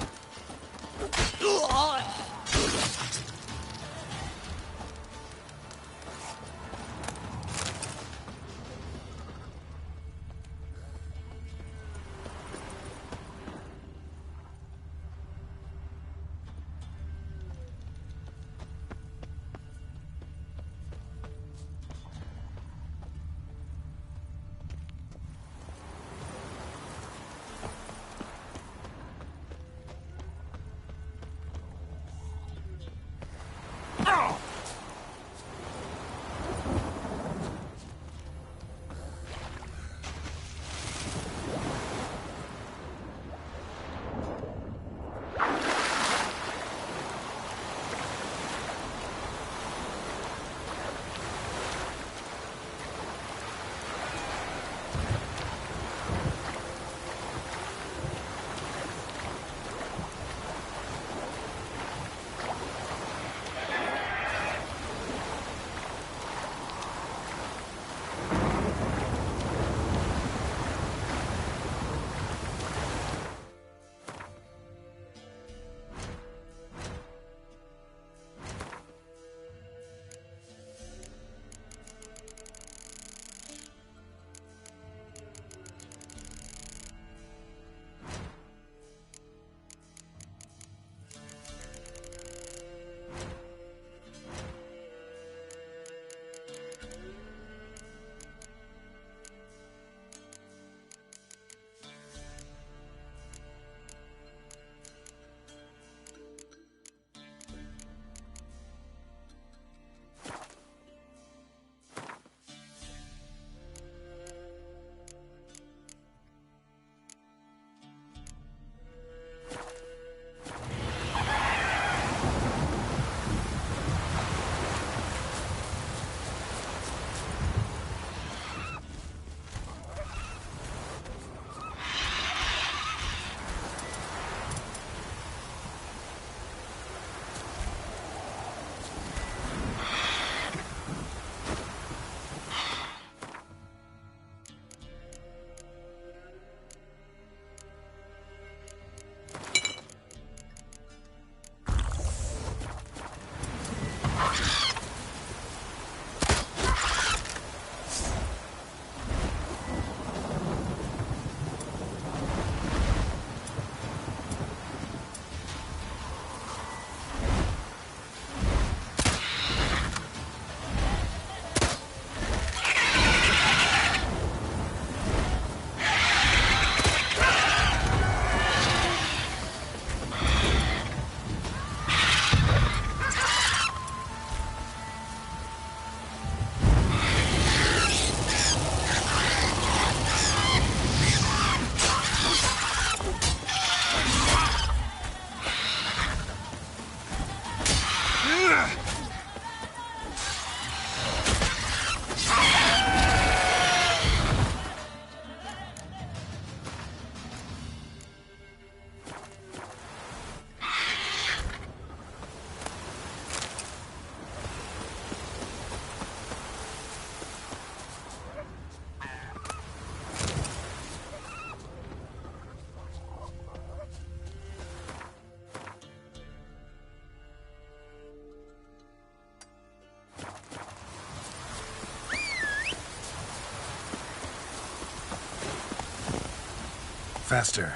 Faster.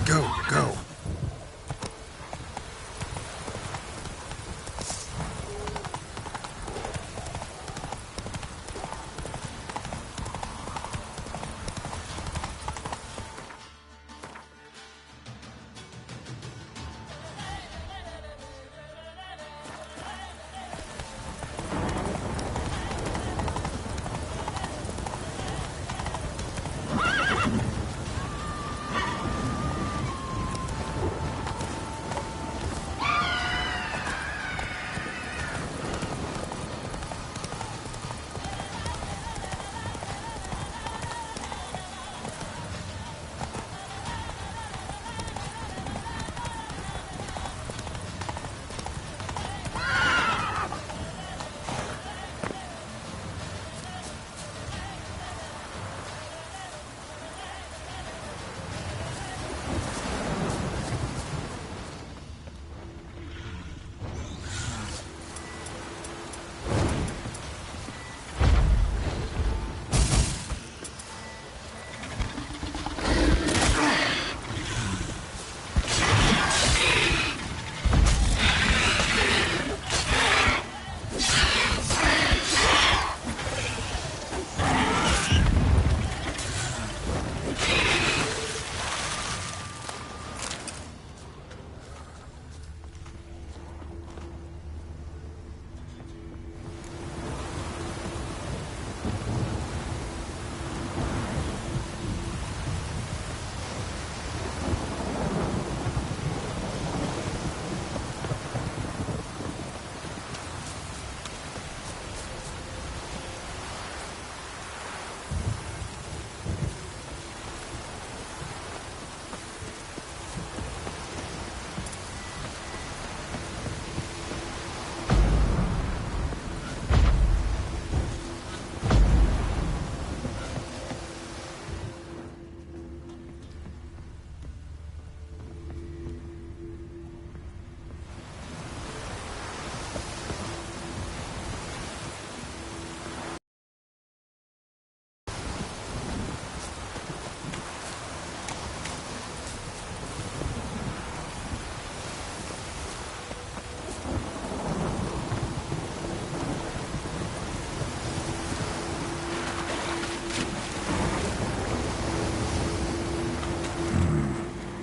Go, go.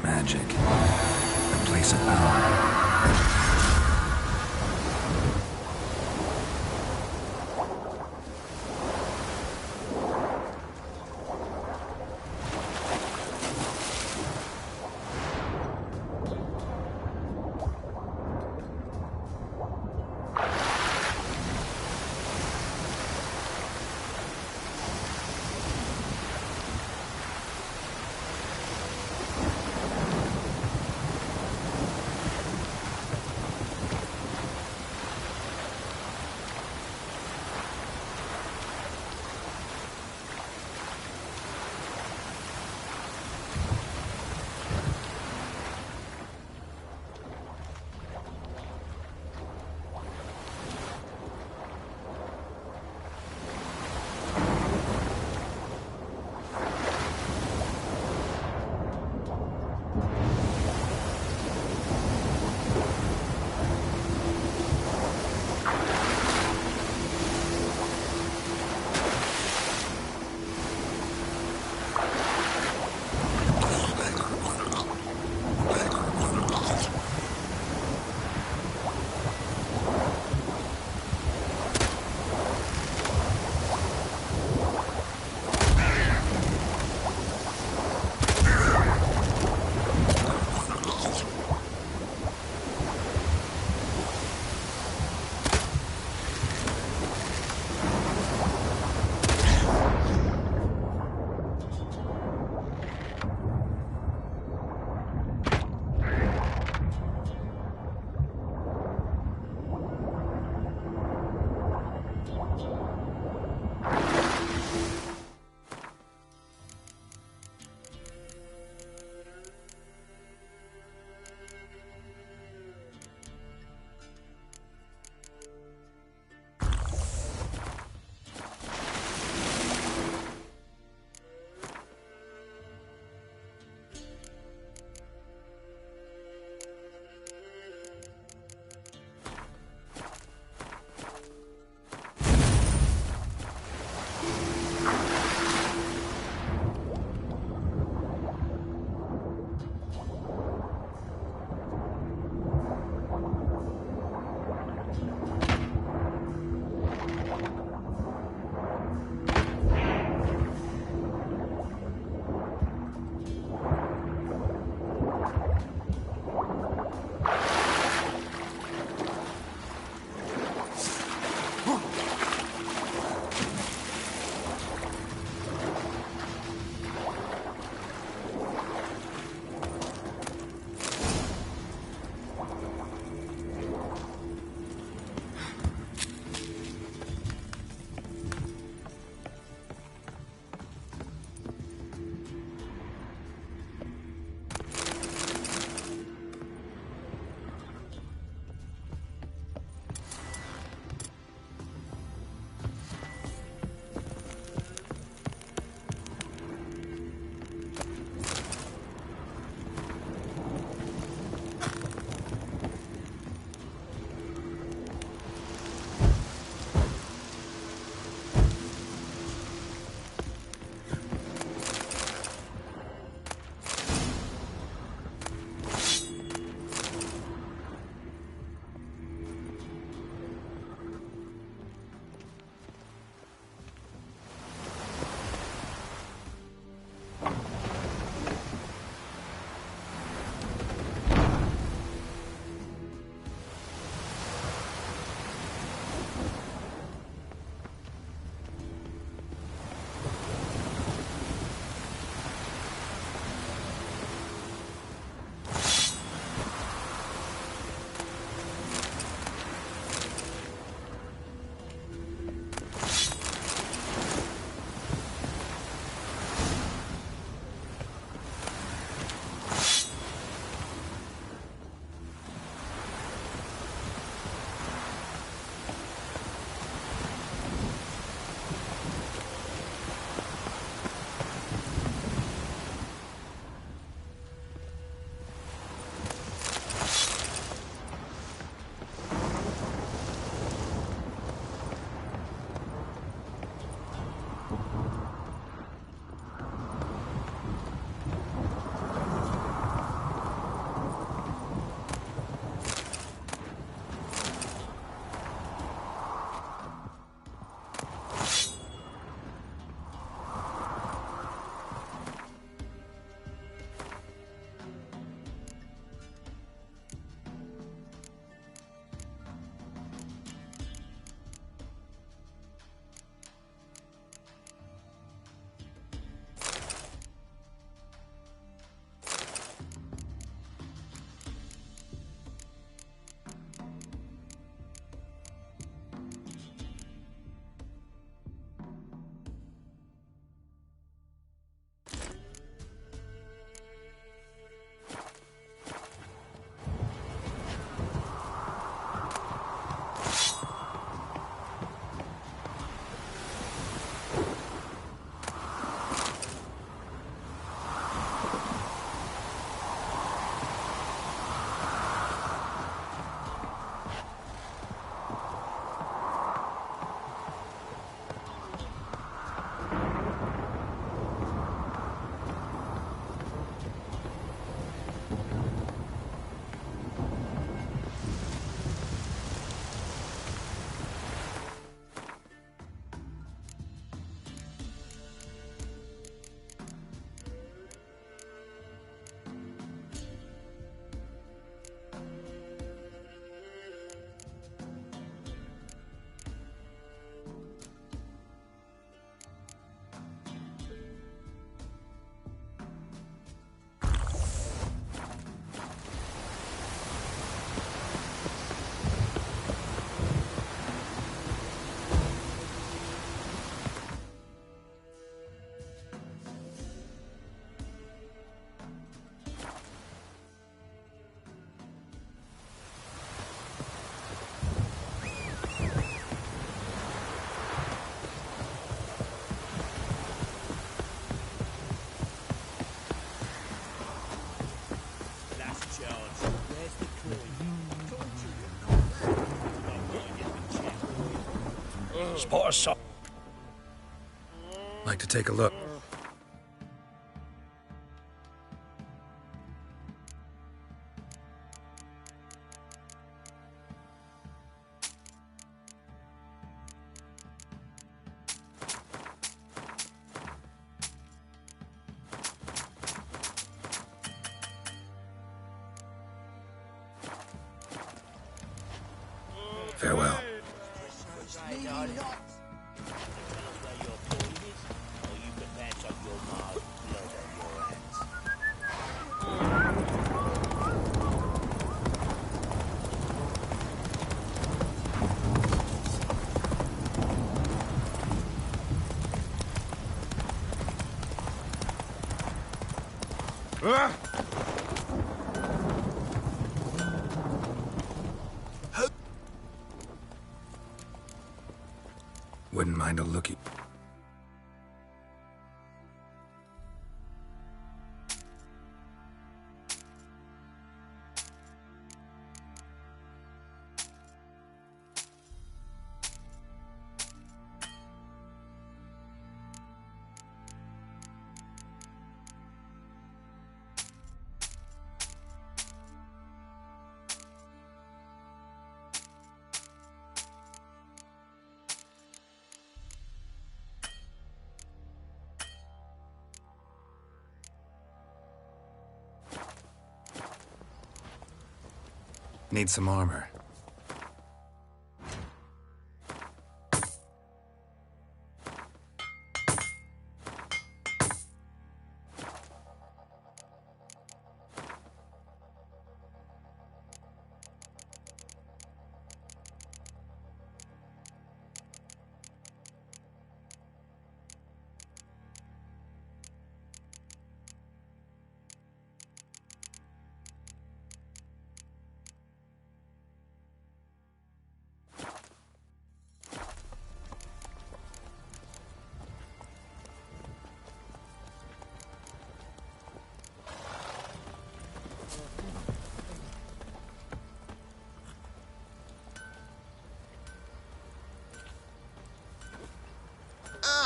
Magic. A place of power. Spot a sign. Like to take a look. Farewell. Wouldn't mind a lookie. Need some armor.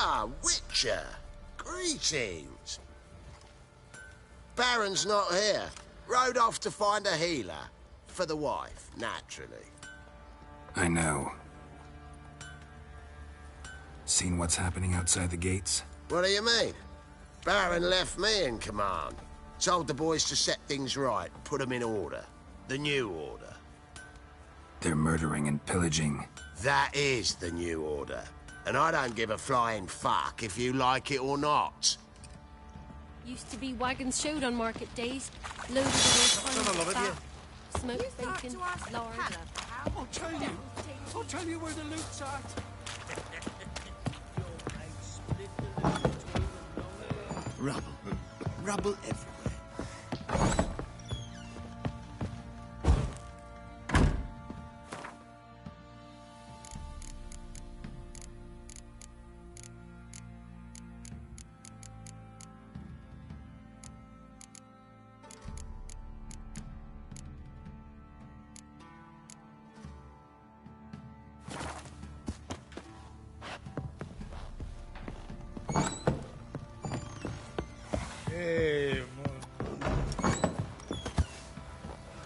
Ah, Witcher. Greetings. Baron's not here. Rode off to find a healer. For the wife, naturally. I know. Seen what's happening outside the gates? What do you mean? Baron left me in command. Told the boys to set things right, put them in order. The new order. They're murdering and pillaging. That is the new order. And I don't give a flying fuck if you like it or not. Used to be wagons showed on market days, loaded with all kinds of fat, smoked bacon, lard. I'll tell you where the loot's at. Rubble. Rubble everywhere.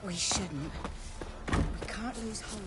We shouldn't. We can't lose hope.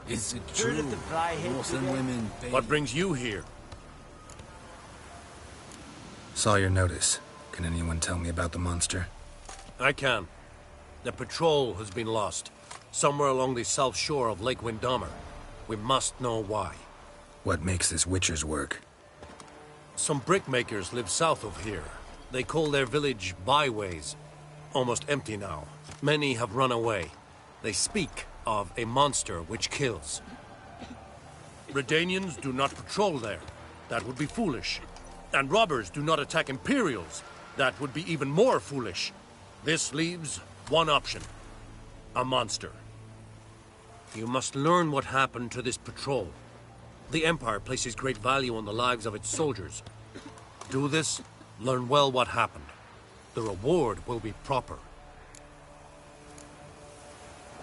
Is it true? Horse and women. What brings you here? Saw your notice. Can anyone tell me about the monster? I can. The patrol has been lost. Somewhere along the south shore of Lake Windammer. We must know why. What makes this Witcher's work? Some brickmakers live south of here. They call their village byways. Almost empty now. Many have run away. They speak of a monster which kills. Redanians do not patrol there. That would be foolish. And robbers do not attack Imperials. That would be even more foolish. This leaves one option. A monster. You must learn what happened to this patrol. The Empire places great value on the lives of its soldiers. Do this, learn well what happened. The reward will be proper.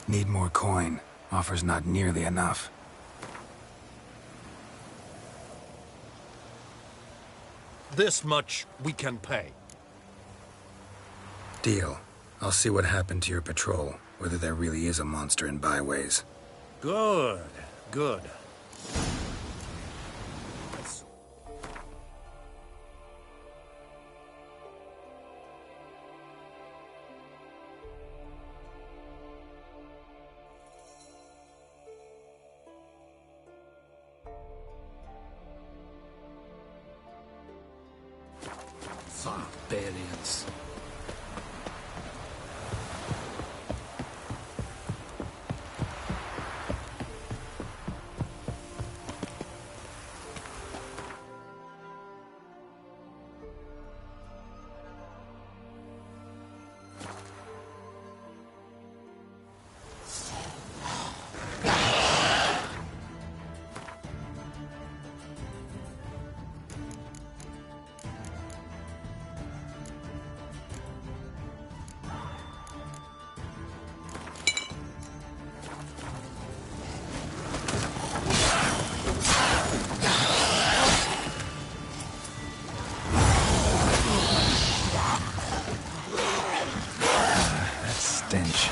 Need more coin. Offer's not nearly enough. This much we can pay. Deal. I'll see what happened to your patrol, whether there really is a monster in byways. Good, good. Barbarians. Stench.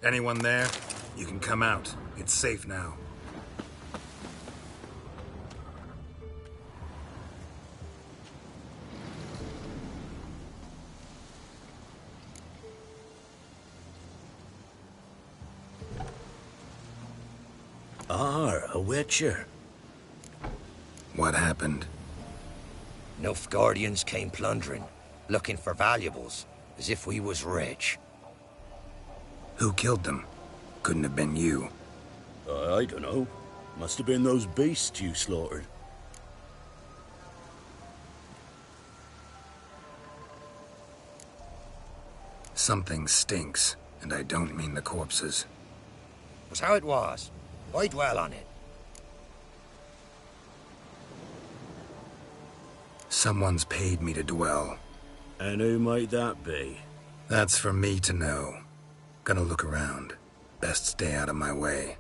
Anyone there? You can come out. It's safe now. A Witcher. What happened? Nilfgaardians came plundering, looking for valuables, as if we was rich. Who killed them? Couldn't have been you. I don't know. Must have been those beasts you slaughtered. Something stinks, and I don't mean the corpses. Was how it was. Why dwell on it? Someone's paid me to dwell. And who might that be? That's for me to know. Gonna look around. Best stay out of my way.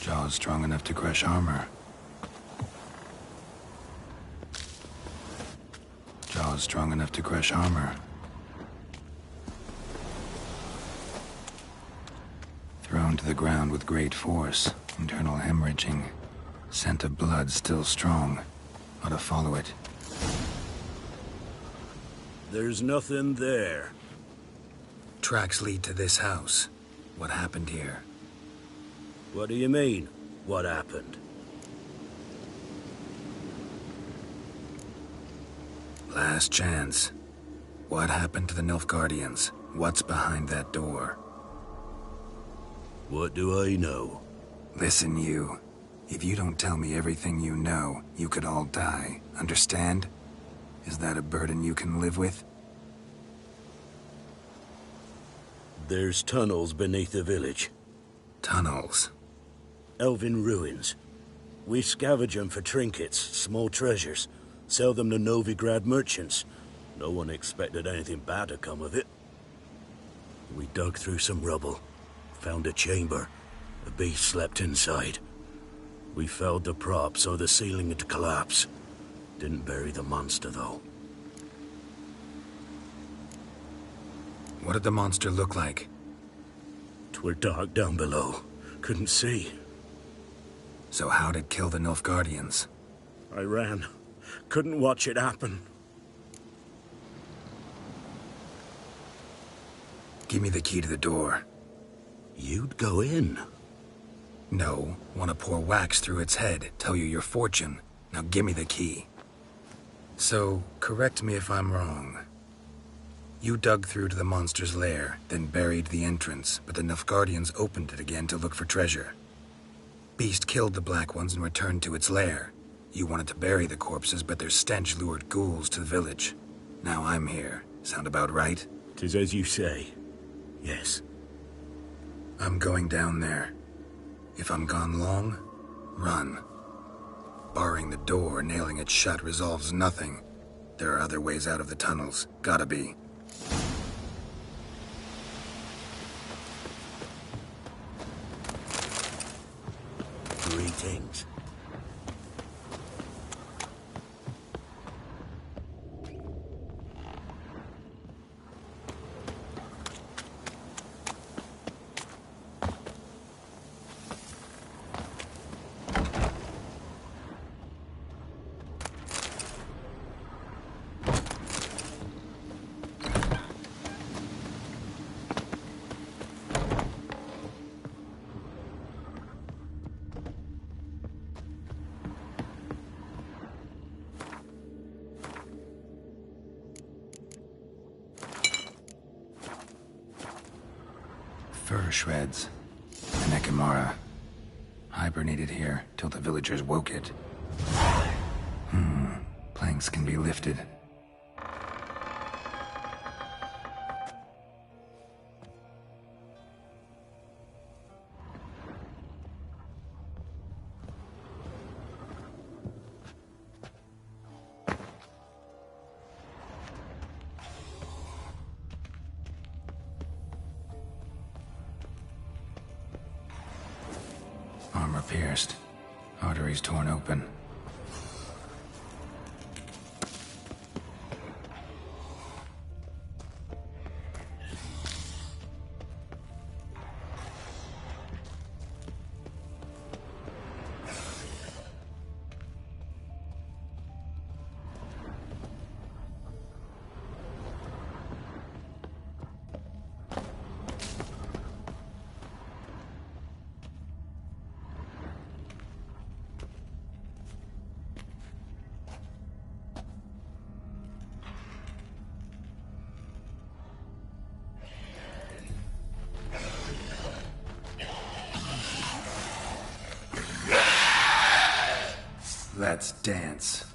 Jaws strong enough to crush armor. Jaws strong enough to crush armor. Thrown to the ground with great force. Internal hemorrhaging. Scent of blood still strong. Ought to follow it. There's nothing there. tracks lead to this house. What happened here? What do you mean, what happened? Last chance. What happened to the Nilfgaardians? What's behind that door? What do I know? Listen, you. If you don't tell me everything you know, you could all die. Understand? Is that a burden you can live with? There's tunnels beneath the village. Tunnels? Elven ruins. We scavenge them for trinkets, small treasures. Sell them to Novigrad merchants. No one expected anything bad to come of it. We dug through some rubble. Found a chamber. A beast slept inside. We felled the prop so the ceiling had collapsed. Didn't bury the monster, though. What did the monster look like? 'Twere dark down below. Couldn't see. So how'd it kill the Nilfgaardians? I ran. Couldn't watch it happen. Give me the key to the door. You'd go in? No. Want to pour wax through its head, tell you your fortune. Now give me the key. So, correct me if I'm wrong. You dug through to the monster's lair, then buried the entrance, but the Nilfgaardians opened it again to look for treasure. Beast killed the Black Ones and returned to its lair. You wanted to bury the corpses, but their stench lured ghouls to the village. Now I'm here. Sound about right? 'Tis as you say. Yes. I'm going down there. If I'm gone long, run. Barring the door, nailing it shut resolves nothing. There are other ways out of the tunnels. Gotta be. Greetings. Fur shreds. An Ekimara. Hibernated here till the villagers woke it. Planks can be lifted. Armor pierced. Arteries torn open. Let's dance.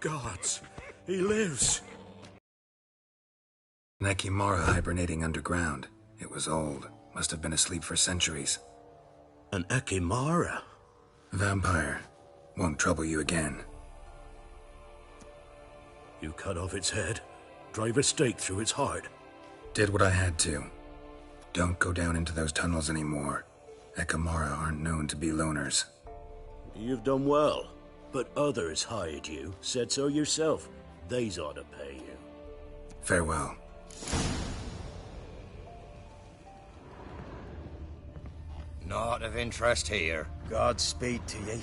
Gods, he lives. An Ekimara hibernating underground. It was old. Must have been asleep for centuries. An Ekimara? Vampire. Won't trouble you again. You cut off its head, drive a stake through its heart. Did what I had to. Don't go down into those tunnels anymore. Ekimara aren't known to be loners. You've done well, but others hired you, said so yourself. They's ought to pay you. Farewell. Not of interest here. Godspeed to ye.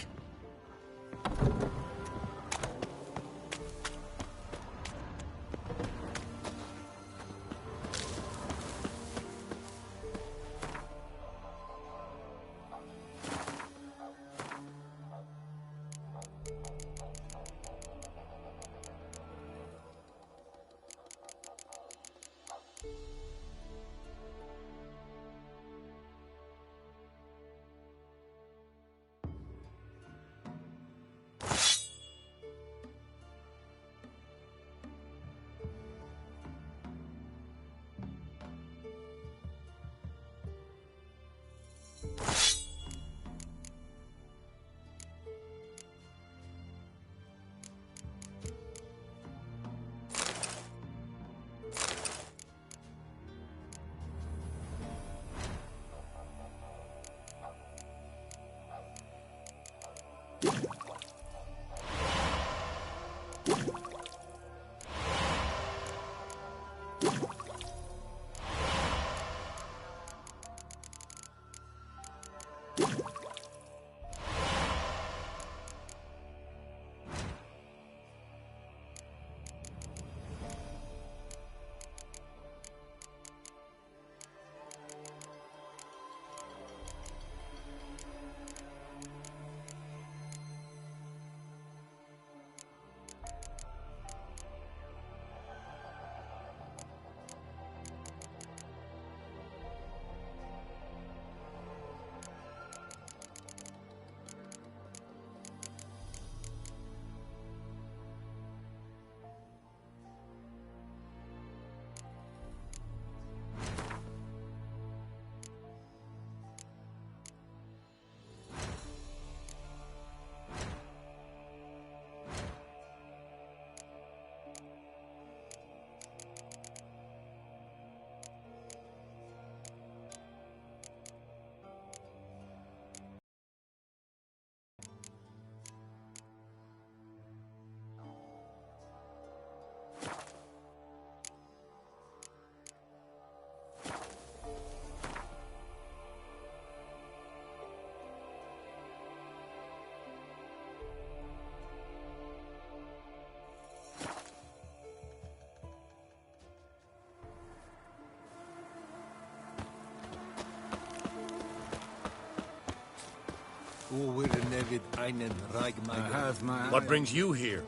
What brings you here?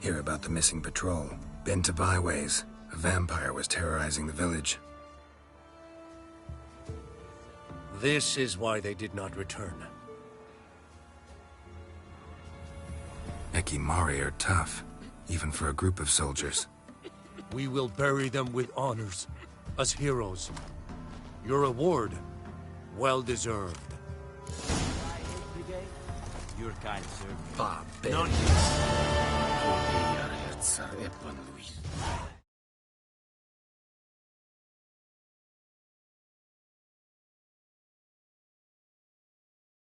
Hear about the missing patrol. Been to byways. A vampire was terrorizing the village. This is why they did not return. Ekimari are tough, even for a group of soldiers. We will bury them with honors, as heroes. Your reward, well deserved. Your kind, sir. Bah, Nonsense.